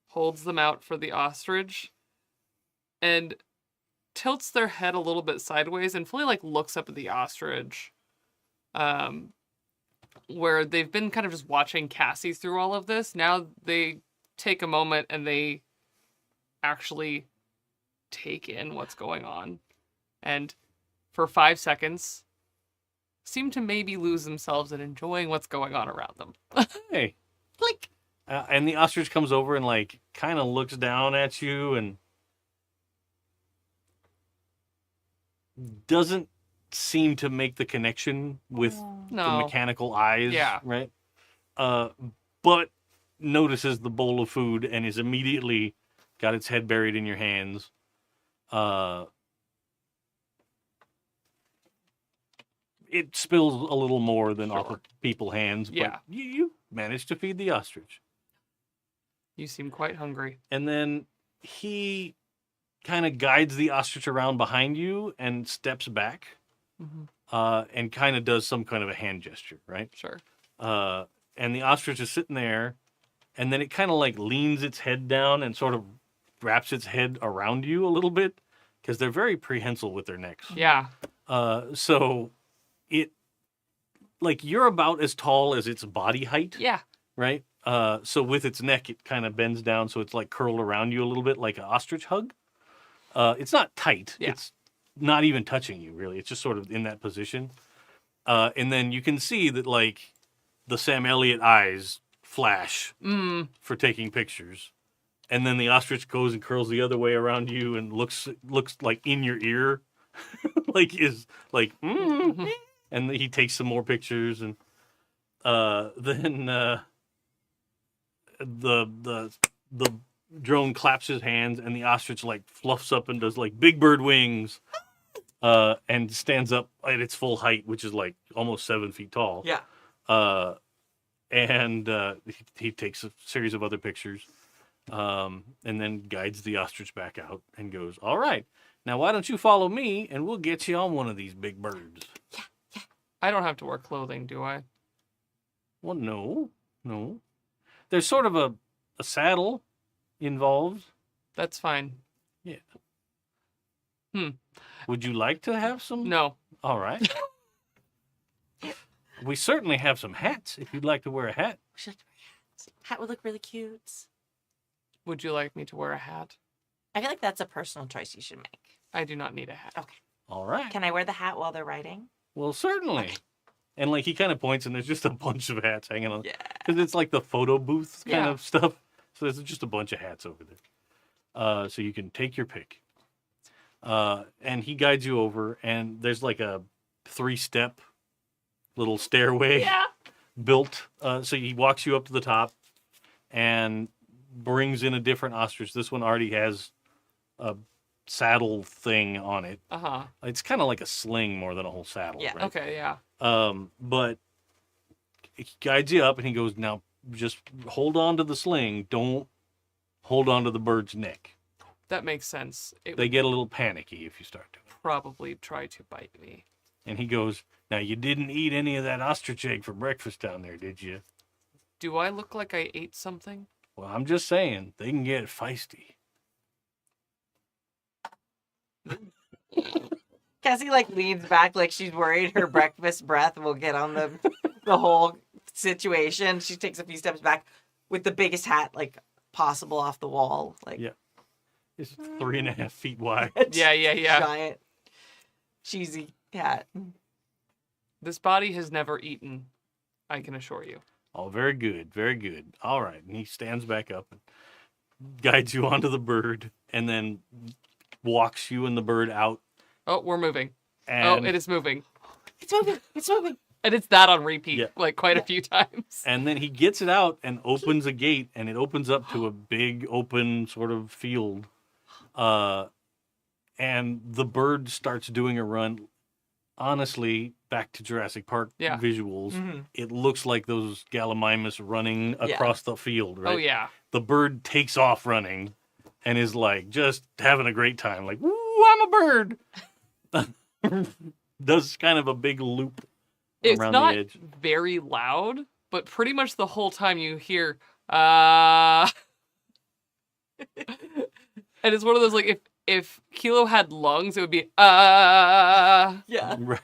holds them out for the ostrich, and tilts their head a little bit sideways and fully like looks up at the ostrich. Where they've been kind of just watching Cassie through all of this. Now they take a moment and they actually take in what's going on. And for 5 seconds, seem to maybe lose themselves in enjoying what's going on around them. Hey. Click. And the ostrich comes over and like kind of looks down at you and doesn't seem to make the connection with the No. mechanical eyes. Yeah. Right. But notices the bowl of food and is immediately got its head buried in your hands. It spills a little more than off Sure. of people's hands, but Yeah. you managed to feed the ostrich. You seem quite hungry. And then he kind of guides the ostrich around behind you and steps back Mm-hmm. and kind of does some kind of a hand gesture, right? Sure. And the ostrich is sitting there, and then it kind of like leans its head down and sort of wraps its head around you a little bit because they're very prehensile with their necks. Yeah. So it, like, you're about as tall as its body height, Yeah. right? So with its neck, it kind of bends down, so it's like curled around you a little bit, like an ostrich hug. It's not tight. Yeah. It's not even touching you, really. It's just sort of in that position. And then you can see that, like, the Sam Elliott eyes flash for taking pictures. And then the ostrich goes and curls the other way around you and looks like in your ear, like is like, and he takes some more pictures, and then the drone claps his hands, and the ostrich like fluffs up and does like big bird wings, and stands up at its full height, which is like almost 7 feet tall. Yeah. And he takes a series of other pictures, and then guides the ostrich back out and goes, "All right, now why don't you follow me, and we'll get you on one of these big birds." I don't have to wear clothing, do I? Well, no. There's sort of a saddle involved. That's fine. Would you like to have some? No. All right. We certainly have some hats if you'd like to wear a hat. We should wear hats. Hat would look really cute. Would you like me to wear a hat? I feel like that's a personal choice you should make. I do not need a hat. Okay. All right. Can I wear the hat while they're riding? Well, certainly. Okay. And like he kind of points, and there's just a bunch of hats hanging on. Yeah. Because it's like the photo booth kind Yeah. of stuff. So there's just a bunch of hats over there. So you can take your pick. And he guides you over, and there's like a 3-step little stairway Yeah. built. So he walks you up to the top and brings in a different ostrich. This one already has a saddle thing on it. Uh-huh. It's kind of like a sling more than a whole saddle, Yeah. right? Okay, yeah. But he guides you up, and he goes, now just hold on to the sling. Don't hold on to the bird's neck. That makes sense. It They would get a little panicky if you start to. probably try to bite me. And he goes, now you didn't eat any of that ostrich egg for breakfast down there, did you? Do I look like I ate something? Well, I'm just saying, they can get feisty. Cassie like leans back like she's worried her breakfast breath will get on the whole situation. She takes a few steps back with the biggest hat like possible off the wall, like Yeah. It's 3.5 feet wide. Yeah. giant cheesy hat. This body has never eaten, I can assure you. Oh, very good, very good. All right. And he stands back up and guides you onto the bird and then walks you and the bird out. Oh, we're moving. And, Oh, it is moving. It's moving. It's moving. And it's that on repeat, Yeah. like quite a few times. and then he gets it out and opens a gate, and it opens up to a big open sort of field. And the bird starts doing a run. Honestly, back to Jurassic Park Yeah. visuals, Mhm. it looks like those Gallimimus running Yeah. across the field, right? Oh, yeah. The bird takes off running and is like just having a great time. Like, woo, I'm a bird. Does kind of a big loop It's around not the edge. very loud, but pretty much the whole time you hear, and it's one of those, like, if Kilo had lungs, it would be, Yeah. Right.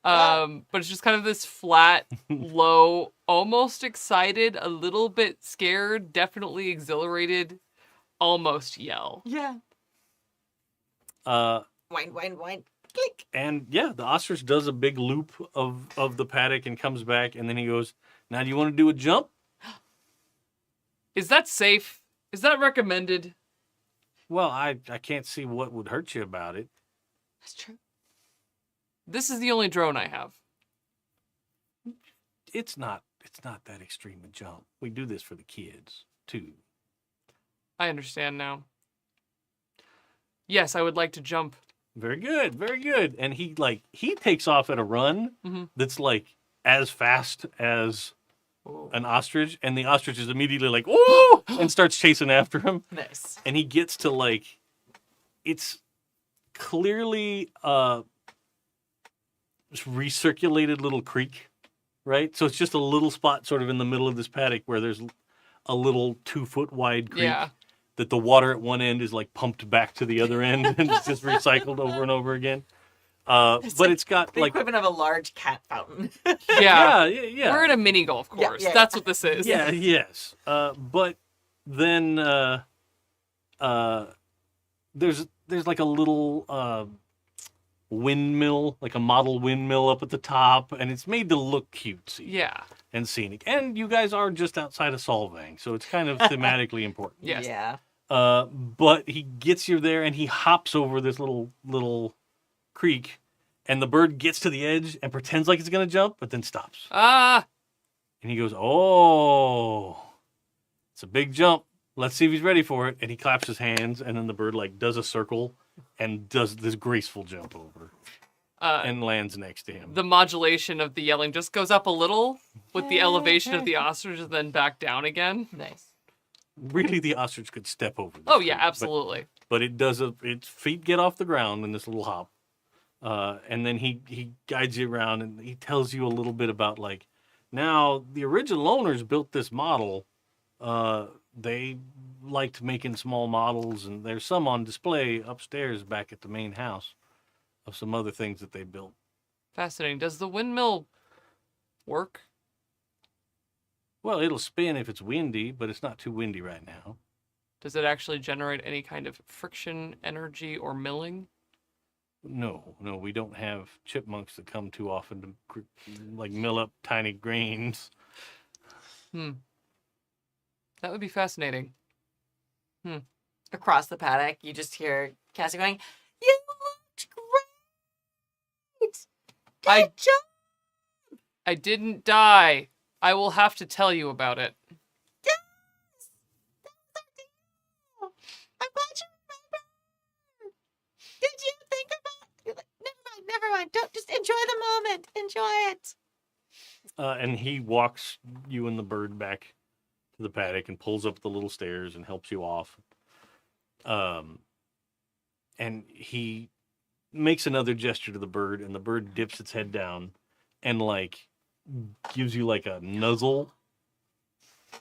but it's just kind of this flat, low, almost excited, a little bit scared, definitely exhilarated, almost yell. Yeah. Uh, Whine, whine, whine. Click. and yeah, the ostrich does a big loop of the paddock and comes back, and then he goes, now do you want to do a jump? Is that safe? Is that recommended? Well, I can't see what would hurt you about it. That's true. This is the only drone I have. It's not that extreme a jump. We do this for the kids too. I understand now. Yes, I would like to jump. Very good, very good. And he takes off at a run Mhm. that's like as fast as Oh. an ostrich, and the ostrich is immediately like, "Ooh!" and starts chasing after him. Nice. And he gets to like, it's clearly recirculated little creek, right? So it's just a little spot sort of in the middle of this paddock where there's a little 2-foot wide creek Yeah. that the water at one end is like pumped back to the other end and it's just recycled over and over again. But like it's got The like, equivalent of a large cat fountain. Yeah. yeah. We're at a mini golf Yeah, course. yeah. That's what this is. Yeah, yes. But then there's like a little windmill, like a model windmill up at the top, and it's made to look cutesy Yeah. and scenic. And you guys are just outside of Solvang, so it's kind of thematically important. Yes. Yeah. But he gets you there, and he hops over this little creek, and the bird gets to the edge and pretends like it's gonna jump, but then stops. Ah. And he goes, "Oh, it's a big jump. Let's see if he's ready for it." And he claps his hands, and then the bird like does a circle and does this graceful jump over and lands next to him. The modulation of the yelling just goes up a little with the elevation of the ostrich and then back down again. Nice. Really, the ostrich could step over. This Oh, yeah, creek, but- absolutely. But it does its feet get off the ground in this little hop. And then he guides you around and he tells you a little bit about like, now the original owners built this model. They liked making small models, and there's some on display upstairs back at the main house of some other things that they built. Fascinating. Does the windmill work? Well, it'll spin if it's windy, but it's not too windy right now. Does it actually generate any kind of friction, energy, or milling? No, we don't have chipmunks that come too often to like mill up tiny grains. That would be fascinating. Across the paddock, you just hear Cassie going, "You looked great! Good job!" I didn't die. I will have to tell you about it. Yes! That was our deal! I'm glad you remember! Did you think about it? Never mind. Don't just enjoy the moment. Enjoy it. And he walks you and the bird back to the paddock and pulls up the little stairs and helps you off. And he makes another gesture to the bird, and the bird dips its head down and like gives you like a nuzzle.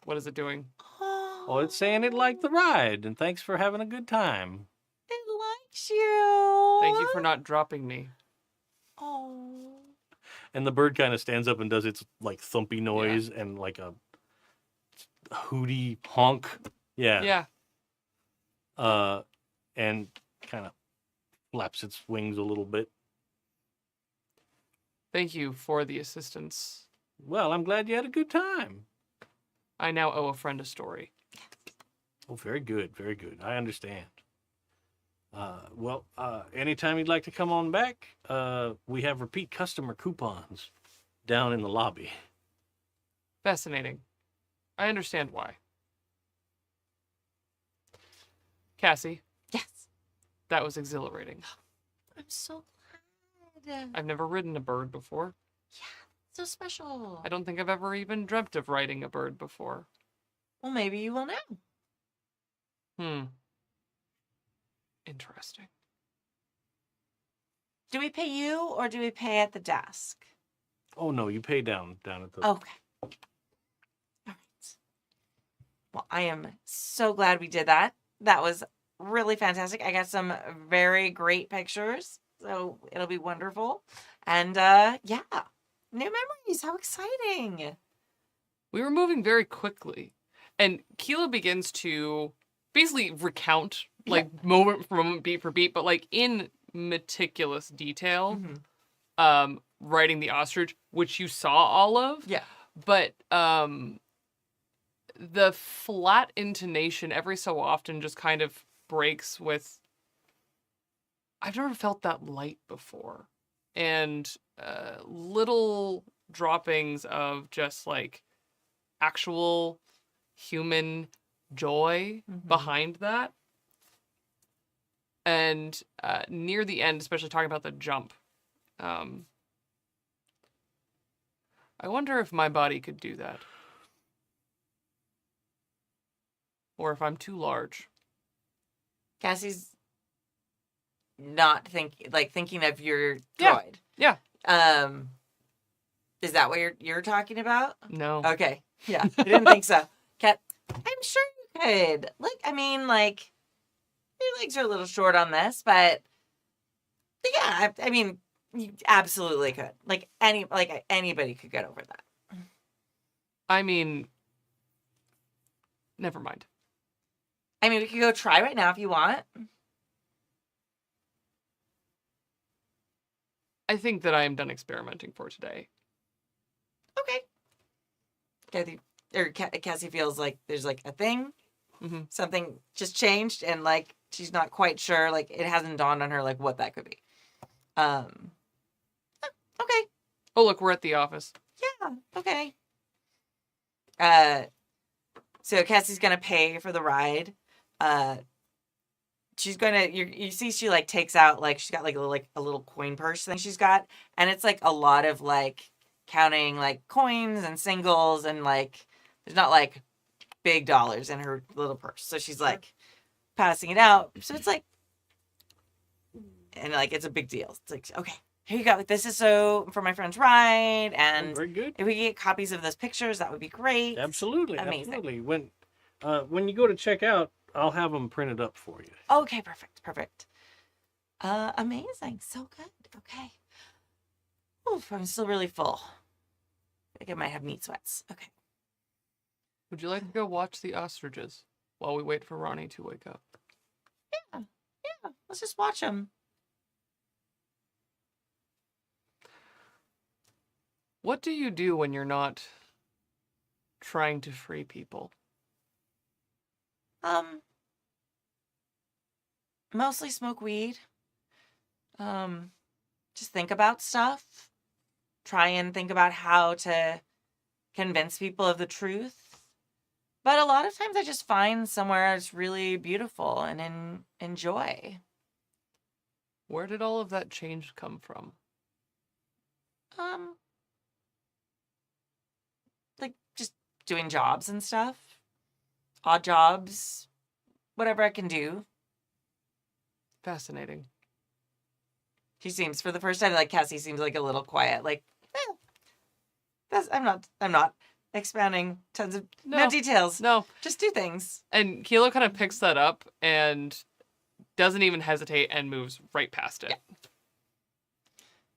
What is it doing? Oh, it's saying it liked the ride, and thanks for having a good time. It likes you. Thank you for not dropping me. Oh. And the bird kind of stands up and does its like thumpy noise and like a hooty honk. Yeah. And kind of flaps its wings a little bit. Thank you for the assistance. Well, I'm glad you had a good time. I now owe a friend a story. Oh, very good, very good. I understand. Anytime you'd like to come on back, we have repeat customer coupons down in the lobby. Fascinating. I understand why. Cassie, Yes. that was exhilarating. I'm so glad. I've never ridden a bird before. So special. I don't think I've ever even dreamt of riding a bird before. Well, maybe you will now. Interesting. Do we pay you or do we pay at the desk? Oh no, you pay down at the. Okay. All right. Well, I am so glad we did that. That was really fantastic. I got some very great pictures, so it'll be wonderful. And new memories. How exciting! We were moving very quickly. And Kilo begins to basically recount, like, moment for moment, beat for beat, but, like, in meticulous detail, writing the ostrich, which you saw all of. Yeah. But the flat intonation every so often just kind of breaks with, I've never felt that light before. And little droppings of just, like, actual human joy behind that. And near the end, especially talking about the jump, I wonder if my body could do that. Or if I'm too large. Cassie's not thinking of your droid. Yeah. Is that what you're talking about? No. Okay. Yeah. I didn't think so. Cat, I'm sure you could. Your legs are a little short on this, but yeah, I mean, you absolutely could. Anybody could get over that. I mean, never mind. I mean, we could go try right now if you want. I think that I am done experimenting for today. Okay. Cassie feels like there's like a thing, something just changed, and like she's not quite sure. Like it hasn't dawned on her like what that could be. Okay. Oh, look, we're at the office. Yeah. Okay. So Cassie's gonna pay for the ride. She's gonna you see she like takes out like she's got like a little coin purse thing she's got, and it's like a lot of like counting like coins and singles, and like there's not like big dollars in her little purse. So she's like passing it out. So it's like, and like it's a big deal. It's like, okay, here you go. This is so for my friend's ride, and very good. if we get copies of those pictures, that would be great. Absolutely, Amazing. absolutely. When you go to check out, I'll have them printed up for you. Okay, perfect. Amazing. So good. Okay. Oof, I'm still really full. I think I might have meat sweats. Okay. Would you like to go watch the ostriches while we wait for Ronnie to wake up? Yeah. Let's just watch them. What do you do when you're not trying to free people? Mostly smoke weed. Just think about stuff. Try and think about how to convince people of the truth. But a lot of times I just find somewhere it's really beautiful and enjoy. Where did all of that change come from? Like just doing jobs and stuff. Odd jobs. Whatever I can do. Fascinating. She seems, for the first time, like Cassie seems like a little quiet. Like, I'm not expounding tons of no details. No. Just do things. And Kilo kind of picks that up and doesn't even hesitate and moves right past it. Yeah.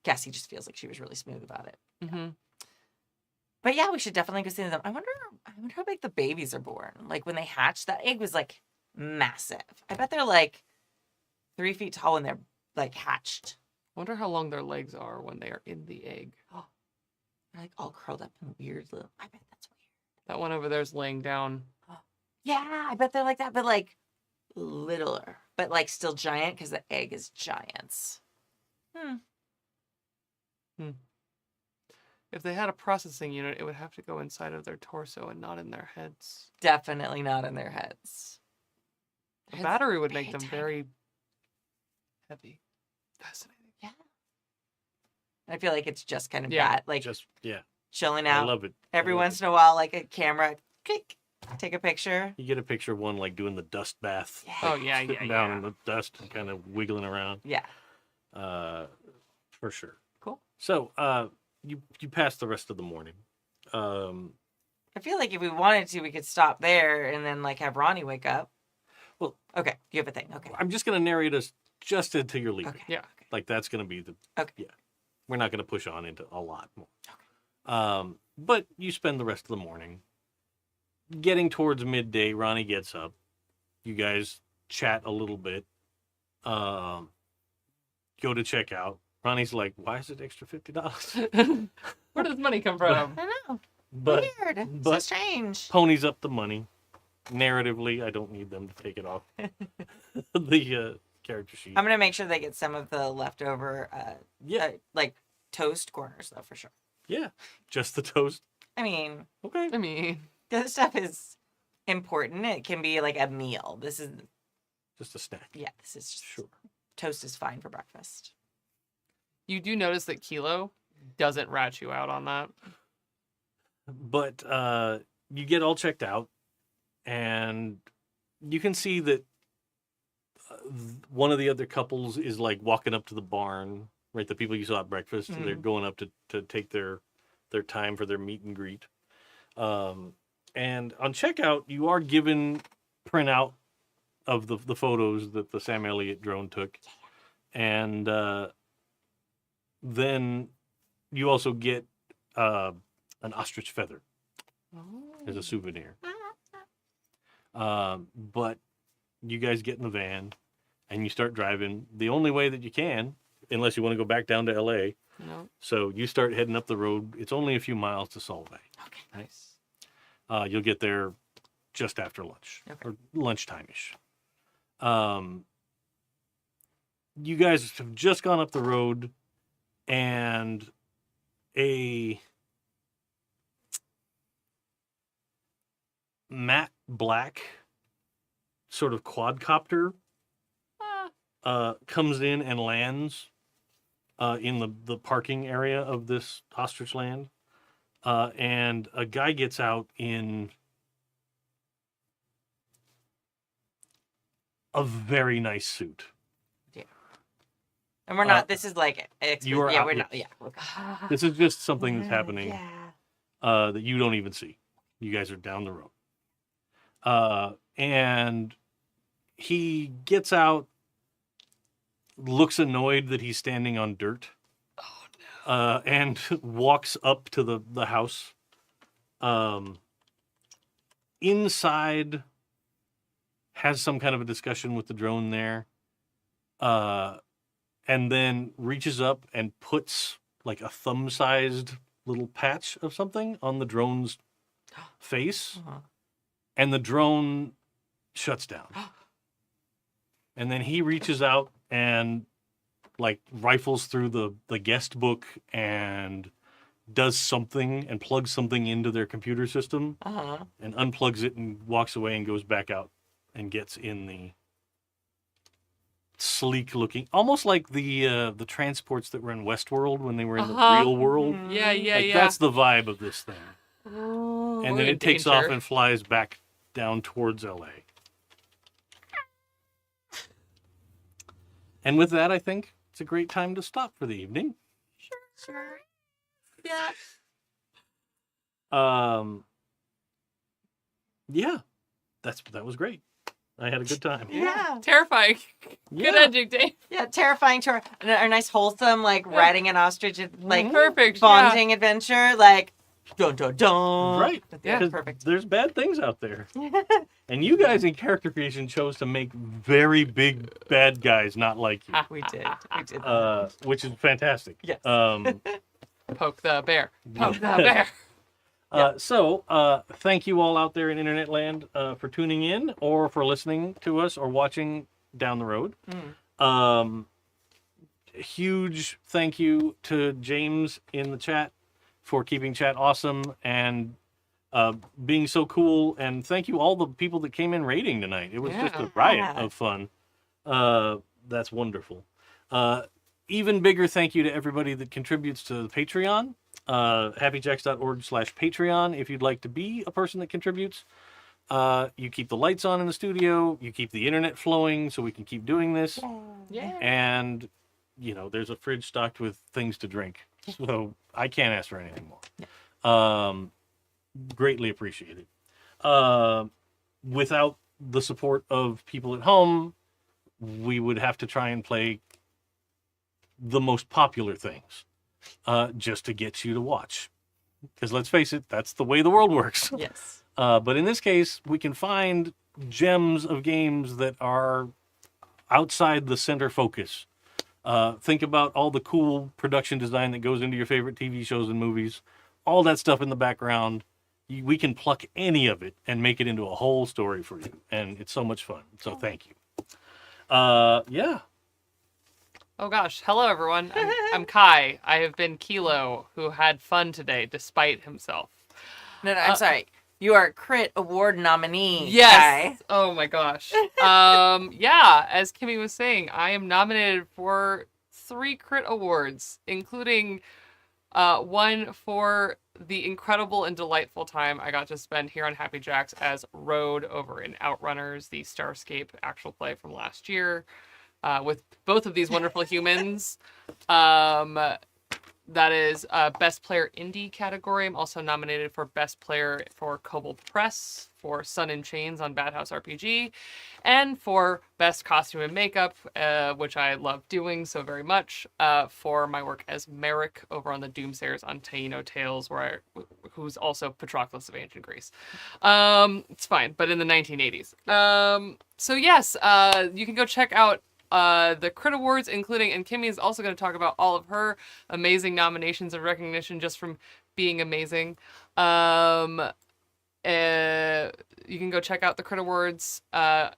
Cassie just feels like she was really smooth about it. Mm-hmm. But yeah, we should definitely go see them. I wonder how big the babies are born. Like when they hatch, that egg was like massive. I bet they're like 3 feet tall when they're like hatched. Wonder how long their legs are when they are in the egg. Oh, they're like all curled up in weird little. I bet that's weird. That one over there's laying down. Oh, yeah, I bet they're like that, but like littler, but like still giant because the egg is giants. If they had a processing unit, it would have to go inside of their torso and not in their heads. Definitely not in their heads. A battery would make them very heavy. Fascinating. Yeah. I feel like it's just kind of Yeah, that, like Just chilling I out. love it. Every I love once in a while, like a camera, click, take a picture. You get a picture of one like doing the dust bath. Yeah. Oh, yeah, sitting down in the dust and kind of wiggling around. Yeah. For sure. Cool. So, you pass the rest of the morning. I feel like if we wanted to, we could stop there and then like have Ronnie wake up. Well, okay, you have a thing. Okay. I'm just gonna narrate us just until you're leaving. Okay. Yeah. Like that's gonna be the Okay. Yeah. We're not gonna push on into a lot more. Okay. But you spend the rest of the morning. Getting towards midday, Ronnie gets up. You guys chat a little bit. Go to check out. Ronnie's like, "Why is it extra $50?" Where does money come from? I know. But Weird. but- So strange. ponies up the money. Narratively, I don't need them to take it off the character sheet. I'm gonna make sure they get some of the leftover, Yeah, like toast corners though, for sure. yeah. Just the toast. I mean, Okay. I mean, the other stuff is important. It can be like a meal. This is, Just a snack. yeah, this is just Sure. toast is fine for breakfast. you do notice that Kilo doesn't rat you out on that. But you get all checked out, and you can see that one of the other couples is like walking up to the barn, right? The people you saw at breakfast, they're going up to take their time for their meet and greet. And on checkout, you are given printout of the photos that the Sam Elliott drone took, and then you also get an ostrich feather as a souvenir. But you guys get in the van and you start driving the only way that you can, unless you want to go back down to LA. No. So you start heading up the road. It's only a few miles to Solvay. Okay. Nice. You'll get there just after lunch Okay. or lunchtime-ish. You guys have just gone up the road and a matte black sort of quadcopter comes in and lands in the parking area of this ostrich land. And a guy gets out in a very nice suit. And we're not. This is like. you are yeah, out- we're not. Yeah. Okay. This is just something that's happening Yeah. that you don't even see. You guys are down the road. And he gets out, looks annoyed that he's standing on dirt. Oh no. And walks up to the house. Inside has some kind of a discussion with the drone there. And then reaches up and puts like a thumb-sized little patch of something on the drone's face, Uh-huh. and the drone shuts down. And then he reaches out and like rifles through the guest book and does something and plugs something into their computer system Uh-huh. and unplugs it and walks away and goes back out and gets in the sleek looking, almost like the transports that were in Westworld when they were in the real world. Mhm. Yeah, yeah, Like yeah. that's the vibe of this thing. Ooh. And We're then in it takes off danger. and flies back down towards LA. And with that, I think it's a great time to stop for the evening. Sure. Yeah. Yeah, that was great. I had a good time. Yeah. Terrifying. Good Yeah. ending, Dave. Yeah, terrifying tour. A nice wholesome, like riding an ostrich, like Perfect. bonding adventure, like dun dun dun. Right. Yeah, 'Cause perfect. There's bad things out there. And you guys in character creation chose to make very big bad guys not like you. We did. We did. Which is fantastic. Yes. Poke the bear. Poke the bear. So, thank you all out there in internet land for tuning in or for listening to us or watching down the road. Huge thank you to James in the chat for keeping chat awesome and being so cool. And thank you all the people that came in raiding tonight. It was just a riot of fun. That's wonderful. Even bigger thank you to everybody that contributes to the Patreon. happyjacks.org/Patreon if you'd like to be a person that contributes. You keep the lights on in the studio, you keep the internet flowing so we can keep doing this. Yeah. And, you know, there's a fridge stocked with things to drink. So I can't ask for anything more. Greatly appreciated. Without the support of people at home, we would have to try and play the most popular things. Just to get you to watch. Because let's face it, that's the way the world works. Yes. But in this case, we can find gems of games that are outside the center focus. Think about all the cool production design that goes into your favorite TV shows and movies. All that stuff in the background. We can pluck any of it and make it into a whole story for you. And it's so much fun. So thank you. Yeah. Oh gosh. Hello everyone. I'm Kai. I have been Kilo, who had fun today despite himself. No, I'm sorry. You are Crit Award nominee. Yes. Kai. Oh my gosh. Yeah, as Kimmy was saying, I am nominated for 3 Crit Awards, including one for the incredible and delightful time I got to spend here on Happy Jacks as Road over in Outrunners, the Starscape actual play from last year, with both of these wonderful humans. That is Best Player Indie category. I'm also nominated for Best Player for Kobold Press, for Sun in Chains on Bad House RPG, and for Best Costume and Makeup, which I love doing so very much, for my work as Merrick over on the Doomsayers on Taino Tales, who's also Patroclus of Ancient Greece. It's fine, but in the 1980s. So yes, you can go check out the Crit Awards, including, and Kimmy is also going to talk about all of her amazing nominations and recognition just from being amazing. You can go check out the Crit Awards. I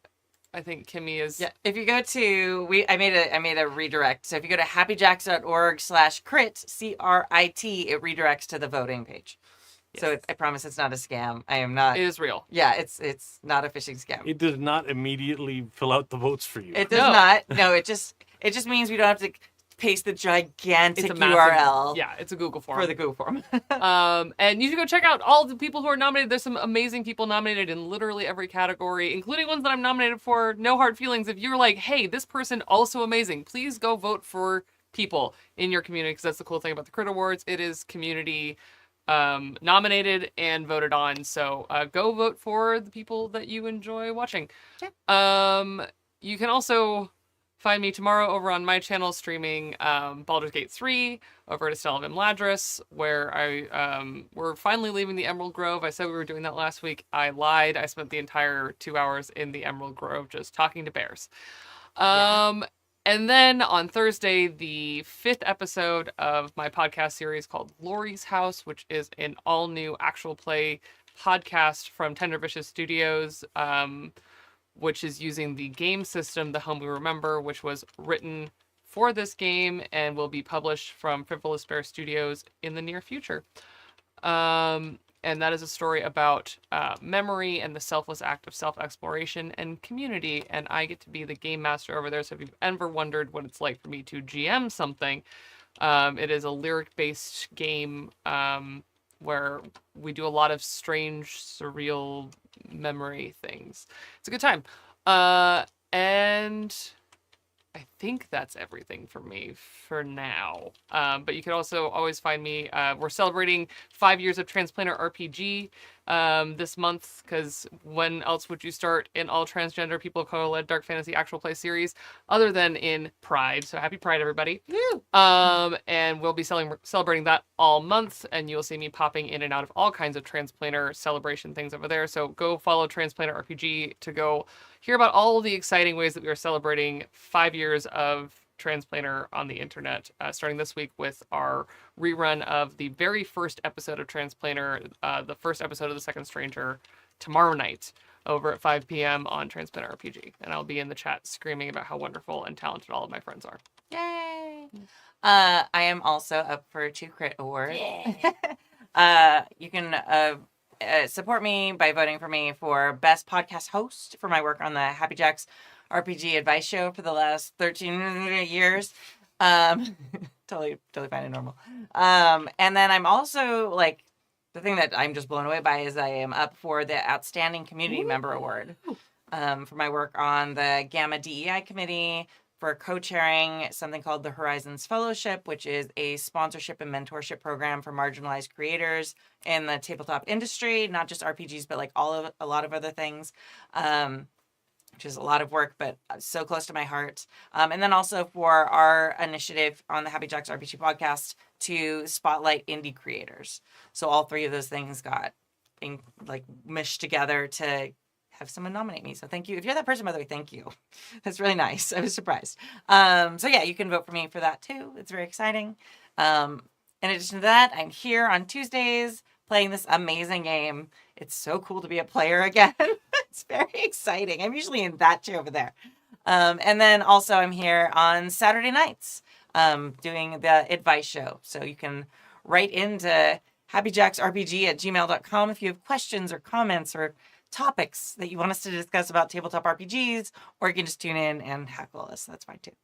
think Kimmy is. Yeah. If you go to I made a redirect. So if you go to happyjacks.org/crit, CRIT, it redirects to the voting page. Yes. So I promise it's not a scam. I am not. It is real. Yeah, it's not a phishing scam. It does not immediately fill out the votes for you. It does No. not. No, it just means we don't have to paste the gigantic It's a massive URL Yeah, it's a Google form. for the Google form. And you should go check out all the people who are nominated. There's some amazing people nominated in literally every category, including ones that I'm nominated for. No hard feelings. If you're like, hey, this person also amazing, please go vote for people in your community, because that's the cool thing about the Crit Awards. It is community nominated and voted on. So go vote for the people that you enjoy watching. Yeah. You can also find me tomorrow over on my channel streaming Baldur's Gate 3 over at Estelle of Imladris, where we're finally leaving the Emerald Grove. I said we were doing that last week. I lied. I spent the entire 2 hours in the Emerald Grove just talking to bears. And then on Thursday, the 5th episode of my podcast series called Lori's House, which is an all-new actual play podcast from Tender Vicious Studios, which is using the game system, The Home We Remember, which was written for this game and will be published from Frivolous Bear Studios in the near future. And that is a story about memory and the selfless act of self-exploration and community. And I get to be the game master over there. So if you've ever wondered what it's like for me to GM something, it is a lyric-based game where we do a lot of strange, surreal memory things. It's a good time. And I think that's everything for me for now. But you can also always find me. We're celebrating 5 years of Transplanter RPG this month, because when else would you start an all transgender people of color led dark fantasy actual play series other than in Pride? So happy Pride, everybody! Woo! And we'll be celebrating that all month, and you'll see me popping in and out of all kinds of Transplanter celebration things over there. So go follow Transplanter RPG to go hear about all the exciting ways that we are celebrating 5 years of Transplanter on the internet, starting this week with our rerun of the very first episode of Transplanter, the first episode of The Second Stranger, tomorrow night over at 5 p.m. on Transplanter RPG. And I'll be in the chat screaming about how wonderful and talented all of my friends are. Yay! I am also up for 2 Crit Awards. You can support me by voting for me for Best Podcast Host for my work on the Happy Jacks RPG advice show for the last 13 years. Totally fine and normal. And then I'm also, like, the thing that I'm just blown away by is I am up for the Outstanding Community Member Award for my work on the Gamma DEI Committee, for co-chairing something called the Horizons Fellowship, which is a sponsorship and mentorship program for marginalized creators in the tabletop industry, not just RPGs, but like a lot of other things, which is a lot of work, but so close to my heart. And then also for our initiative on the Happy Jacks RPG podcast to spotlight indie creators. So all 3 of those things got meshed together to have someone nominate me. So thank you. If you're that person, by the way, thank you. That's really nice. I was surprised. So yeah, you can vote for me for that too. It's very exciting. In addition to that, I'm here on Tuesdays playing this amazing game. It's so cool to be a player again. It's very exciting. I'm usually in that chair over there. And then also I'm here on Saturday nights doing the advice show. So you can write into happyjacksrpg@gmail.com if you have questions or comments or topics that you want us to discuss about tabletop RPGs, or you can just tune in and heckle us. That's fine too.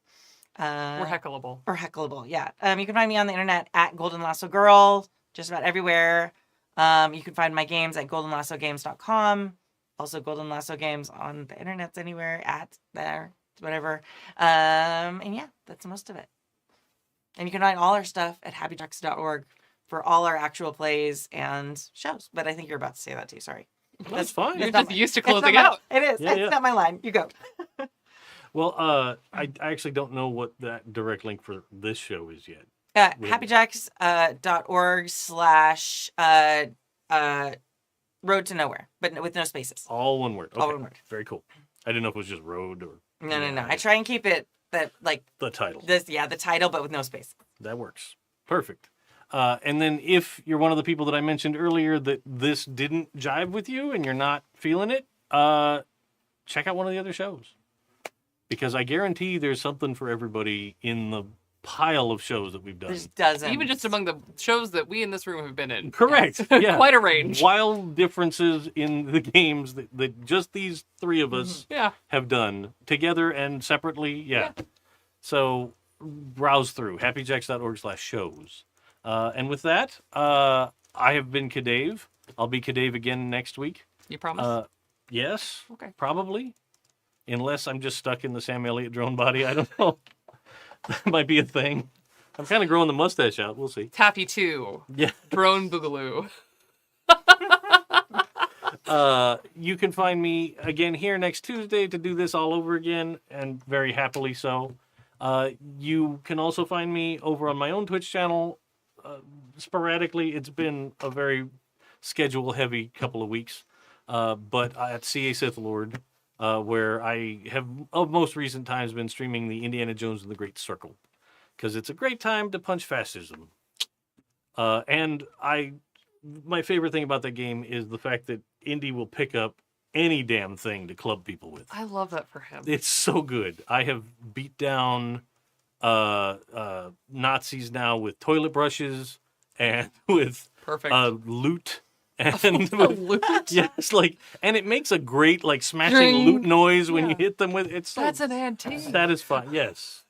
We're heckleable. Or heckleable, yeah. You can find me on the internet at Golden Lasso Girl, just about everywhere. You can find my games at goldenlassogames.com. Also Golden Lasso Games on the internet anywhere, at there, whatever. And yeah, that's most of it. And you can find all our stuff at happyjacks.org for all our actual plays and shows. But I think you're about to say that too, sorry. That's fine. You're not just my- used to it's not closing my- out. It is. Yeah, It's yeah. not my line. You go. Well, I actually don't know what that direct link for this show is yet. Happyjacks.org / Road to Nowhere, but with no spaces. All one word. Okay. All one word. Very cool. I didn't know if it was just road or No. I try and keep it the title. the title, but with no space. That works. Perfect. And then if you're one of the people that I mentioned earlier that this didn't jive with you and you're not feeling it, check out one of the other shows. Because I guarantee there's something for everybody in the pile of shows that we've done. There's dozens. Even just among the shows that we in this room have been in. Correct. Yeah. Quite a range. Wild differences in the games that just these 3 of us Yeah. have done together and separately. Yeah. So browse through happyjacks.org/shows. And with that, I have been Kadave. I'll be Kadave again next week. You promise? Yes. Okay. Probably. Unless I'm just stuck in the Sam Elliott drone body. I don't know. That might be a thing. I'm kind of growing the mustache out. We'll see. Taffy 2. Yeah. Drone Boogaloo. You can find me again here next Tuesday to do this all over again, and very happily so. You can also find me over on my own Twitch channel. Sporadically, it's been a very schedule-heavy couple of weeks, but at CA Sith Lord, where I have, of most recent times, been streaming the Indiana Jones and the Great Circle, because it's a great time to punch fascism. My favorite thing about that game is the fact that Indy will pick up any damn thing to club people with. I love that for him. It's so good. I have beat down Nazis now with toilet brushes and with Perfect. loot. And with, Loot? yes, and it makes a great smashing Dring. loot noise when you Yeah. hit them with it's so That's an antique. satisfying. Yes,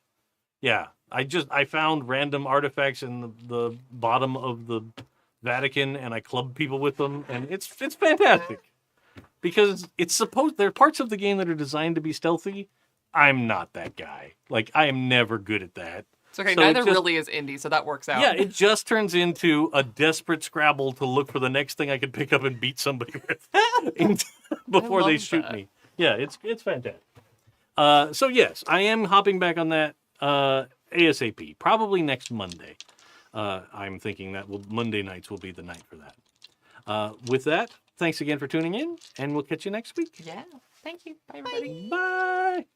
yeah. I found random artifacts in the bottom of the Vatican, and I clubbed people with them, and it's fantastic because there are parts of the game that are designed to be stealthy. I'm not that guy. I am never good at that. It's okay. So Neither it just- really is Indy, so that works out. Yeah, it just turns into a desperate scrabble to look for the next thing I could pick up and beat somebody with before they love shoot that. me. Yeah, it's fantastic. So yes, I am hopping back on that ASAP, probably next Monday. I'm thinking that Monday nights will be the night for that. With that, thanks again for tuning in, and we'll catch you next week. Yeah. Thank you. Bye, everybody. Bye.